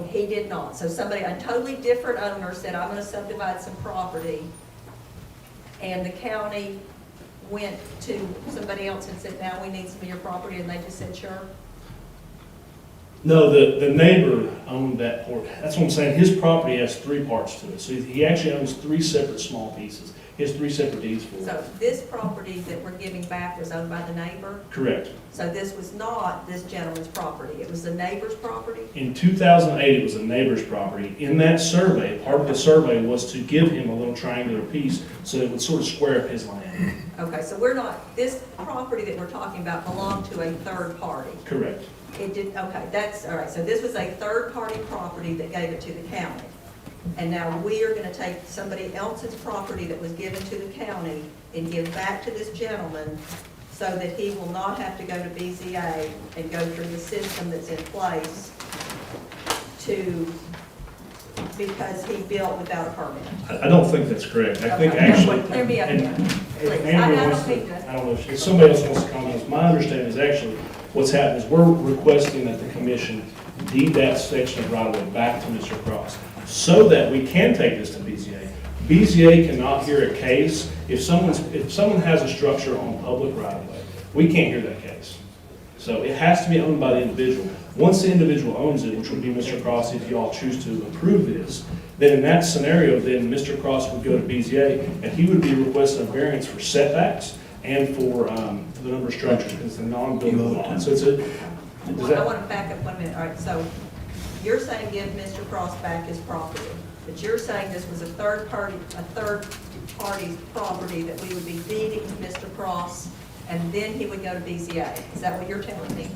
S11: he did not? So a totally different owner said, I'm going to subdivide some property, and the county went to somebody else and said, now we need some of your property, and they just said, sure?
S19: No, the neighbor owned that port. That's what I'm saying. His property has three parts to it. So he actually owns three separate small pieces. He has three separate deeds for it.
S11: So this property that we're giving back was owned by the neighbor?
S19: Correct.
S11: So this was not this gentleman's property, it was the neighbor's property?
S19: In 2008, it was a neighbor's property. In that survey, part of the survey was to give him a little triangular piece so it would sort of square up his land.
S11: Okay, so this property that we're talking about belonged to a third party?
S19: Correct.
S11: It did, okay, that's, all right, so this was a third-party property that gave it to the county. And now we are gonna take somebody else's property that was given to the county and give back to this gentleman so that he will not have to go to BZA and go through the system that's in place because he built without a permit.
S19: I don't think that's correct. I think
S11: Okay,
S19: actually.
S11: clear me up here, please.
S19: Andrew I don't know if somebody else wants to comment. My understanding is actually what's happened is we're requesting that the commission deed that section of right of way back to Mr. Cross so that we can take this to BZA. BZA cannot hear a case if someone has a structure on public right of way. We can't hear that case. So it has to be owned by the individual. Once the individual owns it, which would be Mr. Cross if you all choose to approve this, then in that scenario, then Mr. Cross would go to BZA and he would be requesting a variance for setbacks and for the number of structures because it's a non-buildable lot. So
S11: I want to back up 1 minute. All right, so you're saying give Mr. Cross back his property, but you're saying this was a third party's property that we would be deeding to Mr. Cross, and then he would go to BZA. Is that what you're telling me?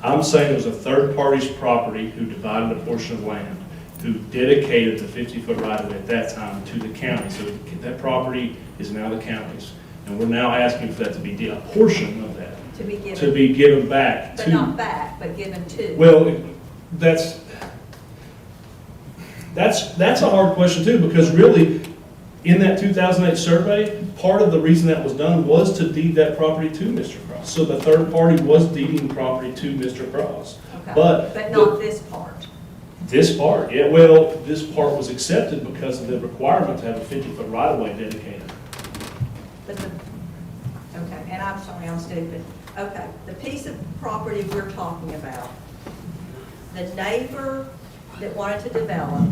S19: I'm saying it was a third party's property who divided a portion of land, who dedicated the 50-foot right-of-way at that time to the county. So that property is now the county's. And we're now asking for that to be a portion of that. To be given back to.
S11: But not back, but given to.
S19: Well, that's a hard question too, because really, In that 2008 survey, part of the reason that was done was to deed that property to Mr. Cross. So the third party was deeding property to Mr. Cross.
S11: Okay.
S19: But
S11: not this part.
S19: this part, yeah, well, this part was accepted because of the requirement to have a 50-foot right-of-way dedicated.
S11: But okay, and I'm sorry, I'm stupid. Okay, the piece of property we're talking about, the neighbor that wanted to develop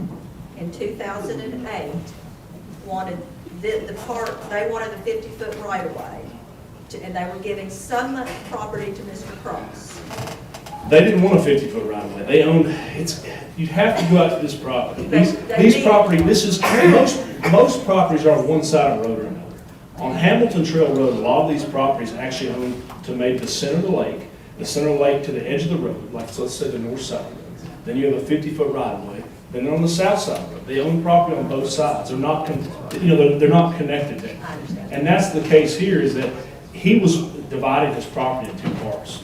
S11: in 2008 wanted the part, they wanted the 50-foot right-of-way, and they were giving some property to Mr. Cross.
S19: They didn't want a 50-foot right-of-way. They owned, you'd have to go out to this property.
S11: They
S19: These property, most properties are on one side of the road or another. On Hamilton Trail Road, a lot of these properties actually own to maybe the center of the lake to the edge of the road, like let's say the north side of the road. Then you have a 50-foot right-of-way. Then they're on the south side of the road. They own property on both sides. They're not, they're not connected there. And that's the case here, is that he was dividing his property in two parts,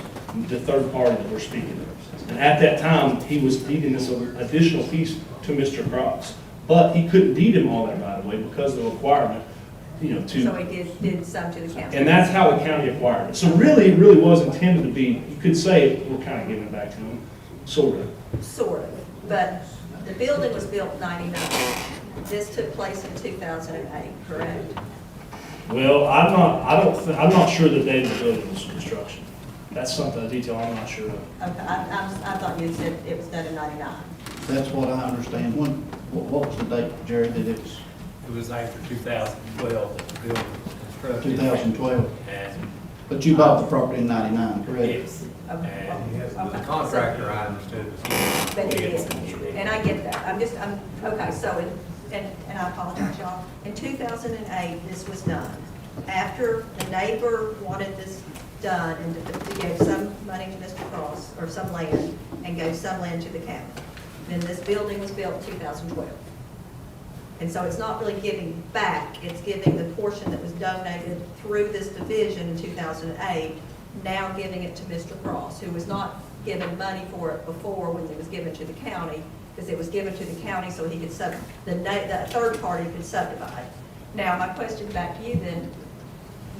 S19: the third party that we're speaking of. And at that time, he was deeding this additional piece to Mr. Cross. But he couldn't deed him all that right away because of the requirement, to.
S11: So he did some to the county.
S19: And that's how the county acquired it. So really, it really was intended to be, you could say, we're kind of giving it back to him, sort of.
S11: Sort of, but the building was built in 99. This took place in 2008, correct?
S19: Well, I'm not sure the date of the building was construction. That's something, a detail I'm not sure of.
S11: Okay, I thought you said it was done in 99.
S17: That's what I understand. What was the date, Jerry, that it was?
S20: It was after 2012 that the building was constructed.
S17: 2012.
S20: And
S17: But you bought the property in 99, correct?
S20: yes,
S11: Okay.
S20: and the contractor, I understood, was
S11: But it is,
S20: getting.
S11: and I get that. Okay, so, and I apologize, y'all. In 2008, this was done. After the neighbor wanted this done and gave some money to Mr. Cross, or some land, and gave some land to the county. Then this building was built in 2012. And so it's not really giving back, it's giving the portion that was donated through this division in 2008, now giving it to Mr. Cross, who was not given money for it before when it was given to the county, because it was given to the county so he could the third party could subdivide. Now, my question back to you then,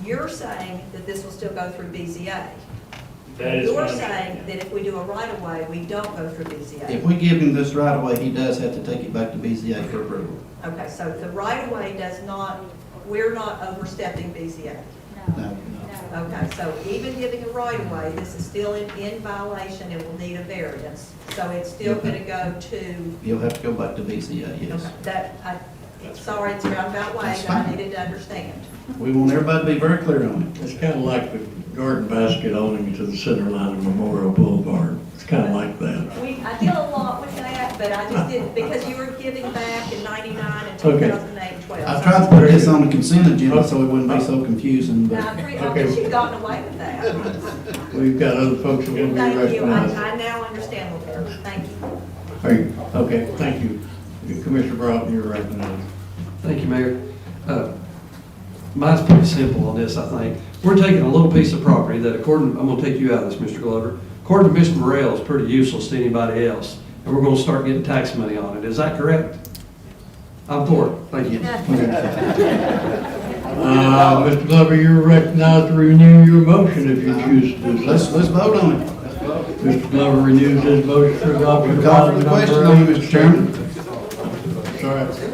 S11: you're saying that this will still go through BZA. You're saying that if we do a right-of-way, we don't go through BZA.
S17: If we give him this right away, he does have to take it back to BZA for approval.
S11: Okay, so the right-of-way does not, we're not overstepping BZA.
S17: No.
S11: Okay, so even giving a right-of-way, this is still in violation and will need a variance. So it's still going to go to.
S17: You'll have to go back to BZA, yes.
S11: Okay, sorry, it's a roundabout way,
S17: That's
S11: but I
S17: fine.
S11: needed to understand.
S17: We want everybody to be very clear on it.
S1: It's kind of like the garden basket owning to the center line of Memorial Boulevard. It's kind of like that.
S11: I deal a lot with that, but I just didn't, because you were giving back in 99 and
S1: Okay.
S11: 2008 and 12.
S17: I tried to put this on the consent agenda so it wouldn't be so confusing, but.
S11: Now, I guess you've gotten away with that.
S1: We've got other folks that will be
S11: Thank you,
S1: recognized.
S11: I now understand a little better, thank you.
S1: Are you, okay, thank you. Commissioner Broughton, you're recognized.
S12: Thank you, Mayor. Mine's pretty simple on this, I think. We're taking a little piece of property that according, I'm gonna take you out of this, Mr. Glover. According to Mr. Morrell, is pretty useless to anybody else, and we're gonna start getting tax money on it. Is that correct? I'm for it. Thank you.
S1: Mr. Glover, you're recognized to renew your motion if you choose to do so.
S17: Let's vote on it.
S1: Mr. Glover renews his motion for adoption of
S17: Call for
S1: item
S17: the
S1: number
S17: question on it,
S1: 8.
S17: Mr. Chairman.
S1: Sorry. I'm sorry.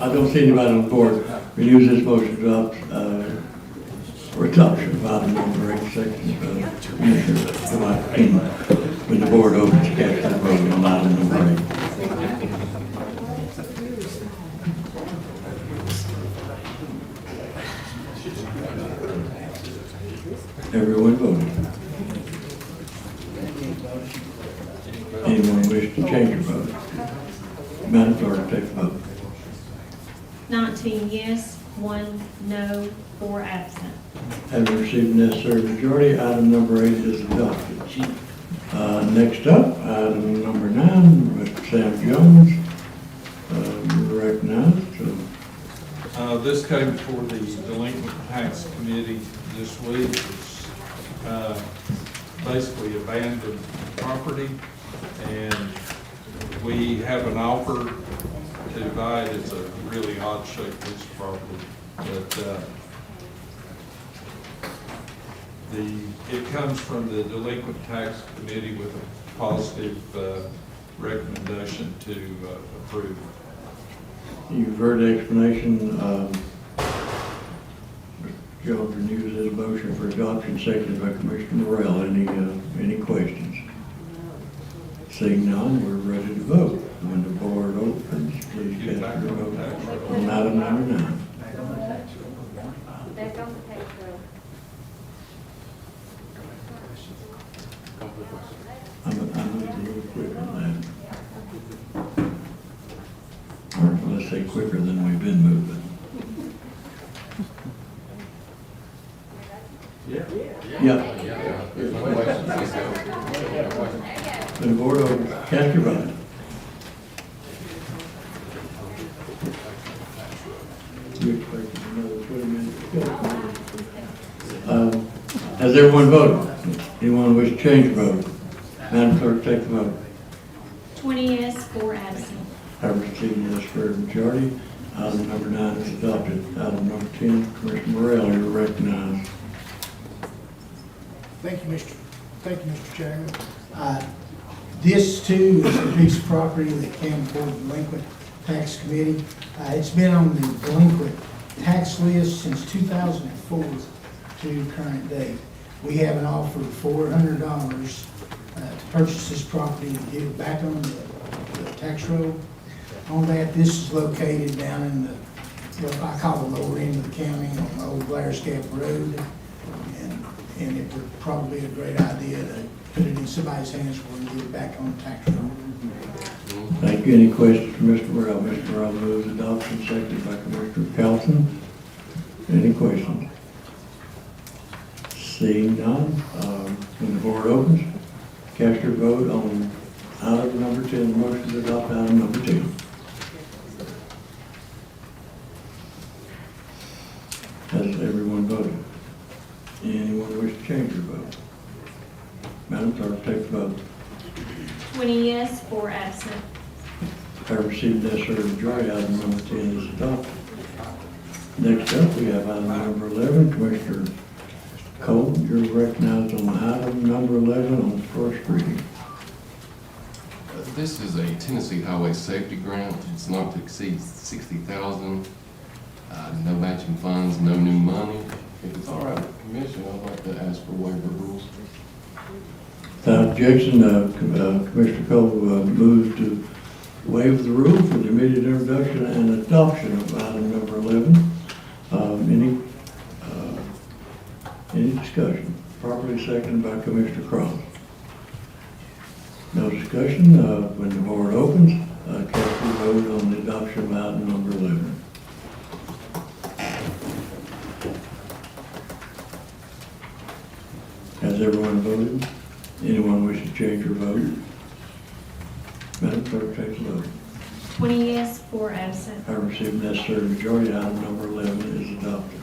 S1: I don't see anybody on the board renews his motion to adopt, for adoption of item number 8, section, Commissioner, in my opinion, when the board opens to cast their vote on item number 8. Everyone voted. Anyone wish to change your vote? Madam Clerk, take the vote.
S4: 19 yes, 1 no, 4 absent.
S1: Having received the necessary majority, item number 8 is adopted. Next up, item number 9, Mr. Sam Jones. You're recognized.
S8: This came before the Delinquent Tax Committee this week. It's basically abandoned property, and we have an offer to buy it. It's a really odd shaped piece of property, but it comes from the Delinquent Tax Committee with a positive recommendation to approve.
S1: You've heard the explanation. Mr. Jones renews his motion for adoption, seconded by Commissioner Morrell. Any questions? Seeing none, we're ready to vote. When the board opens, please cast your vote on item number 9.
S18: Back on the tax roll.
S1: I'm a little quick on that. Or let's say quicker than we've been moving. Yeah. When the board opens, cast your vote. You expect another 20 minutes? Has everyone voted? Anyone wish to change their vote? Madam Clerk, take the vote.
S4: 20 yes, 4 absent.
S1: I received this for a majority. Item number 9 is adopted. Item number 10, Commissioner Morrell, you're recognized.
S21: Thank you, Mr. Chairman. This too is a piece of property that came before the Delinquent Tax Committee. It's been on the delinquent tax list since 2004 to current date. We have an offer of $400 to purchase this property and get it back on the tax roll. On that, this is located down in what I call the lower end of the county on Old Blair's Gap Road. And it would probably be a great idea to put it in somebody's hands where we can get it back on the tax roll.
S1: Thank you. Any questions for Mr. Morrell? Mr. Morrell moves adoption, seconded by Commissioner Carlson. Any questions? Seeing none, when the board opens, cast your vote on item number 10, the motion to adopt item number 10. Has everyone voted? Anyone wish to change their vote? Madam Clerk, take the vote.
S4: 20 yes, 4 absent.
S1: I received the necessary majority. Item number 10 is adopted. Next up, we have item number 11. Commissioner Cole, you're recognized on item number 11 on first reading.
S22: This is a Tennessee Highway Safety Grant. It's not to exceed $60,000. No matching funds, no new money. If it's all right with the commission, I'd like to ask for waiver of rules.
S1: Without objection, Commissioner Cole moves to waive the rule for the immediate introduction and adoption of item number 11. Any discussion? Properly seconded by Commissioner Cross. No discussion. When the board opens, cast your vote on the adoption of item number 11. Has everyone voted? Anyone wish to change your vote? Madam Clerk, take the vote.
S4: 20 yes, 4 absent.
S1: I received necessary majority. Item number 11 is adopted.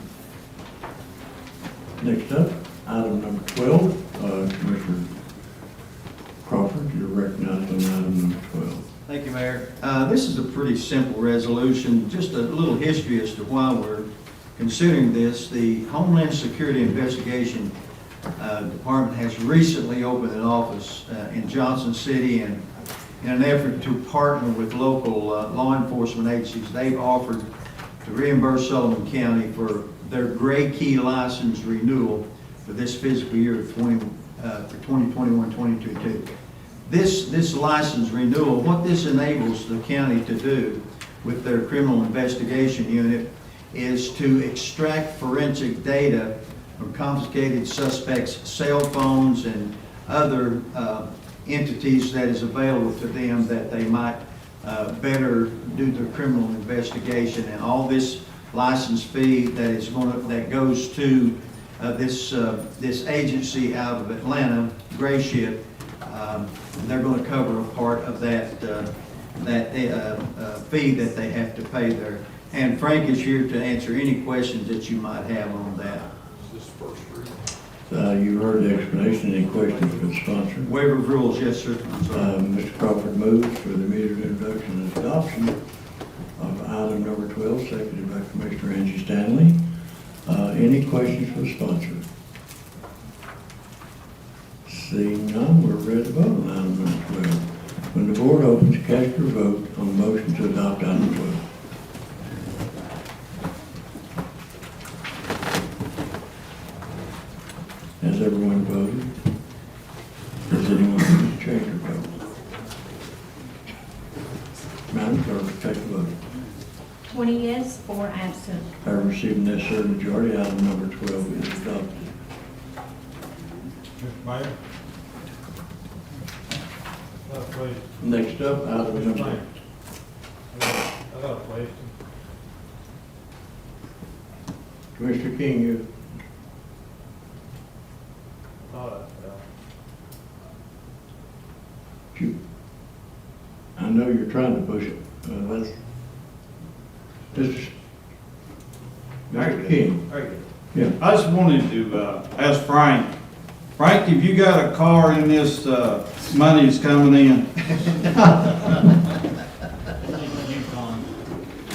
S1: Next up, item number 12. Commissioner Crawford, you're recognized on item number 12.
S2: Thank you, Mayor. This is a pretty simple resolution, just a little history as to why we're considering this. The Homeland Security Investigation Department has recently opened an office in Johnson City, and in an effort to partner with local law enforcement agencies, they've offered to reimburse Sullivan County for their Gray Key license renewal for this fiscal year for 2021-22. This license renewal, what this enables the county to do with their criminal investigation unit is to extract forensic data from confiscated suspects' cell phones and other entities that is available to them that they might better do their criminal investigation. And all this license fee that goes to this agency out of Atlanta, Gray Ship, they're going to cover a part of that fee that they have to pay there. And Frank is here to answer any questions that you might have on that.
S1: You heard the explanation. Any questions for the sponsor?
S2: Waiver of rules, yes, sir.
S1: Mr. Crawford moves for the immediate introduction and adoption. item number 12, seconded by Commissioner Angie Stanley. Any questions for the sponsor? Seeing none, we're ready to vote on item number 12. When the board opens, cast your vote on the motion to adopt item 12. Has everyone voted? Does anyone wish to change their vote? Madam Clerk, take the vote.
S4: 20 yes, 4 absent.
S1: Having received the necessary majority, item number 12 is adopted.
S8: Mr. Mayor? Question.
S1: Next up, item number...
S8: I got a question.
S1: Commissioner King, you... I know you're trying to push it. Mr. King. Yeah.
S16: I just wanted to ask Frank, have you got a car in this money that's coming in?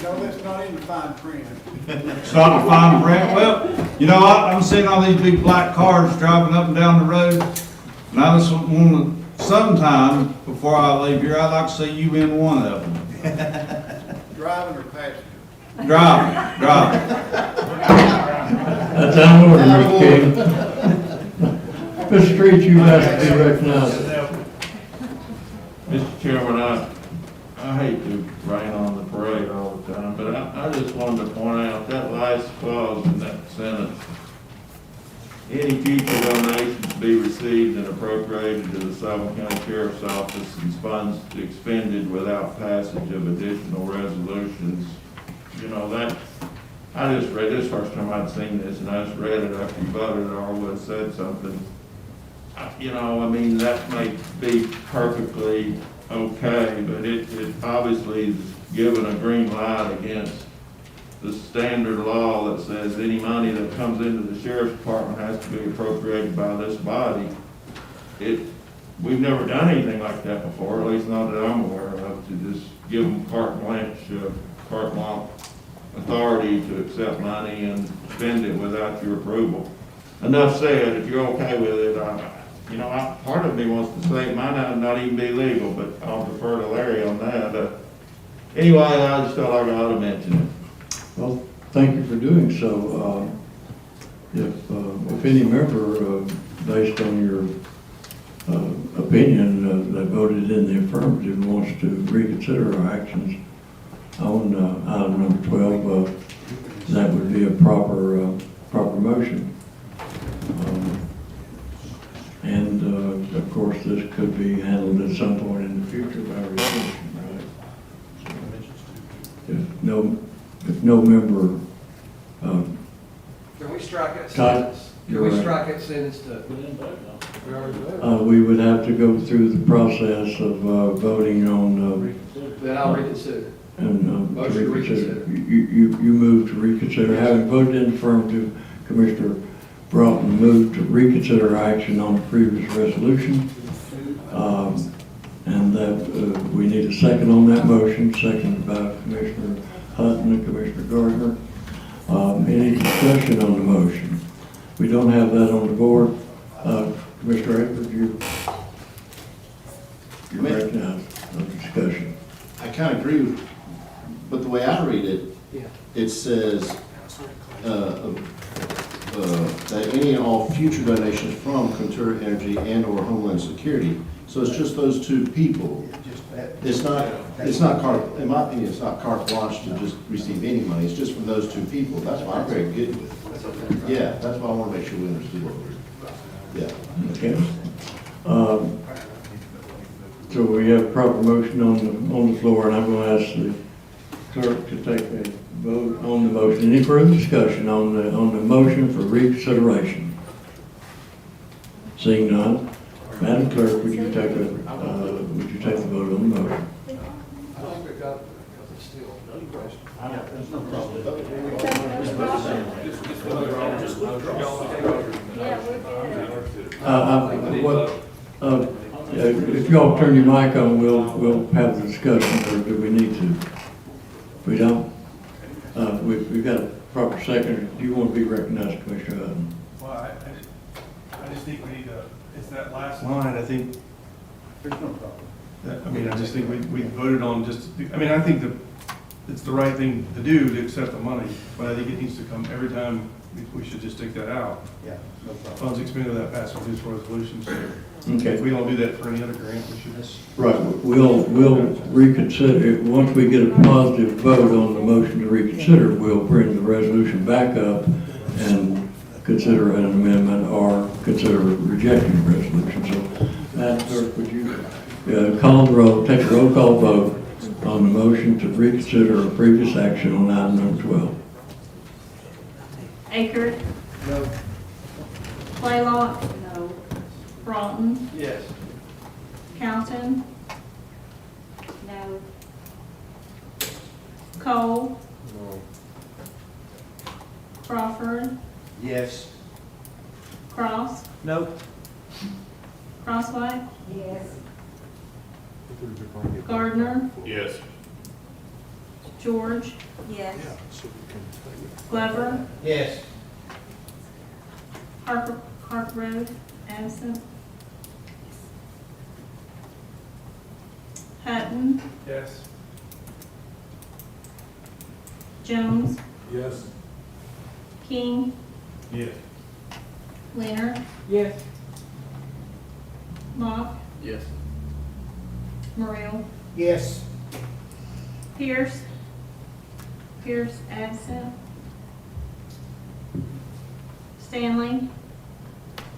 S3: No, that's not in the fine print.
S16: It's not the fine print. Well, you know, I'm seeing all these big black cars driving up and down the road, and I just want to, sometime before I leave here, I'd like to see you in one of them.
S3: Driving or passenger?
S16: Driving.
S1: That's out of order, Mr. King. Mr. Street, you have to be recognized.
S14: Mr. Chairman, I hate to rain on the parade all the time, but I just wanted to point out that last clause in that sentence. Any future donations be received and appropriated to the Sullivan County Sheriff's Office and funds expended without passage of additional resolutions. You know, that, I just read this first time I'd seen this, and I just read it after you voted, or I would have said something. You know, I mean, that may be perfectly okay, but it obviously is given a green light against the standard law that says any money that comes into the sheriff's department has to be appropriated by this body. We've never done anything like that before, at least not that I'm aware of, to just give them carte blanche authority to accept money and spend it without your approval. Enough said, if you're okay with it, part of me wants to say it might not even be legal, but I'll defer to Larry on that. Anyway, I just felt like I ought to mention it.
S1: Well, thank you for doing so. If any member, based on your opinion, that voted in the affirmative wants to reconsider our actions on item number 12, that would be a proper motion. Of course, this could be handled at some point in the future by resolution, right? If no member,
S12: Can we strike that
S1: Todd,
S12: sentence? Can
S1: you're
S12: we
S1: right.
S12: strike that sentence to?
S1: We would have to go through the process of voting on,
S12: Then I'll reconsider.
S1: and
S12: Motion to reconsider.
S1: You move to reconsider. Having voted in affirmative, Commissioner Broughton moved to reconsider action on the previous resolution. And that we need a second on that motion, seconded by Commissioner Hutton and Commissioner Gardner. Any discussion on the motion? We don't have that on the board. Commissioner Edwards, you're recognized on discussion.
S15: I kind of agree with, but the way I read it, it says that any and all future donations from Contura Energy and/or Homeland Security. So it's just those two people. It's not carte, in my opinion, it's not carte blanche to just receive any money. It's just from those two people. That's why I'm very good with it. Yeah, that's why I want to make sure we understood what we're, yeah.
S1: Okay. So we have a proper motion on the floor, and I'm going to ask the clerk to take a vote on the motion. Any further discussion on the motion for reconsideration? Seeing none, Madam Clerk, would you take the vote on the motion?
S12: I don't think I got it because it's still no question.
S2: There's no problem.
S1: If y'all turn your mic on, we'll have the discussion, or do we need to? We don't? we've got a proper second. Do you want to be recognized, Commissioner Hutton?
S5: Well, I just think we need to, it's that last line, I think,
S2: There's no problem.
S5: I mean, I just think we voted on just, I mean, I think that it's the right thing to do to accept the money, but I think it needs to come every time, we should just take that out.
S2: Yeah, no problem.
S5: Funds expended that pass reduced resolutions.
S1: Okay.
S5: If we don't do that for any other grant, we should.
S1: Right, we'll reconsider, once we get a positive vote on the motion to reconsider, we'll bring the resolution back up and consider an amendment or consider rejecting the resolution. So, Madam Clerk, would you call the roll, take a roll call vote on the motion to reconsider a previous action on item number 12?
S4: Aker.
S2: No.
S4: Blaylock. No. Broughton.
S5: Yes.
S4: Calton. No. Cole.
S2: No.
S4: Crawford.
S2: Yes.
S4: Cross.
S2: No.
S4: Crosswhite. Yes. Gardner.
S5: Yes.
S4: George. Yes. Glover.
S2: Yes.
S4: Hargrove, absent. Hutton.
S5: Yes.
S4: Jones.
S5: Yes.
S4: King.
S5: Yes.
S4: Leonard.
S10: Yes.
S4: Mock.
S5: Yes.
S4: Morrell.
S21: Yes.
S4: Pierce. Pierce, absent. Stanley.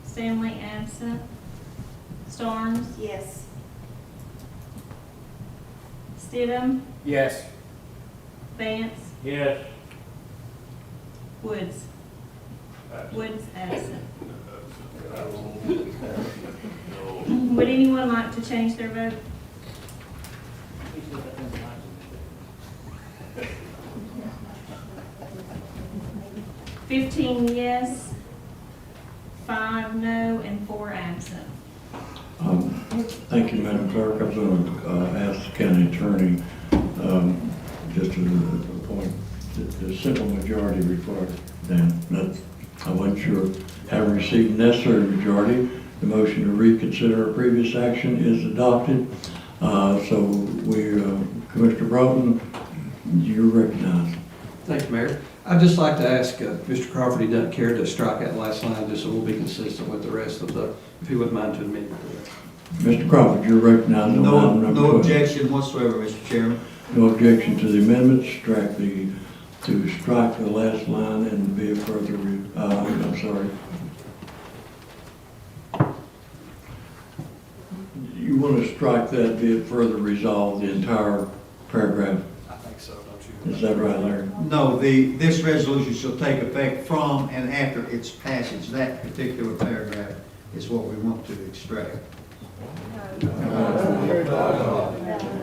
S4: Stanley, absent. Starnes. Yes. Stidham.
S20: Yes.
S4: Vance.
S20: Yes.
S4: Woods. Woods, absent. Would anyone like to change their vote? $15 yes, 5 no, and 4 absent.
S1: Thank you, Madam Clerk. I'm going to ask the county attorney, just to the point, the simple majority required. Dan, I wasn't sure. Having received necessary majority, the motion to reconsider a previous action is adopted. So Commissioner Broughton, you're recognized.
S12: Thank you, Mayor. I'd just like to ask Mr. Crawford, he doesn't care to strike that last line, just so we'll be consistent with the rest of the, if he wouldn't mind to amend it.
S1: Mr. Crawford, you're recognized on item number 12.
S2: No objection whatsoever, Mr. Chairman.
S1: No objection to the amendment, to strike the last line and be a further, I'm sorry. You want to strike that, be it further resolved, the entire paragraph?
S12: I think so, don't you?
S1: Is that right, Larry?
S2: No, this resolution shall take effect from and after its passage. That particular paragraph is what we want to extract.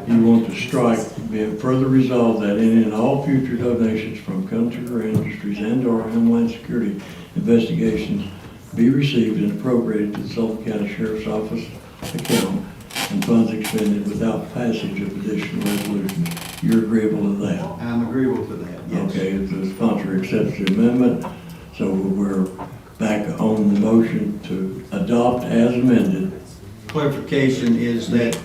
S1: You want to strike, be it further resolved that any and all future donations from Country Industries and/or Homeland Security investigations be received and appropriated to the Sullivan County Sheriff's Office account and funds expended without passage of additional resolutions. You're agreeable to that?
S2: I'm agreeable to that, yes.
S1: Okay, the sponsor accepts the amendment, so we're back on the motion to adopt as amended.
S2: Clarification is that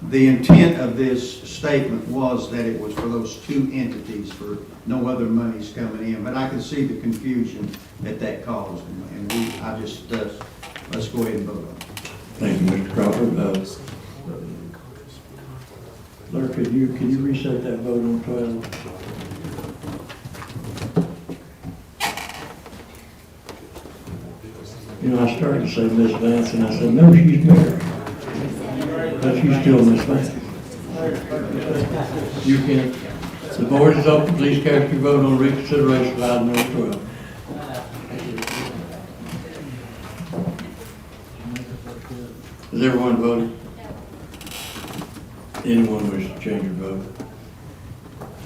S2: the intent of this statement was that it was for those two entities, for no other monies coming in, but I can see the confusion that caused, and let's go ahead and vote on it.
S1: Thank you, Mr. Crawford. Clerk, can you reset that vote on 12? You know, I started to say Miss Vance, and I said, no, she's married. But she's still Miss Vance. You can. The board is open. Please cast your vote on reconsideration of item number 12. Has everyone voted? Anyone wish to change your vote?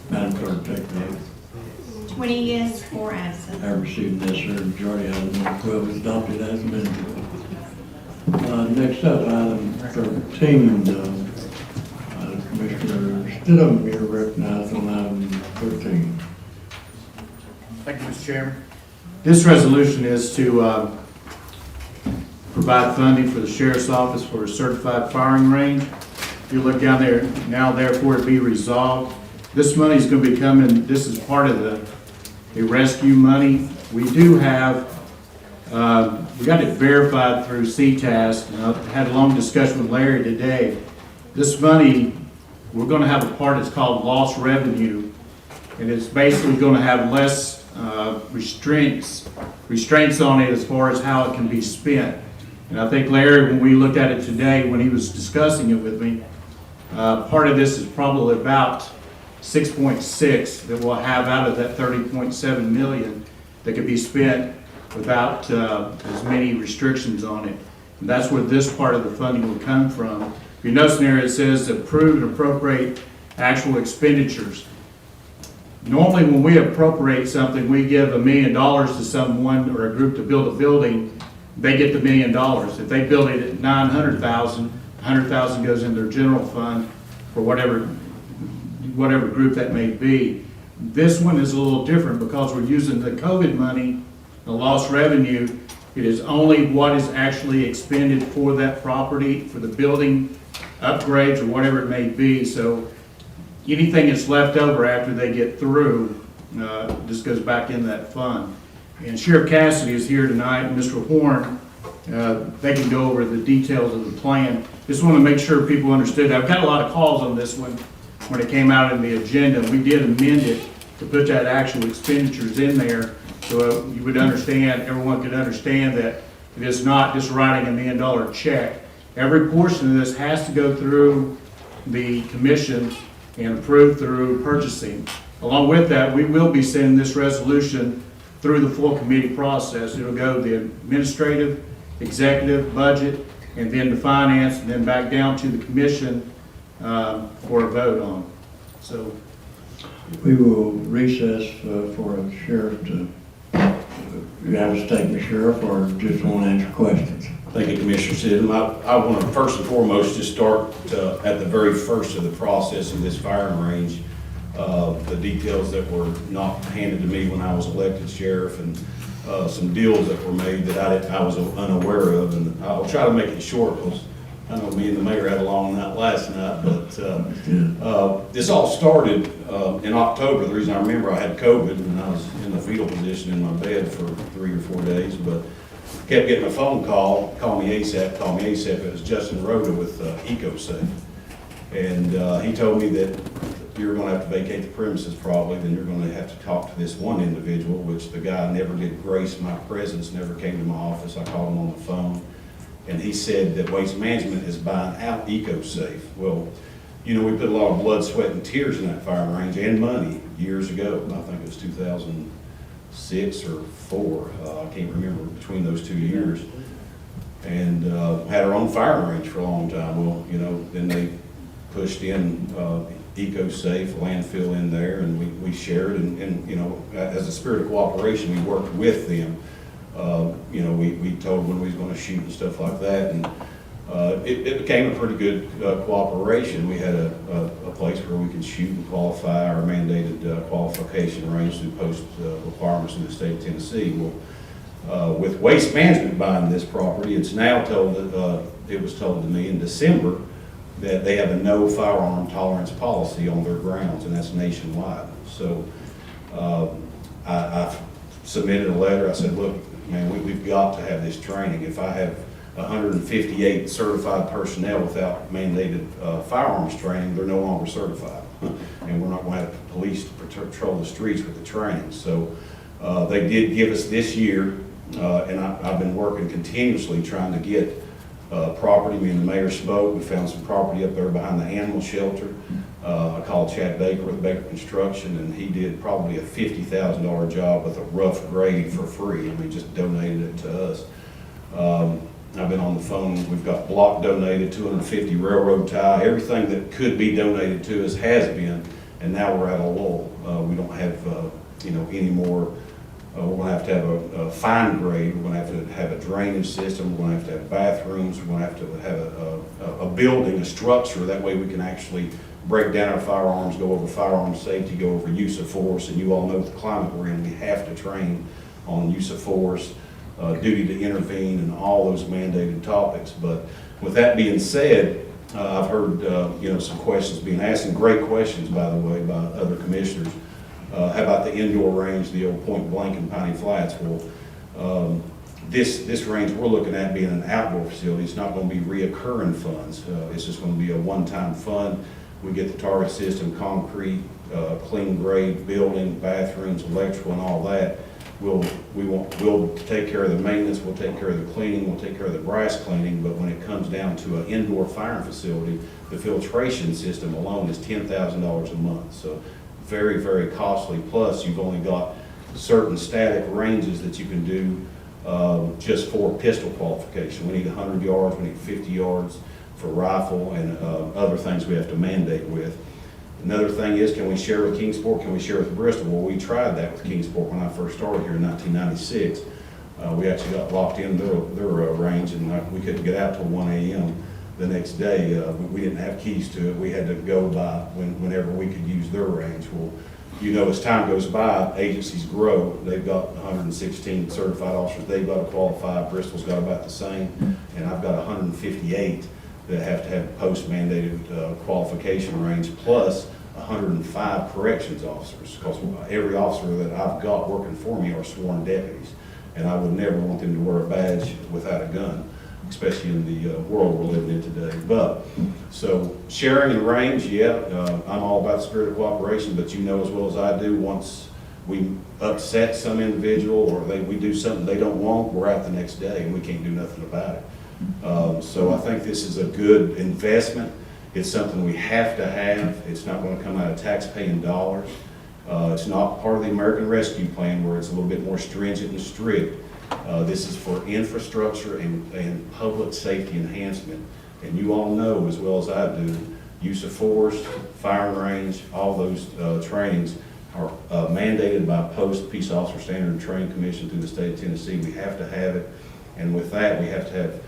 S1: Madam Clerk, take the vote.
S4: 20 yes, 4 absent.
S1: I received necessary majority. Item number 12 is adopted as amended. Next up, item 13. Commissioner Stidham, you're recognized on item 13.
S3: Thank you, Mr. Chairman. This resolution is to provide funding for the sheriff's office for a certified firing range. If you look down there, now therefore it be resolved. This money is going to be coming, this is part of the rescue money. We do have, we got it verified through CTAS, and I had a long discussion with Larry today. This money, we're going to have a part that's called lost revenue, and it's basically going to have less restraints on it as far as how it can be spent. And I think Larry, when we looked at it today, when he was discussing it with me, part of this is probably about 6.6 that we'll have out of that 30.7 million that could be spent without as many restrictions on it. And that's where this part of the funding will come from. If you notice there, it says approve and appropriate actual expenditures. Normally, when we appropriate something, we give $1 million to someone or a group to build a building, they get the $1 million. If they build it at $900,000, $100,000 goes in their general fund for whatever group that may be. This one is a little different because we're using the COVID money, the lost revenue. It is only what is actually expended for that property, for the building upgrades or whatever it may be. So anything that's left over after they get through just goes back in that fund. And Sheriff Cassidy is here tonight, and Mr. Horn. They can go over the details of the plan. Just want to make sure people understood. I've got a lot of calls on this one when it came out in the agenda. We did amend it to put that actual expenditures in there so you would understand, everyone could understand that it is not just writing $1 million check. Every portion of this has to go through the commission and approved through purchasing. Along with that, we will be sending this resolution through the full committee process. It'll go the administrative, executive, budget, and then the finance, and then back down to the commission for a vote on. So
S1: We will recess for a sheriff to, you have a statement, Sheriff, or just want to answer questions?
S6: Thank you, Commissioner Sullivan. I want to first and foremost just start at the very first of the process of this firing range. The details that were not handed to me when I was elected sheriff, and some deals that were made that I was unaware of. And I'll try to make it short because I know me and the mayor had a long night last night. But this all started in October. The reason I remember, I had COVID and I was in the fetal position in my bed for 3 or 4 days. But kept getting a phone call, call me ASAP. It was Justin Rhoda with EcoSafe. And he told me that you're going to have to vacate the premises probably, then you're going to have to talk to this one individual, which the guy never did grace my presence, never came to my office. I called him on the phone, and he said that Waste Management is buying out EcoSafe. Well, you know, we put a lot of blood, sweat, and tears in that firing range and money years ago. I think it was 2006 or 4. I can't remember between those 2 years. And had our own firing range for a long time. Well, you know, then they pushed in EcoSafe, landfill in there, and we shared, and you know, as a spirit of cooperation, we worked with them. You know, we told when we was going to shoot and stuff like that, and it became a pretty good cooperation. We had a place where we could shoot and qualify our mandated qualification range through post requirements in the state of Tennessee. Well, with Waste Management buying this property, it's now told that it was told to me in December that they have a no firearm tolerance policy on their grounds, and that's nationwide. So I submitted a letter. I said, look, man, we've got to have this training. If I have 158 certified personnel without mandated firearms training, they're no longer certified. And we're not going to have police to patrol the streets with the training. So they did give us this year, and I've been working continuously trying to get property. Me and the mayor spoke. We found some property up there behind the animal shelter. I called Chad Baker with Baker Construction, and he did probably a $50,000 job with a rough grade for free. I mean, just donated it to us. I've been on the phone. We've got block donated, 250 railroad tie. Everything that could be donated to us has been, and now we're at a lull. We don't have, you know, any more. We're going to have a fine grade. We're going to have a drainage system. We're going to have bathrooms. We're going to have a building, a structure. That way we can actually break down our firearms, go over firearm safety, go over use of force, and you all know the climate we're in. We have to train on use of force, duty to intervene, and all those mandated topics. But with that being said, I've heard some questions being asked, and great questions, by the way, by other commissioners. How about the indoor range, the old Point Blank in Piney Flats? Well, this range we're looking at being an outdoor facility. It's not going to be reoccurring funds. It's just going to be a one-time fund. We get the target system, concrete, clean grade building, bathrooms, electrical, and all that. We'll take care of the maintenance, we'll take care of the cleaning, we'll take care of the brass cleaning, but when it comes down to an indoor firing facility, the filtration system alone is $10,000 a month. So very, very costly. Plus, you've only got certain static ranges that you can do just for pistol qualification. We need 100 yards, we need 50 yards for rifle, and other things we have to mandate with. Another thing is, can we share with Kingsport? Can we share with Bristol? Well, we tried that with Kingsport when I first started here in 1996. We actually got locked in their range, and we couldn't get out till 1 a.m. the next day. We didn't have keys to it. We had to go by whenever we could use their range. Well, as time goes by, agencies grow. They've got 116 certified officers. They've got to qualify. Bristol's got about the same, and I've got 158 that have to have post-mandated qualification range, plus 105 corrections officers, because every officer that I've got working for me are sworn deputies, and I would never want them to wear a badge without a gun, especially in the world we're living in today. But, so sharing and range, I'm all about the spirit of cooperation, but you know as well as I do, once we upset some individual or we do something they don't want, we're out the next day and we can't do nothing about it. So I think this is a good investment. It's something we have to have. It's not going to come out of tax-paying dollars. It's not part of the American Rescue Plan where it's a little bit more stringent and strict. This is for infrastructure and public safety enhancement. And you all know as well as I do, use of force, firing range, all those trainings are mandated by Post Peace Officer Standard and Training Commission through the state of Tennessee. We have to have it. And with that, we have to have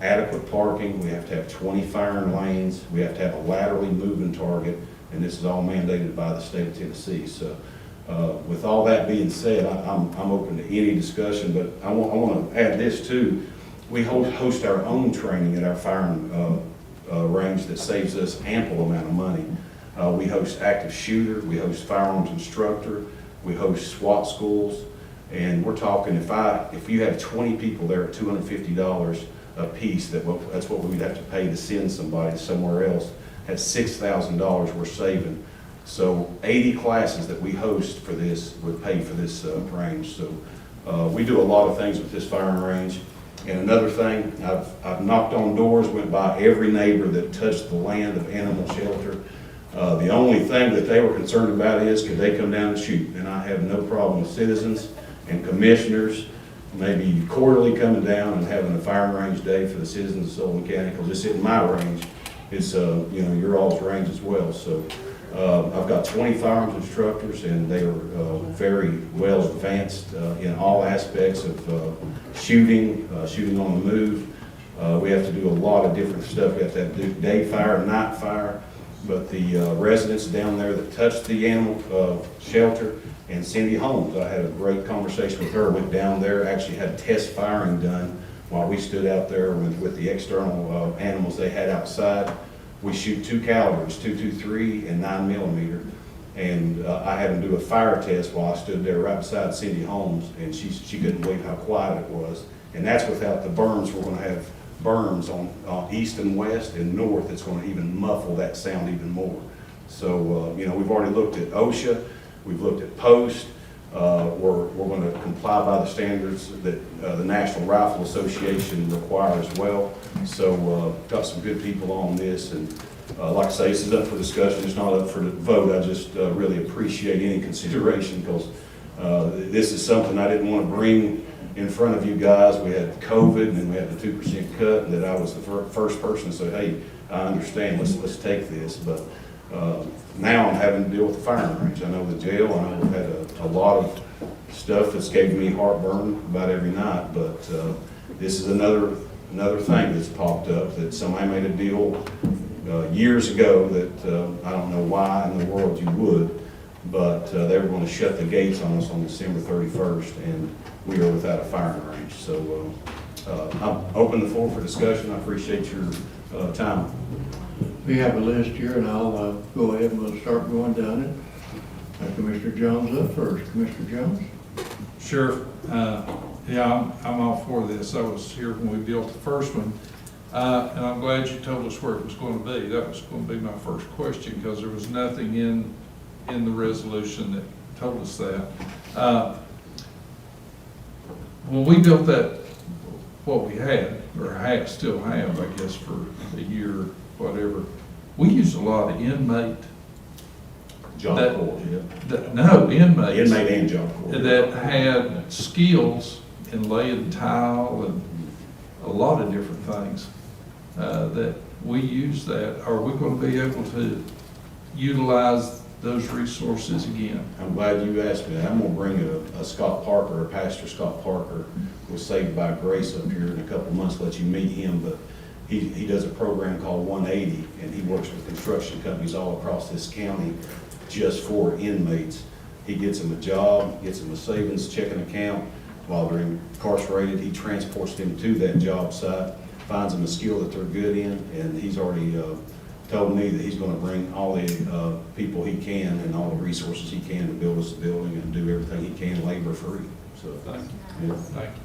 S6: adequate parking, we have to have 20 firing lanes, we have to have a laterally moving target, and this is all mandated by the state of Tennessee. So with all that being said, I'm open to any discussion, but I want to add this too. We host our own training at our firing range that saves us ample amount of money. We host active shooter, we host firearms instructor, we host SWAT schools. And we're talking, if you have 20 people there at $250 a piece, that's what we'd have to pay to send somebody somewhere else. That's $6,000 we're saving. So 80 classes that we host for this would pay for this range. So we do a lot of things with this firing range. And another thing, I've knocked on doors, went by every neighbor that touched the land of animal shelter. The only thing that they were concerned about is, could they come down and shoot? And I have no problem with citizens and commissioners maybe quarterly coming down and having a firing range day for the citizens of Sullivan County, because this isn't my range, it's your all's range as well. So I've got 20 firearms instructors, and they are very well advanced in all aspects of shooting on the move. We have to do a lot of different stuff. We have to have day fire, night fire. But the residents down there that touched the animal shelter, and Cindy Holmes, I had a great conversation with her, went down there, actually had test firing done while we stood out there with the external animals they had outside. We shoot 2 calibers, .223 and 9mm. And I had them do a fire test while I stood there right beside Cindy Holmes, and she couldn't believe how quiet it was. And that's without the berms. We're going to have berms on east and west and north. It's going to even muffle that sound even more. So, we've already looked at OSHA. We've looked at Post. We're going to comply by the standards that the National Rifle Association requires as well. So got some good people on this, and like I say, this is up for discussion. It's not up for the vote. I just really appreciate any consideration, because this is something I didn't want to bring in front of you guys. We had COVID, and then we had the 2% cut, and that I was the first person to say, hey, I understand, let's take this. But now I'm having to deal with the firing range. I know the jail, I know we've had a lot of stuff that's gave me heartburn about every night, but this is another thing that's popped up, that somebody made a deal years ago that, I don't know why in the world you would, but they were going to shut the gates on us on December 31st, and we are without a firing range. So I'm open the floor for discussion. I appreciate your time.
S1: We have a list here, and I'll go ahead and we'll start going down it. Commissioner Jones up first. Commissioner Jones?
S8: Sure. Yeah, I'm all for this. I was here when we built the first one. And I'm glad you told us where it was going to be. That was going to be my first question, because there was nothing in the resolution that told us that. When we built that, what we had, or still have, I guess, for a year, whatever, we used a lot of inmate.
S6: Job Corps, yeah.
S8: No, inmates.
S6: Inmate and Job Corps.
S8: That had skills in laying tile and a lot of different things. That we use that. Are we going to be able to utilize those resources again?
S6: I'm glad you asked me that. I'm going to bring a Scott Parker, a Pastor Scott Parker, was Saved by Grace up here in a couple of months, let you meet him, but he does a program called 180, and he works with construction companies all across this county just for inmates. He gets them a job, gets them a savings checking account. While they're incarcerated, he transports them to that job site, finds them a skill that they're good in, and he's already told me that he's going to bring all the people he can and all the resources he can to build us a building and do everything he can labor free. So,
S8: Thank you.
S6: yeah.
S8: Thank you.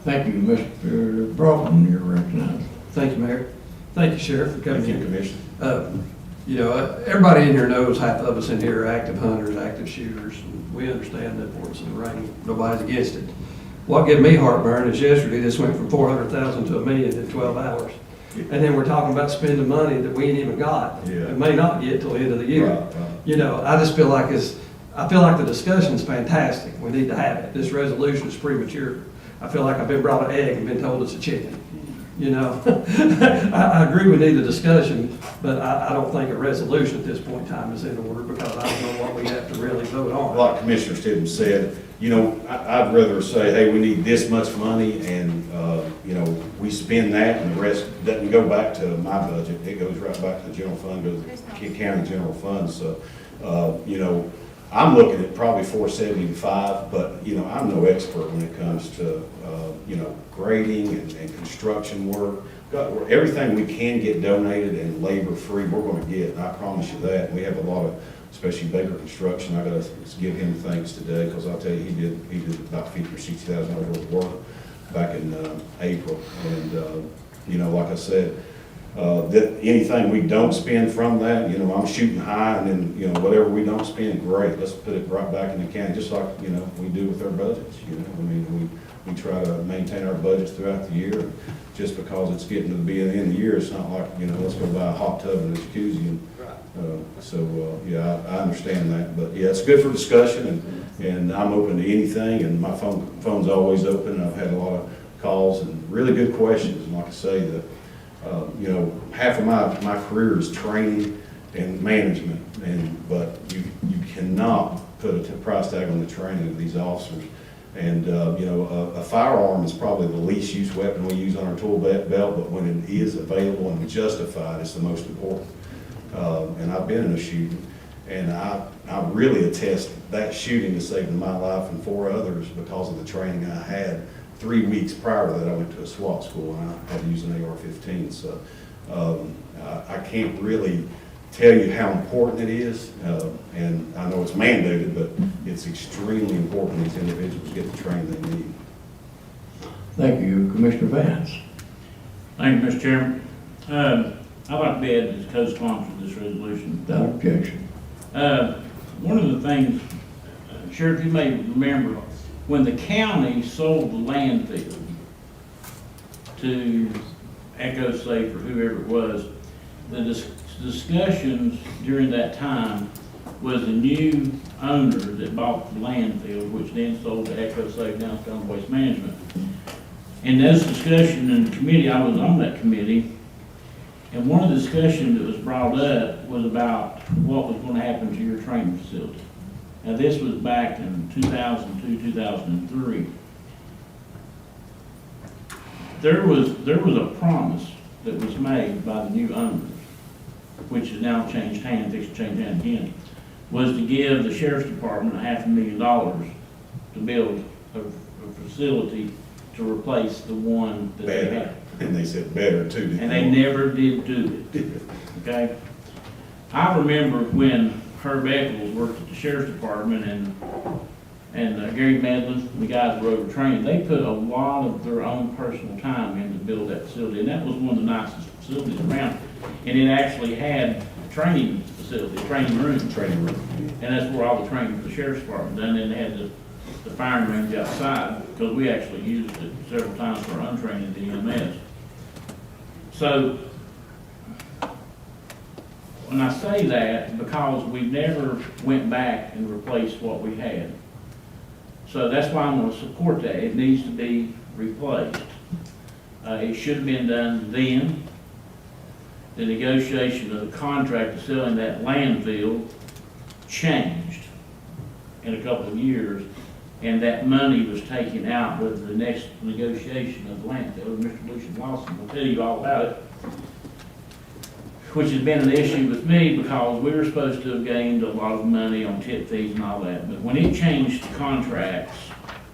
S1: Thank you, Mr. Broughton. You're recognized.
S12: Thank you, Mayor. Thank you, Sheriff, for coming
S6: Thank you,
S12: in.
S6: Commissioner.
S12: You know, everybody in here knows half of us in here are active hunters, active shooters, and we understand the importance of the range. Nobody's against it. What gave me heartburn is yesterday this went from 400,000 to $1 million in 12 hours. And then we're talking about spending money that we ain't even got.
S6: Yeah.
S12: And may not get till the end of the year.
S6: Right.
S12: You know, I just feel like the discussion's fantastic. We need to have it. This resolution is premature. I feel like I've been brought an egg and been told it's a chicken. You know, I agree we need a discussion, but I don't think a resolution at this point in time is in order, because I don't know what we have to really vote on.
S6: Like Commissioner Stidham said, you know, I'd rather say, hey, we need this much money, and, you know, we spend that, and the rest doesn't go back to my budget. It goes right back to the general fund, goes to the county general fund. So, you know, I'm looking at probably 475, but, you know, I'm no expert when it comes to, you know, grading and construction work. Everything we can get donated and labor-free, we're going to get, and I promise you that. And we have a lot of, especially Baker Construction, I got to give him thanks today, because I'll tell you, he did about $50,000 or $60,000 worth of work back in April. And, you know, like I said, that anything we don't spend from that, you know, I'm shooting high, and then, you know, whatever we don't spend, great, let's put it right back in the county, just like, you know, we do with our budgets, you know. I mean, we try to maintain our budgets throughout the year. Just because it's getting to be the end of the year, it's not like, you know, let's go buy a hot tub and a jacuzzi. And, yeah, I understand that. But, yeah, it's good for discussion, and I'm open to anything, and my phone's always open. I've had a lot of calls and really good questions. And like I say, you know, half of my career is training and management, but you cannot put a price tag on the training of these officers. And, you know, a firearm is probably the least used weapon we use on our tool belt, but when it is available and justified, it's the most important. And I've been in a shooting, and I really attest that shooting to saving my life and 4 others because of the training I had. 3 weeks prior to that, I went to a SWAT school, and I had to use an AR-15. So I can't really tell you how important it is, and I know it's mandated, but it's extremely important these individuals get the training they need.
S1: Thank you, Commissioner Vance.
S7: Thank you, Mr. Chairman. I'd like to be added as co-sponsor of this resolution.
S1: Without objection.
S7: One of the things, Sheriff, you may remember, when the county sold the landfill to EchoSafe or whoever it was, the discussions during that time was the new owner that bought the landfill, which then sold to EchoSafe, now it's on Waste Management. In those discussions in the committee, I was on that committee, and one of the discussions that was brought up was about what was going to happen to your training facility. Now, this was back in 2002, 2003. There was a promise that was made by the new owners, which has now changed hands, it's changed hands again, was to give the sheriff's department $500,000 to build a facility to replace the one that they had.
S6: And they said better too. didn't
S7: And they never did do it, okay? I remember when Herb Eccles worked at the sheriff's department and Gary Medlin, the guys who were overtrained, they put a lot of their own personal time in to build that facility, and that was one of the nicest facilities around. And it actually had a training facility, a training room. And that's where all the training for the sheriff's department done, and they had the firing range outside, because we actually used it several times for our untrained at the EMS. So, when I say that, because we never went back and replaced what we had. So that's why I'm going to support that. It needs to be replaced. It should have been done then. The negotiation of the contract of selling that landfill changed in a couple of years, and that money was taken out with the next negotiation of the landfill. Mr. Lucian Lawson will tell you all about it, which has been an issue with me because we were supposed to have gained a lot of money on tip fees and all that. But when it changed contracts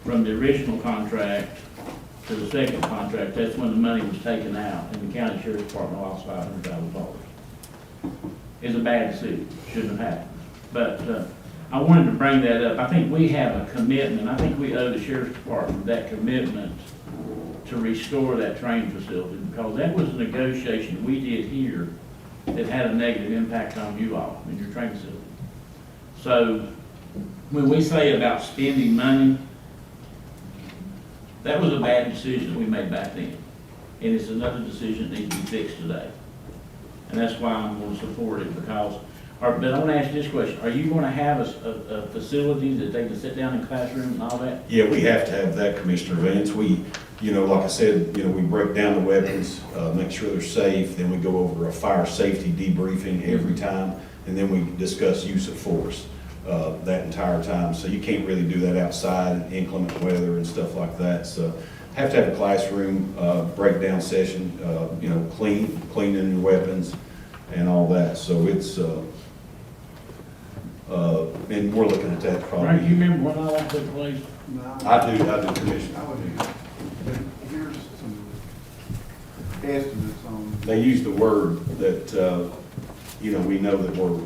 S7: from the original contract to the second contract, that's when the money was taken out and the county sheriff's department lost $500,000. It's a bad decision, shouldn't have happened. But I wanted to bring that up. I think we have a commitment. I think we owe the sheriff's department that commitment to restore that training facility, because that was a negotiation we did here that had a negative impact on you all in your training facility. So when we say about spending money, that was a bad decision that we made back then. And it's another decision that needs to be fixed today. And that's why I'm going to support it, because, but I want to ask you this question. Are you going to have a facility that they can sit down in classrooms and all that?
S6: Yeah, we have to have that, Commissioner Vance. We, like I said, we break down the weapons, make sure they're safe, then we go over a fire safety debriefing every time, and then we discuss use of force that entire time. So you can't really do that outside, inclement weather and stuff like that. So have to have a classroom breakdown session, cleaning your weapons and all that. So it's, and we're looking at that probably.
S7: Right, you remember when all that took place?
S6: I do, Commissioner.
S9: Here's some estimates on.
S6: They use the word that, we know that we're,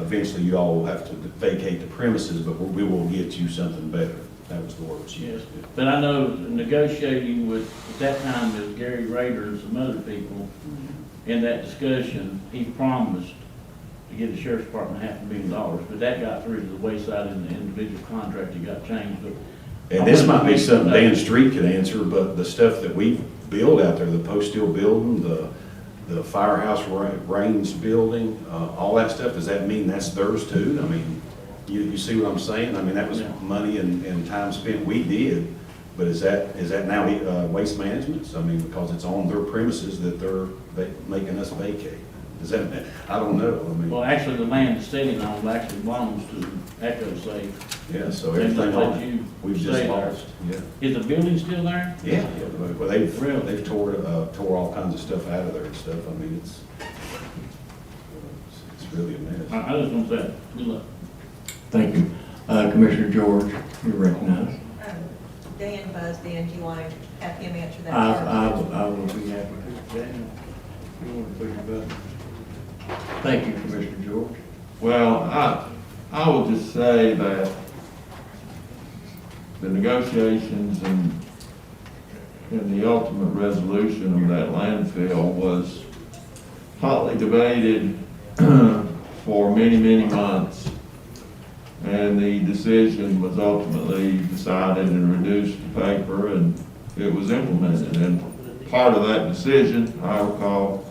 S6: eventually you all will have to vacate the premises, but we will get you something better. That was the words used.
S7: Yes, but I know negotiating with, at that time, it was Gary Rader and some other people. In that discussion, he promised to give the sheriff's department $500,000, but that got through to the wayside in the individual contract. It got changed, but.
S6: And this might be something Dan Street could answer, but the stuff that we build out there, the post steel building, the firehouse range building, all that stuff, does that mean that's theirs too? I mean, you see what I'm saying? I mean, that was money and time spent we did, but is that now waste management's? I mean, because it's on their premises that they're making us vacate. Does that, I don't know. I mean,
S7: Well, actually, the land is sitting on actually belongs to Echo Safe.
S6: yeah, so everything on it, we've just lost. Yeah.
S7: Is the building still there?
S6: Yeah, well, they've tore all kinds of stuff out of there and stuff. I mean, it's really a mess.
S7: I just want to say, good luck.
S1: Thank you. Commissioner George, you're recognized.
S11: Dan Busby, and do you want to have him answer that?
S1: I will be happy to. Dan, you want to push your button? Thank you, Commissioner George.
S14: Well, I will just say that the negotiations and the ultimate resolution of that landfill was hotly debated for many, many months. And the decision was ultimately decided and reduced to paper, and it was implemented. And part of that decision, I recall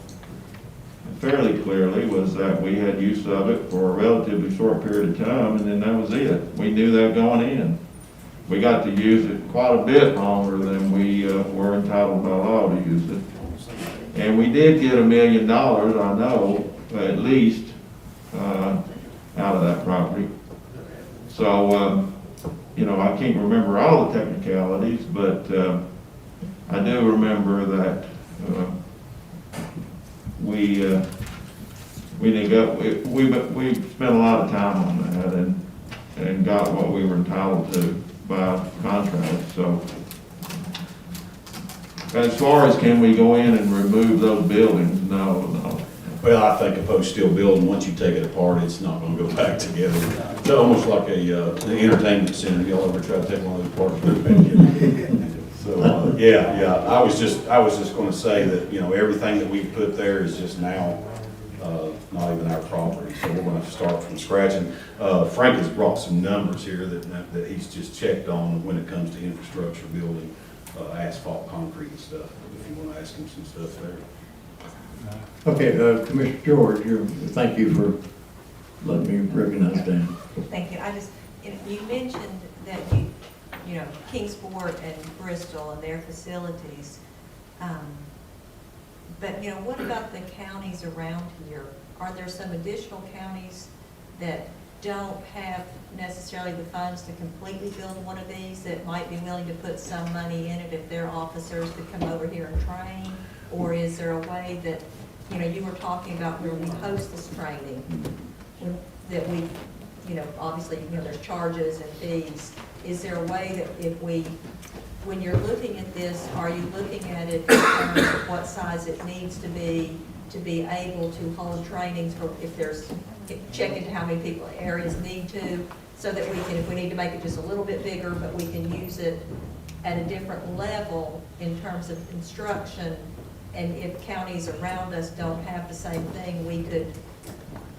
S14: fairly clearly, was that we had use of it for a relatively short period of time, and then that was it. We knew that going in. We got to use it quite a bit longer than we were entitled by law to use it. And we did get $1 million, I know, at least, out of that property. So, I can't remember all the technicalities, but I do remember that we spent a lot of time on that and got what we were entitled to by contract, so. As far as can we go in and remove those buildings, no.
S6: Well, I think a post steel building, once you take it apart, it's not gonna go back together. It's almost like an entertainment center. Y'all ever try to take one of those apart? Put it back together? So, yeah, I was just gonna say that, you know, everything that we put there is just now, not even our property. So we're gonna start from scratch. And, Frank has brought some numbers here that he's just checked on when it comes to infrastructure building, asphalt, concrete and stuff, if you wanna ask him some stuff there.
S1: Okay, Commissioner George, thank you for letting me recognize Dan.
S11: Thank you. You mentioned that you know, Kingsport and Bristol and their facilities. But, you know, what about the counties around here? Are there some additional counties that don't have necessarily the funds to completely build one of these that might be willing to put some money in it if their officers could come over here and train? Or is there a way that, you know, you were talking about where we host this training, that we, you know, obviously, you know, there's charges and fees. Is there a way that if we, when you're looking at this, are you looking at it in terms of what size it needs to be able to hold trainings for, if there's, check into how many people areas need to, so that we can, if we need to make it just a little bit bigger, but we can use it at a different level in terms of instruction. And if counties around us don't have the same thing, we could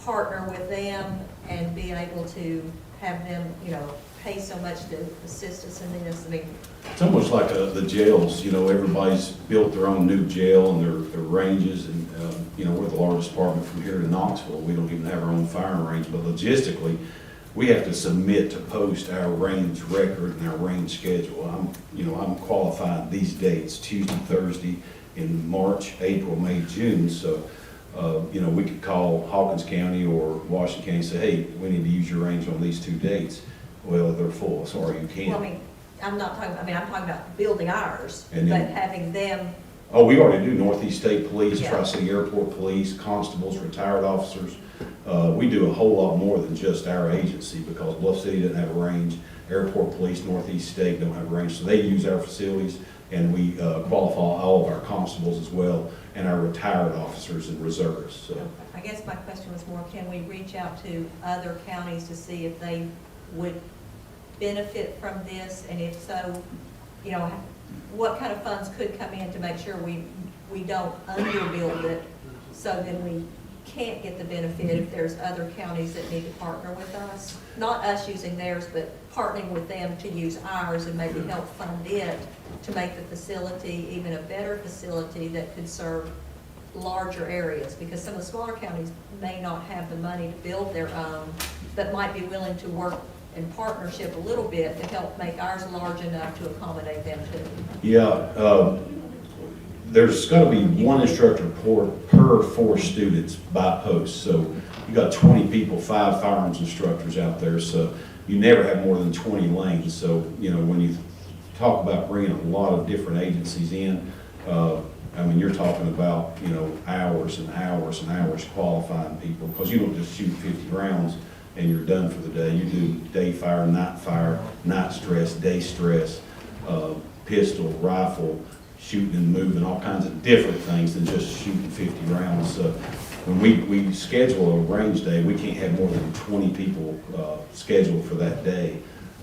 S11: partner with them and be able to have them, you know, pay so much to assist us in this. I mean,
S6: It's almost like the jails, you know, everybody's built their own new jail and their ranges, and, you know, we're the largest department from here to Knoxville. We don't even have our own firing range, but logistically, we have to submit to post our range record and our range schedule. I'm qualified these dates, Tuesday, Thursday, in March, April, May, June, so, you know, we could call Hawkins County or Washington County and say, hey, we need to use your range on these 2 dates. Well, they're full, sorry, you can't.
S11: well, I mean, I'm talking about building ours,
S6: And
S11: but
S6: then-
S11: having them.
S6: Oh, we already do Northeast State Police,
S11: Yeah.
S6: Tri-City Airport Police, constables, retired officers. We do a whole lot more than just our agency, because Bluff City doesn't have a range, Airport Police, Northeast State don't have a range, so they use our facilities, and we qualify all of our constables as well, and our retired officers and reservists, so.
S11: I guess my question was more, can we reach out to other counties to see if they would benefit from this? And if so, you know, what kind of funds could come in to make sure we don't underbuild it, so then we can't get the benefit if there's other counties that need to partner with us? Not us using theirs, but partnering with them to use ours and maybe help fund it to make the facility even a better facility that could serve larger areas, because some of the smaller counties may not have the money to build their own, but might be willing to work in partnership a little bit to help make ours large enough to accommodate them too.
S6: Yeah, there's got to be one instructor per 4 students by post. So you got 20 people, 5 firearms instructors out there. So you never have more than 20 lanes. So, you know, when you talk about bringing a lot of different agencies in, I mean, you're talking about, you know, hours and hours and hours qualifying people, because you don't just shoot 50 rounds and you're done for the day. You do day fire, night stress, day stress, pistol, rifle, shooting and moving, all kinds of different things than just shooting 50 rounds. So when we schedule a range day, we can't have more than 20 people scheduled for that day,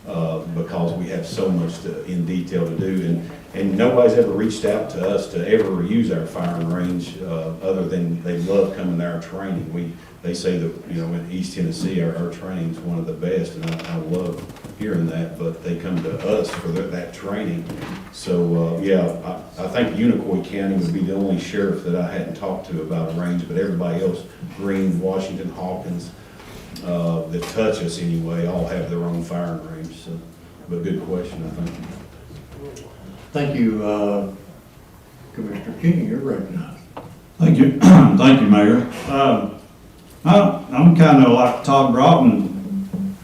S6: because we have so much in detail to do. And nobody's ever reached out to us to ever use our firing range, other than they love coming to our training. They say that, you know, in East Tennessee, our training is one of the best, and I love hearing that, but they come to us for that training. So, yeah, I think Unicoi County would be the only sheriff that I hadn't talked to about a range, but everybody else, Greene, Washington, Hawkins, that touch us anyway, all have their own firing range. So, but good question, I think.
S1: Thank you, Commissioner King, you're recognized.
S16: Thank you. Thank you, Mayor. I'm kind of like Todd Broughton.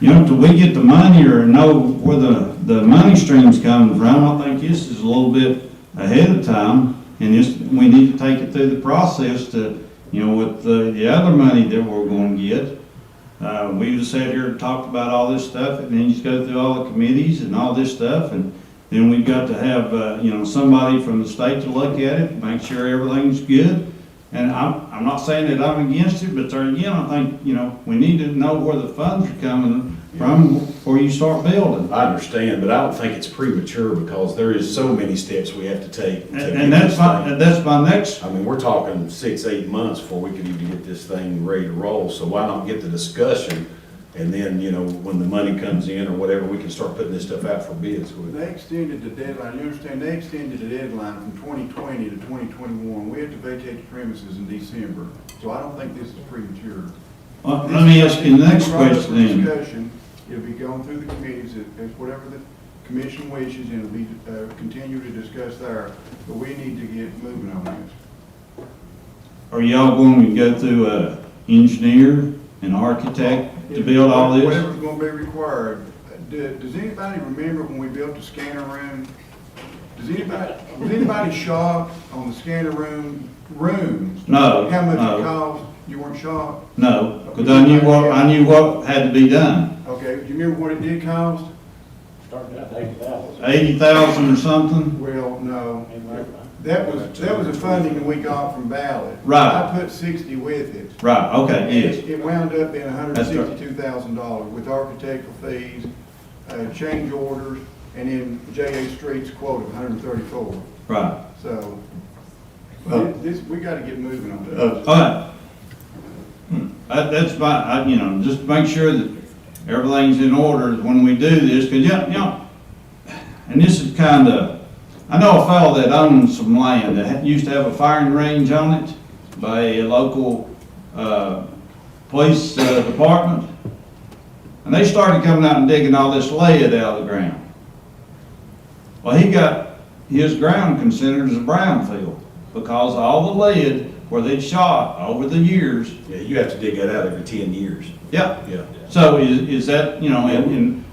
S16: You know, till we get the money or know where the money stream's coming from, I think this is a little bit ahead of time, and we need to take it through the process to you know, with the other money that we're gonna get, we just sat here and talked about all this stuff, and then you just go through all the committees and all this stuff, and then we've got to have, you know, somebody from the state to look at it, make sure everything's good. And I'm not saying that I'm against it, but there again, I think, you know, we need to know where the funds are coming from before you start building.
S6: I understand, but I don't think it's premature because there is so many steps we have to take.
S16: And that's my next.
S6: I mean, we're talking 6, 8 months before we can even get this thing ready to roll. So why not get the discussion? And then, you know, when the money comes in or whatever, we can start putting this stuff out for bids.
S9: They extended the deadline, you understand, they extended the deadline from 2020 to 2021. We have to vacate the premises in December, so I don't think this is premature.
S16: Let me ask you the next
S9: This is brought up
S16: question
S9: for
S16: then.
S9: discussion. It'll be going through the committees, as whatever the commission wishes, and it'll be, continue to discuss there. But we need to get moving on this.
S16: Are y'all going to go through a engineer, an architect to build all this?
S9: Whatever's gonna be required. Does anybody remember when we built the scanner room? Was anybody shocked on the scanner room rooms?
S16: No,
S9: How much
S16: no.
S9: it cost? You weren't shocked?
S16: No, because I knew what had to be done.
S9: Okay, do you remember what it did cost?
S20: Started out 80,000.
S16: 80,000 or something?
S9: Well, no. That was a funding that we got from ballot.
S16: Right.
S9: I put 60 with it.
S16: Right, okay,
S9: And
S16: yes.
S9: it wound up being
S16: That's right.
S9: $162,000 with architectural fees, change orders, and then J.A. Street's quote of 134.
S16: Right.
S9: So, we gotta get moving on this.
S16: All right. That's my, you know, just make sure that everything's in order when we do this, because, you know, and this is kind of, I know a fellow that owns some land that used to have a firing range on it by a local police department. And they started coming out and digging all this lead out of the ground. Well, he got his ground considered as a brownfield because all the lead where they'd shot over the years.
S6: Yeah, you have to dig that out every 10 years.
S16: Yeah.
S6: Yeah.
S16: So is that, you know, and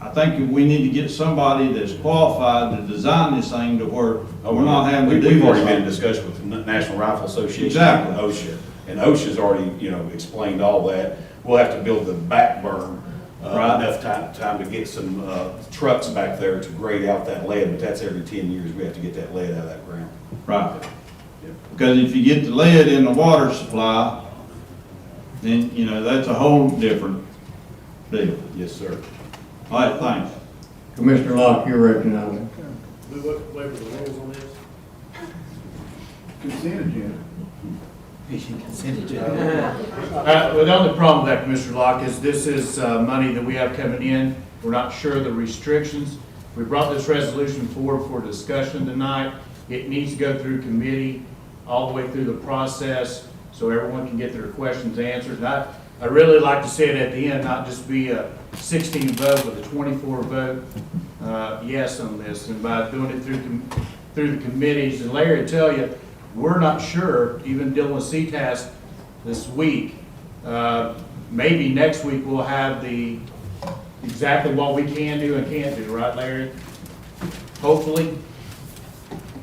S16: I think we need to get somebody that's qualified to design this thing to where we're not having to do this.
S6: We've already been in discussion with the National Rifle Association.
S16: Exactly.
S6: And OSHA. And OSHA's already, you know, explained all that. We'll have to build the back berm,
S16: Right.
S6: enough time to get some trucks back there to grade out that lead, but that's every 10 years. We have to get that lead out of that ground.
S16: Right. Because if you get the lead in the water supply, then, you know, that's a whole different deal.
S6: Yes, sir.
S16: All right, thanks.
S1: Commissioner Locke, you're recognized.
S20: Move up, waiver the rules on this.
S9: Consent agenda.
S20: Well, the only problem with that, Commissioner Locke, is this is money that we have coming in. We're not sure of the restrictions. We brought this resolution forward for discussion tonight. It needs to go through committee, all the way through the process, so everyone can get their questions answered. And I really like to see it at the end, not just be a 16 vote, but a 24 vote yes on this. And by doing it through the committees, and Larry will tell you, we're not sure, even dealing with CTAS this week. Maybe next week we'll have exactly what we can do and can't do, right, Larry? Hopefully.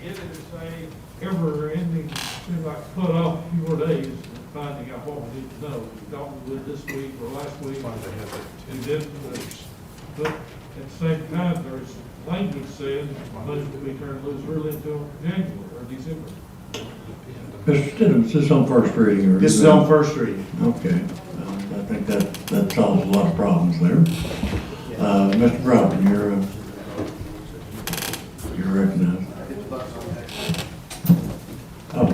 S8: If it is ever ending, seems like put off a few more days and finding out what we need to know. We thought we would this week or last week. And then but at the same time, there's language saying money will be turned loose early until January or December.
S1: Mr. Stidham, is this on first reading? Or
S20: This is on first reading.
S1: Okay. I think that solves a lot of problems there. Mr. Broughton, you're recognized. Oh.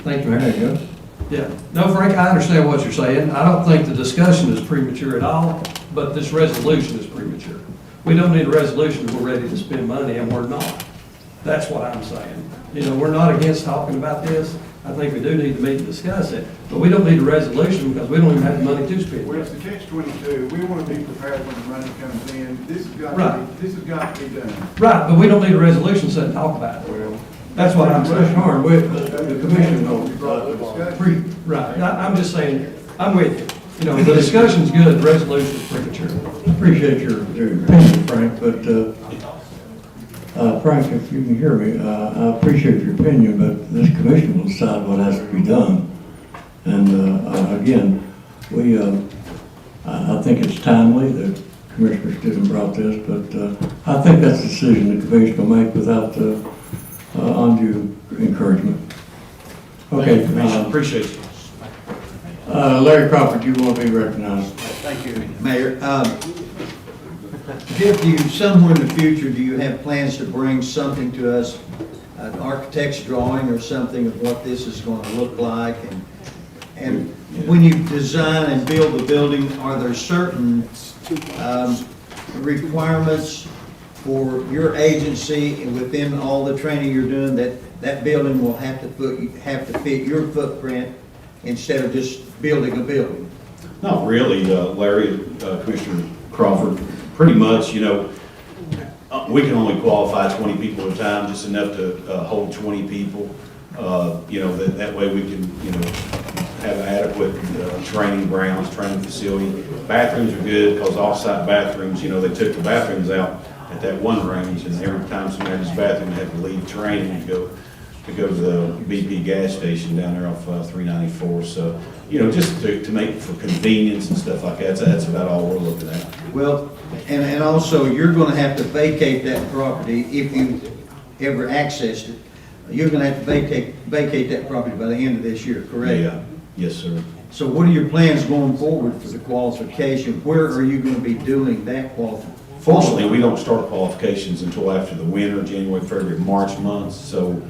S12: Thank you.
S1: There you go.
S12: Yeah, no, Frank, I understand what you're saying. I don't think the discussion is premature at all, but this resolution is premature. We don't need a resolution if we're ready to spend money, and we're not. That's what I'm saying. You know, we're not against talking about this. I think we do need to meet and discuss it, but we don't need a resolution because we don't even have the money to spend.
S9: Well, it's the catch-22. We want to be prepared when the money comes in. This has got to be done.
S12: Right, but we don't need a resolution so to talk about it. That's what I'm saying.
S1: Harm, the commission knows.
S12: Right, I'm just saying, I'm with you. You know, the discussion's good, the resolution's premature.
S1: Appreciate your opinion, Frank, but Frank, if you can hear me, I appreciate your opinion, but this commission will decide what has to be done. And again, I think it's timely that Commissioner Stidham brought this, but I think that's a decision the commission will make without undue encouragement. Okay.
S6: Appreciate you.
S1: Larry Crawford, you want to be recognized?
S2: Thank you, Mayor. Jeff, do you, somewhere in the future, do you have plans to bring something to us, an architect's drawing or something of what this is going to look like? And when you design and build the building, are there certain requirements for your agency and within all the training you're doing that building will have to fit your footprint instead of just building a building?
S6: Not really, Larry, Commissioner Crawford. Pretty much, you know, we can only qualify 20 people at a time, just enough to hold 20 people. You know, that way we can, you know, have adequate training grounds, training facility. Bathrooms are good because off-site bathrooms, you know, they took the bathrooms out at that one range, and every time somebody used the bathroom, they had to leave training to go to the BP gas station down there off 394. So, you know, just to make for convenience and stuff like that. That's about all we're looking at.
S2: Well, and also you're going to have to vacate that property if you ever accessed it. You're going to have to vacate that property by the end of this year, correct?
S6: Yeah. Yes, sir.
S2: So what are your plans going forward for the qualification? Where are you going to be doing that qualification?
S6: Fortunately, we don't start qualifications until after the winter, January, February, March months. So,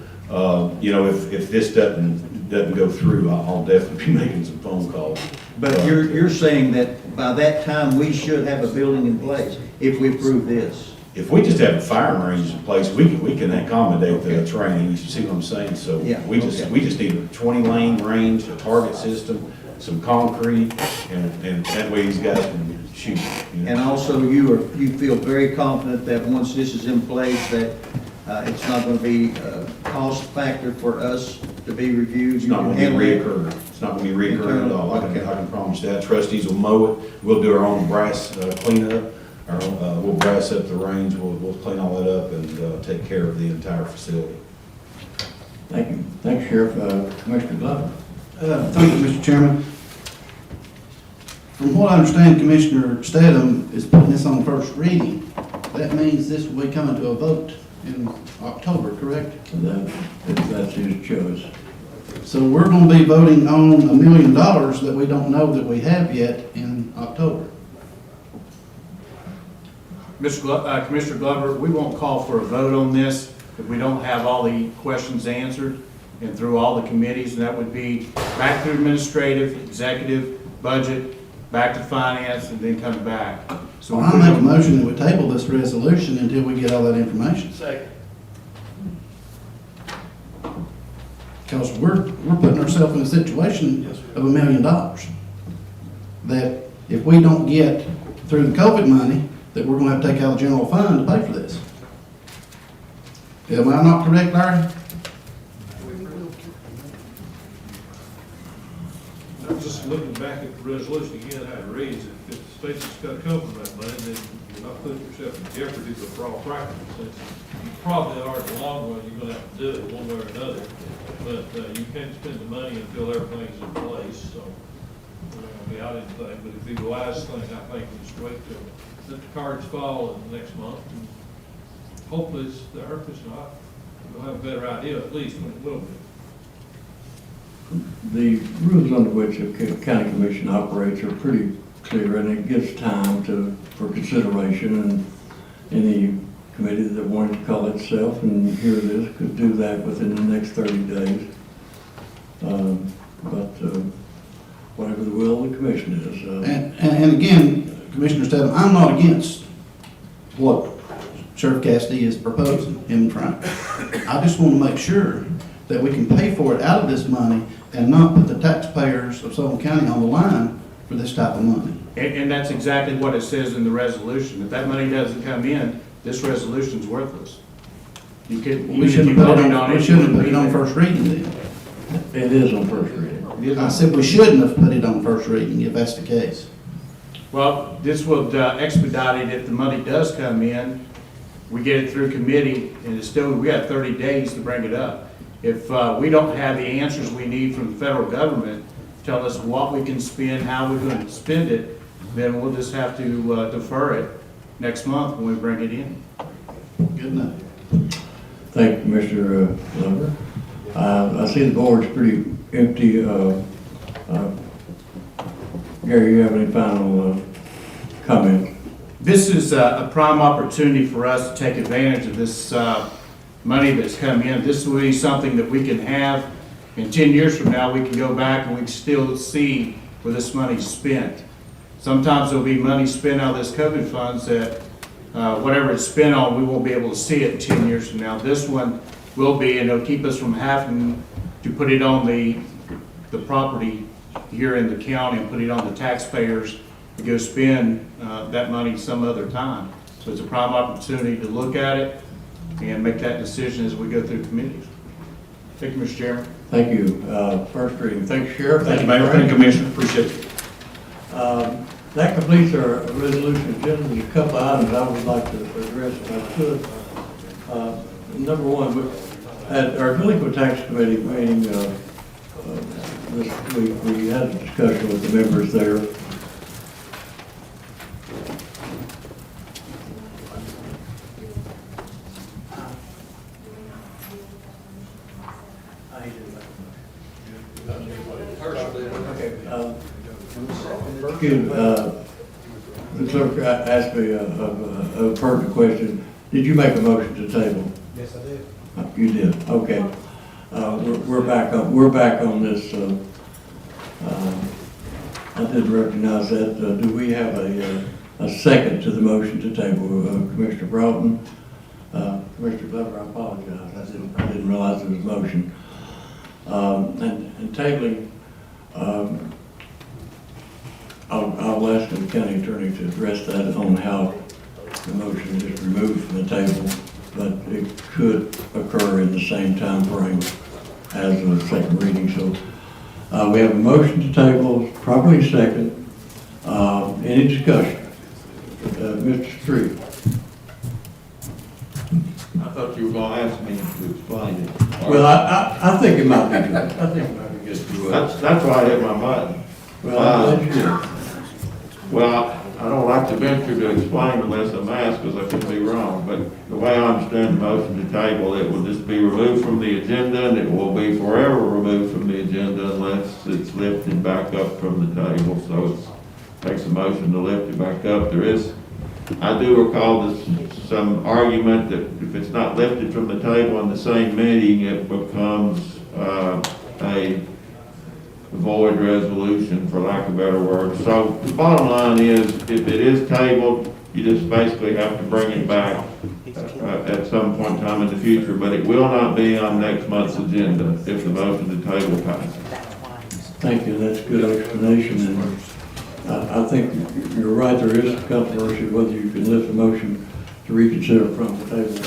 S6: you know, if this doesn't go through, I'll definitely be making some phone calls.
S2: But you're saying that by that time, we should have a building in place if we approve this?
S6: If we just have a firing range in place, we can accommodate the training. You see what I'm saying? So
S2: Yeah,
S6: we just need a 20-lane range, a target system, some concrete, and that way these guys can shoot. You know?
S2: And also, you feel very confident that once this is in place, that it's not going to be a cost factor for us to be reviewed?
S6: It's not going to be reoccurring. It's not going to be reoccurring at all. I can promise that. Trustees will mow it. We'll do our own brass cleanup. We'll brass up the range. We'll clean all that up and take care of the entire facility.
S1: Thank you. Thanks, Sheriff. Commissioner Glover.
S17: Thank you, Mr. Chairman. From what I understand, Commissioner Stedham is putting this on first reading. That means this will be coming to a vote in October, correct?
S1: That's his choice.
S17: So we're going to be voting on $1 million that we don't know that we have yet in October.
S20: Commissioner Glover, we won't call for a vote on this if we don't have all the questions answered and through all the committees, and that would be back to administrative, executive, budget, back to finance, and then come back. So
S17: Well, I make a motion that we table this resolution until we get all that information.
S20: Second.
S17: Because we're putting ourselves in a situation of $1 million. That if we don't get through the COVID money, that we're gonna have to take out of the general fund to pay for this. Am I not correct, Larry?
S8: I'm just looking back at the resolution again, how it reads, if the state's just got to cover that money, then you're not putting yourself in jeopardy for all practical sense. You probably are in the long run, you're gonna have to do it one way or another, but you can't spend the money until everything's in place, so. I mean, I didn't think, but it'd be the wise thing, I think, is to wait till let the cards fall in the next month, and hopefully it's there, if it's not, we'll have a better idea at least when it will be.
S1: The rules under which a county commission operates are pretty clear, and it gives time for consideration, and any committee that wanted to call itself and hear this could do that within the next 30 days. But whatever the will of the commission is.
S17: And again, Commissioner Stedham, I'm not against what Sheriff Cassidy is proposing, him and Frank. I just want to make sure that we can pay for it out of this money and not put the taxpayers of Sullivan County on the line for this type of money.
S20: And that's exactly what it says in the resolution. If that money doesn't come in, this resolution's worthless. You could,
S17: We shouldn't have put it on first reading then.
S1: It is on first reading.
S17: I said we shouldn't have put it on first reading if that's the case.
S20: Well, this will expedite it if the money does come in. we get it through committee, and it's still, we got 30 days to bring it up. If we don't have the answers we need from the federal government, tell us what we can spend, how we're going to spend it, then we'll just have to defer it next month when we bring it in.
S17: Good enough.
S1: Thank you, Mr. Glover. I see the board's pretty empty. Gary, you have any final comments?
S20: This is a prime opportunity for us to take advantage of this money that's come in. This will be something that we can have in 10 years from now. We can go back and we can still see where this money's spent. Sometimes there'll be money spent out of this COVID funds that whatever it's spent on, we won't be able to see it 10 years from now. This one will be, and it'll keep us from having to put it on the property here in the county and put it on the taxpayers to go spend that money some other time. So it's a prime opportunity to look at it and make that decision as we go through committees. Thank you, Mr. Chairman.
S1: Thank you. First reading. Thank you, Sheriff.
S6: Thank you, Mayor. Thank you, Commissioner. Appreciate it.
S1: That completes our resolution agenda. There's a couple of items I would like to address if I could. Number one, at our delinquent tax committee meeting this week, we had a discussion with the members there. The clerk asked me a pertinent question. Did you make a motion to table?
S21: Yes, I did.
S1: You did, okay. We're back on this. I didn't recognize that. Do we have a second to the motion to table? Commissioner Broughton? Commissioner Glover, I apologize. I didn't realize there was a motion. And tabling, I'll ask the county attorney to address that on how the motion is removed from the table, but it could occur in the same time frame as the second reading. So we have a motion to table, probably second. Any discussion? Mr. Street.
S14: I thought you were gonna ask me to explain it.
S1: Well, I think it might be good. I think it might be good.
S14: That's why I hit my button.
S1: Well, I'm glad you did.
S14: Well, I don't like to venture to explain unless I'm asked, because I could be wrong, but the way I understand the motion to table, it will just be removed from the agenda, and it will be forever removed from the agenda unless it's lifted back up from the table. So it takes a motion to lift it back up. I do recall some argument that if it's not lifted from the table in the same meeting, it becomes a void resolution, for lack of a better word. So the bottom line is, if it is tabled, you just basically have to bring it back at some point in time in the future, but it will not be on next month's agenda if the motion to table passes.
S1: Thank you, that's a good explanation, and I think you're right, there is a controversy whether you can lift a motion to reconsider from the table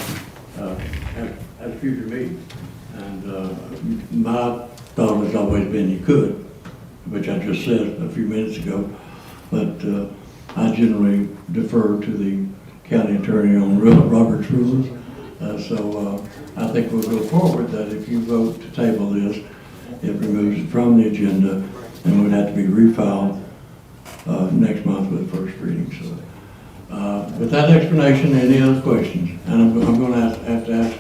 S1: at a future meeting. And my thought has always been you could, which I just said a few minutes ago, but I generally defer to the county attorney on Robert's rules. So I think we'll go forward that if you vote to table this, it removes it from the agenda and would have to be refiled next month with first reading. So with that explanation, any other questions? And I'm going to have to ask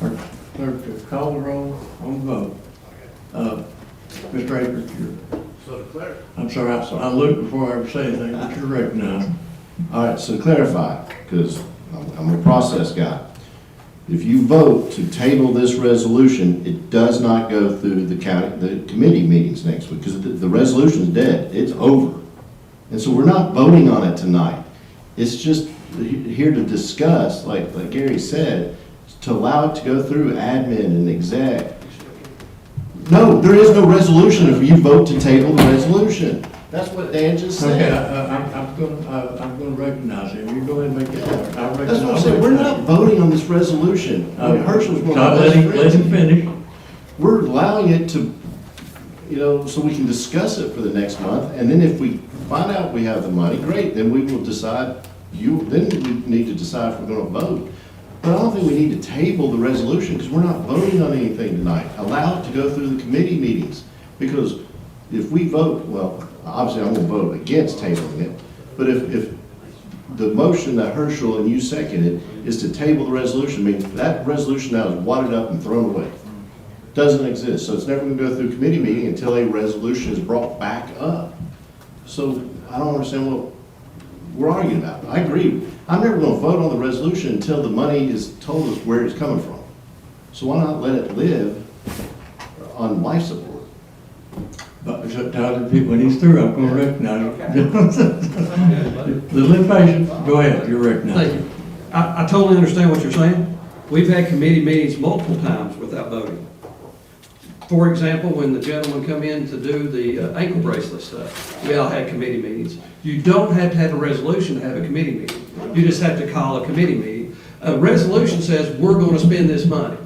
S1: our clerk to call the roll on the vote. Mr. Akers, I'm sorry, I looked before I ever say anything, but you're recognized.
S15: All right, so to clarify, because I'm a process guy. If you vote to table this resolution, it does not go through the committee meetings next week, because the resolution is dead. It's over. And so we're not voting on it tonight. It's just here to discuss, like Gary said, to allow it to go through admin and exec. No, there is no resolution if you vote to table the resolution. That's what Dan just said.
S1: Okay, I'm going to recognize him. You go ahead and make it.
S15: That's what I'm saying. We're not voting on this resolution. Herschel's one of our best friends.
S1: Let him finish.
S15: We're allowing it to, so we can discuss it for the next month. And then if we find out we have the money, great, then we will decide then we need to decide if we're gonna vote. But I don't think we need to table the resolution, because we're not voting on anything tonight. Allow it to go through the committee meetings, because if we vote, well, obviously I'm gonna vote against tabling it, but if the motion that Herschel and you seconded is to table the resolution, I mean, that resolution now is wadded up and thrown away. Doesn't exist, so it's never gonna go through committee meeting until a resolution is brought back up. So I don't understand what we're arguing about. I agree. I'm never gonna vote on the resolution until the money is told us where it's coming from. So why not let it live on life support?
S1: But when he's through, I'm gonna recognize him. A little patient, go ahead, you're recognized.
S12: Thank you. I totally understand what you're saying. We've had committee meetings multiple times without voting. For example, when the gentleman come in to do the ankle bracelet stuff, we all had committee meetings. You don't have to have a resolution to have a committee meeting. You just have to call a committee meeting. A resolution says, we're going to spend this money.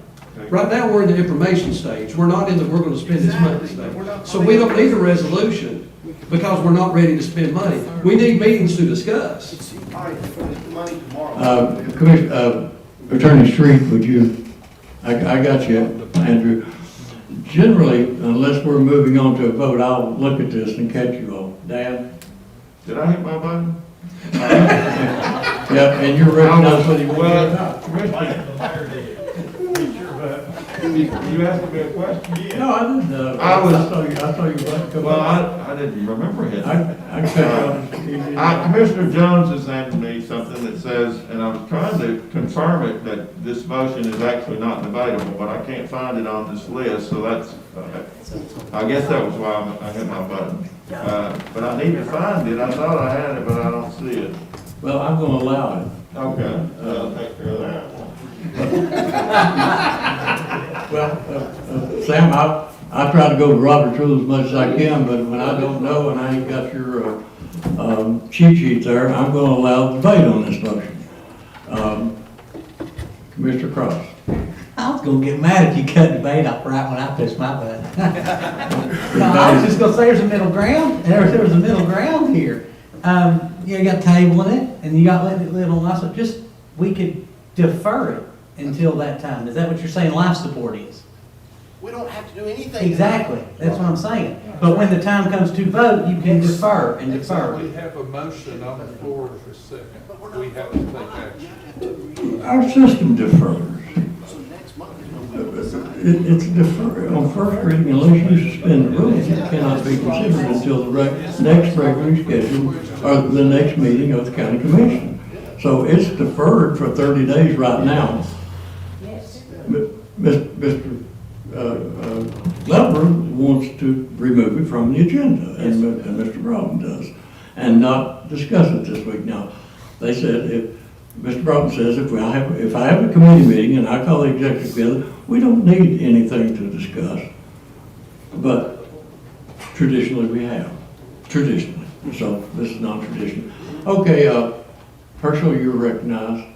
S12: Right now, we're in the information stage. We're not in the, we're going to spend this money stage. So we don't need a resolution because we're not ready to spend money. We need meetings to discuss.
S1: Attorney Street, would you, I got you, Andrew. Generally, unless we're moving on to a vote, I'll look at this and catch you all. Dan?
S14: Did I hit my button?
S1: Yeah, and you're recognized whether you want to get it
S14: You asked me a question?
S1: No, I didn't. I saw you about to come
S14: Well,
S1: up.
S14: I didn't remember him.
S1: Commissioner
S14: Jones has handed me something that says, and I was trying to confirm it, that this motion is actually not debatable, but I can't find it on this list, so that's, I guess that was why I hit my button. But I need to find it. I thought I had it, but I don't see it.
S1: Well, I'm going to allow it.
S14: Okay, I'll take care of that.
S1: Well, Sam, I try to go to Robert's rules as much as I can, but when I don't know and I ain't got your cheat sheet there, I'm going to allow debate on this motion. Commissioner Cross.
S13: I was gonna get mad if you cut debate off right when I pushed my button. No, I was just gonna say there's a middle ground, and there was a middle ground here. You got tabling it, and you got letting it live on life support. Just, we could defer it until that time. Is that what you're saying life support is?
S3: We don't have to do anything.
S13: Exactly, that's what I'm saying. But when the time comes to vote, you can defer and defer.
S19: We have a motion on the floor for a second. We have to take action.
S1: Our system defers. It's deferred on first reading unless you suspend the rules. It cannot be considered until the next regularly scheduled or the next meeting of the county commission. So it's deferred for 30 days right now. Mr. Glover wants to remove it from the agenda, and Mr. Broughton does, and not discuss it this week. Now, they said if Mr. Broughton says if I have a committee meeting and I call the executive together, we don't need anything to discuss. But traditionally we have. Traditionally. So this is non-traditional. Okay, Herschel, you're recognized.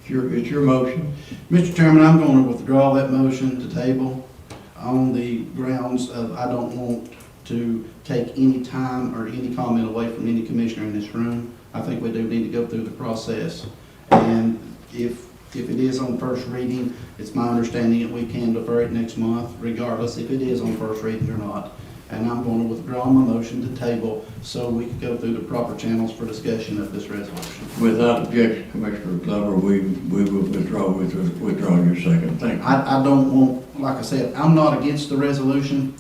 S1: It's your motion.
S17: Mr. Chairman, I'm going to withdraw that motion to table on the grounds of I don't want to take any time or any comment away from any commissioner in this room. I think we do need to go through the process. And if it is on first reading, it's my understanding that we can defer it next month, regardless if it is on first reading or not. And I'm going to withdraw my motion to table so we can go through the proper channels for discussion of this resolution.
S1: Without objection, Commissioner Glover, we will withdraw your second. Thank you.
S17: I don't want, like I said, I'm not against the resolution.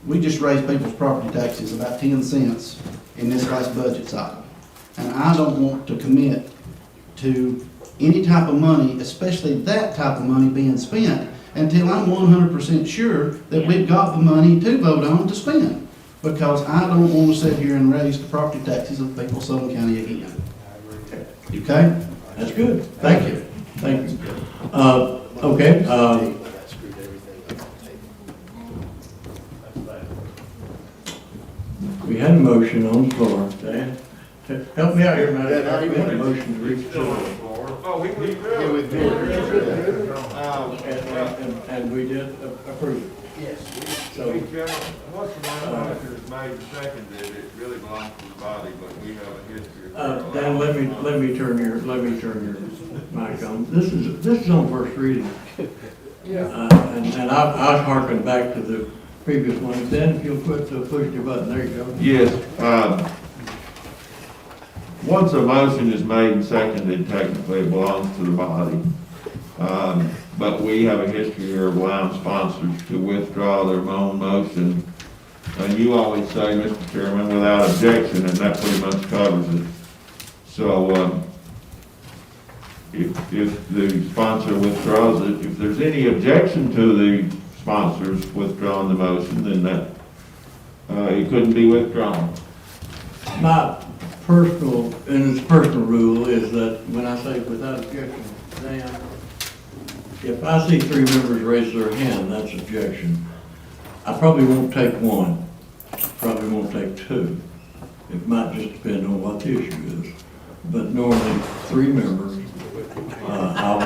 S17: We just raised people's property taxes about 10 cents in this last budget cycle. And I don't want to commit to any type of money, especially that type of money being spent, until I'm 100% sure that we've got the money to vote on to spend. Because I don't want to sit here and raise the property taxes of people of Sullivan County again. Okay?
S1: That's good. Thank you. Thank you. Okay. We had a motion on the floor. Dan, help me out here, man. We had a motion to reconsider.
S3: Oh, we
S1: and we did approve it.
S2: Yes.
S1: So-
S19: What's the motion is made and seconded, it really belongs to the body, but we have a history of.
S1: Dan, let me turn your mic on. This is on first reading. And I'll harken back to the previous one. Dan, if you'll push your button, there you go.
S14: Yes, once a motion is made and seconded, technically it belongs to the body. But we have a history here of allowing sponsors to withdraw their own motion. And you always say, Mr. Chairman, without objection, and that pretty much covers it. So, if the sponsor withdraws it, if there's any objection to the sponsors withdrawing the motion, then that, it couldn't be withdrawn.
S1: My personal rule is that when I say without objection, Dan, if I see three members raise their hand, that's objection. I probably won't take one, probably won't take two. It might just depend on what the issue is. But normally, three members, I'll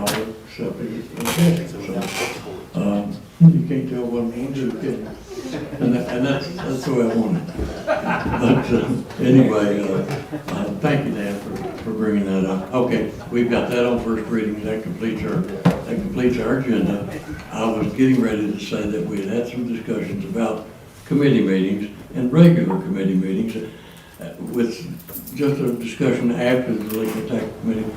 S1: accept it. So, you can't tell what I'm going to do, can you? And that's the way I want it. But anyway, thank you, Dan, for bringing that up. Okay, we've got that on first reading. That completes our agenda. I was getting ready to say that we had some discussions about committee meetings and regular committee meetings with just a discussion after the Legal Tax Committee.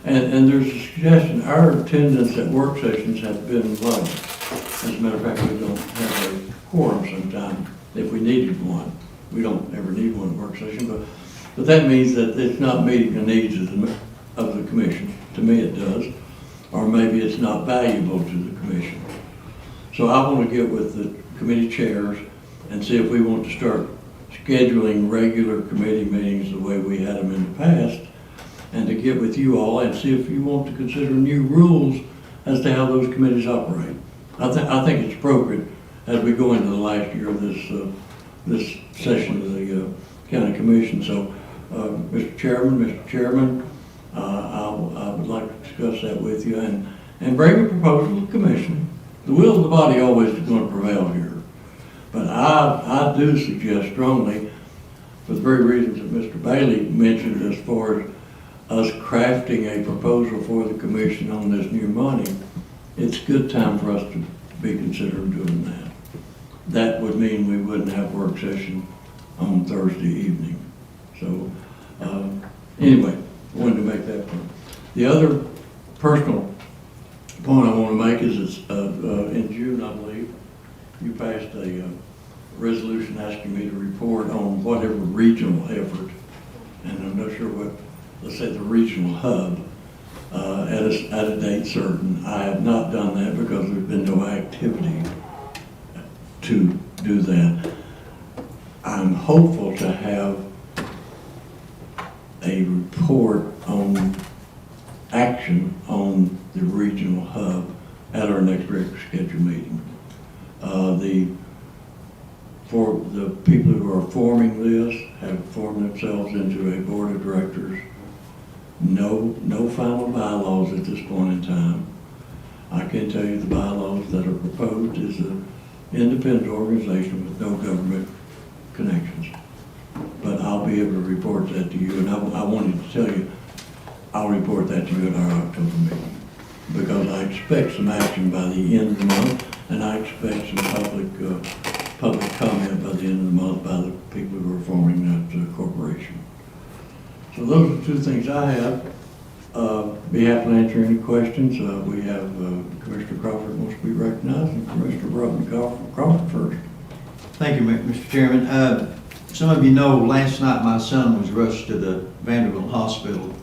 S1: And there's a suggestion, our attendance at work sessions has been low. As a matter of fact, we don't have a quorum sometime if we needed one. We don't ever need one work session, but that means that it's not meeting the needs of the commission. To me, it does. Or maybe it's not valuable to the commission. So I want to get with the committee chairs and see if we want to start scheduling regular committee meetings the way we had them in the past, and to get with you all and see if you want to consider new rules as to how those committees operate. I think it's appropriate as we go into the last year of this session of the county commission. So, Mr. Chairman, I would like to discuss that with you and bring a proposal to the commission. The will of the body always is going to prevail here. But I do suggest strongly, for the very reasons that Mr. Bailey mentioned, as far as us crafting a proposal for the commission on this new money, it's a good time for us to be considering doing that. That would mean we wouldn't have work session on Thursday evening. So, anyway, I wanted to make that point. The other personal point I want to make is in June, I believe, you passed a resolution asking me to report on whatever regional effort, and I'm not sure what, let's say the regional hub, at a date certain. I have not done that because there's been no activity to do that. I'm hopeful to have a report on action on the regional hub at our next regular scheduled meeting. For the people who are forming this have formed themselves into a board of directors. No final bylaws at this point in time. I can tell you the bylaws that are proposed is an independent organization with no government connections. But I'll be able to report that to you, and I wanted to tell you, I'll report that to you at our October meeting. Because I expect some action by the end of the month, and I expect some public comment by the end of the month by the people who are forming that corporation. So those are the two things I have. Be happy to answer any questions. We have Commissioner Crawford wants to be recognized, and Commissioner Broughton Crawford first.
S18: Thank you, Mr. Chairman. Some of you know last night my son was rushed to the Vanderbilt Hospital.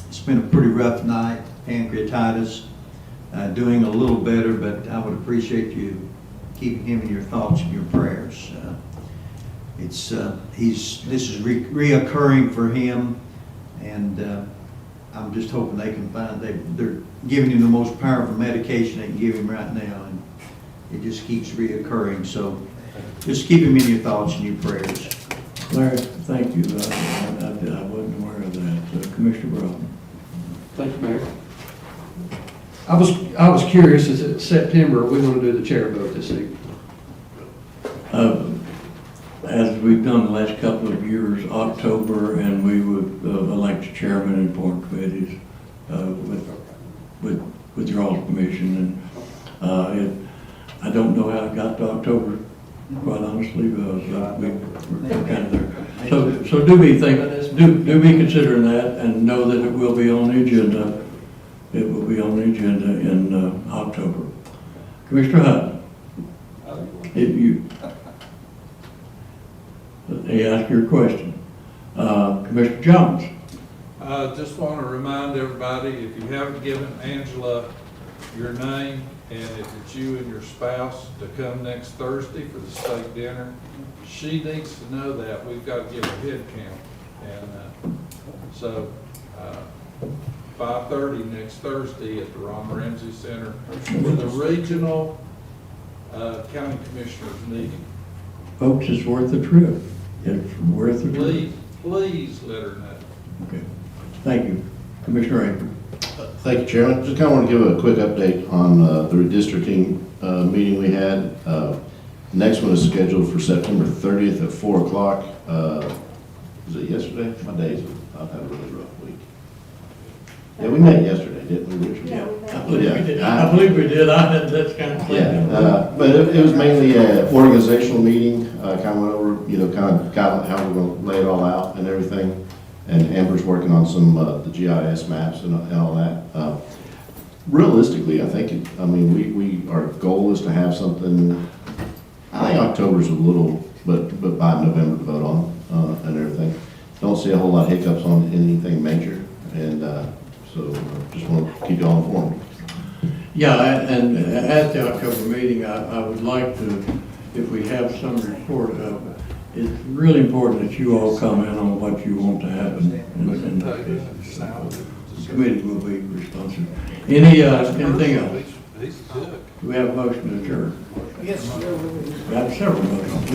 S18: It's been a pretty rough night, pancreatitis. Doing a little better, but I would appreciate you keeping him in your thoughts and your prayers. This is reoccurring for him, and I'm just hoping they can find, they're giving him the most powerful medication they can give him right now, and it just keeps reoccurring. So just keep him in your thoughts and your prayers.
S1: Larry, thank you. I wasn't aware of that. Commissioner Broughton.
S12: Thank you, Mayor. I was curious, is it September, are we gonna do the chair vote this evening?
S1: As we've done the last couple of years, October, and we would elect a chairman and board committees with your all's permission. And I don't know how it got to October, quite honestly, but we're kind of there. So do be considering that, and know that it will be on the agenda. It will be on the agenda in October. Commissioner Hunt, if you ask your question. Commissioner Jones.
S8: Just want to remind everybody, if you haven't given Angela your name, and if it's you and your spouse, to come next Thursday for the steak dinner, she needs to know that. We've got to give a head count. And so 5:30 next Thursday at the Ron Ramsey Center for the regional county commissioners meeting.
S1: Folks, it's worth the trip. It's worth the trip.
S8: Please let her know.
S1: Okay. Thank you. Commissioner Avery.
S15: Thank you, Chairman. Just kind of want to give a quick update on the redistricting meeting we had. Next one is scheduled for September 30th at 4 o'clock. Was it yesterday? My days, I've had a really rough week. Yeah, we met yesterday, didn't we, Richard?
S1: Yeah, I believe we did. I believe we did. That's kind of clear.
S15: Yeah, but it was mainly an organizational meeting, kind of went over, kind of got how we're going to lay it all out and everything. And Amber's working on some, the GIS maps and all that. Realistically, I think, our goal is to have something, I think October's a little, but by November to vote on, and everything. Don't see a whole lot of hiccups on anything major, and, so just want to keep you all informed.
S1: Yeah, and at the October meeting, I would like to, if we have some report of, it's really important that you all comment on what you want to happen, and the committee will be responsive. Anything else? Do we have a motion to adjourn?
S21: Yes, sir.
S1: We have several motions.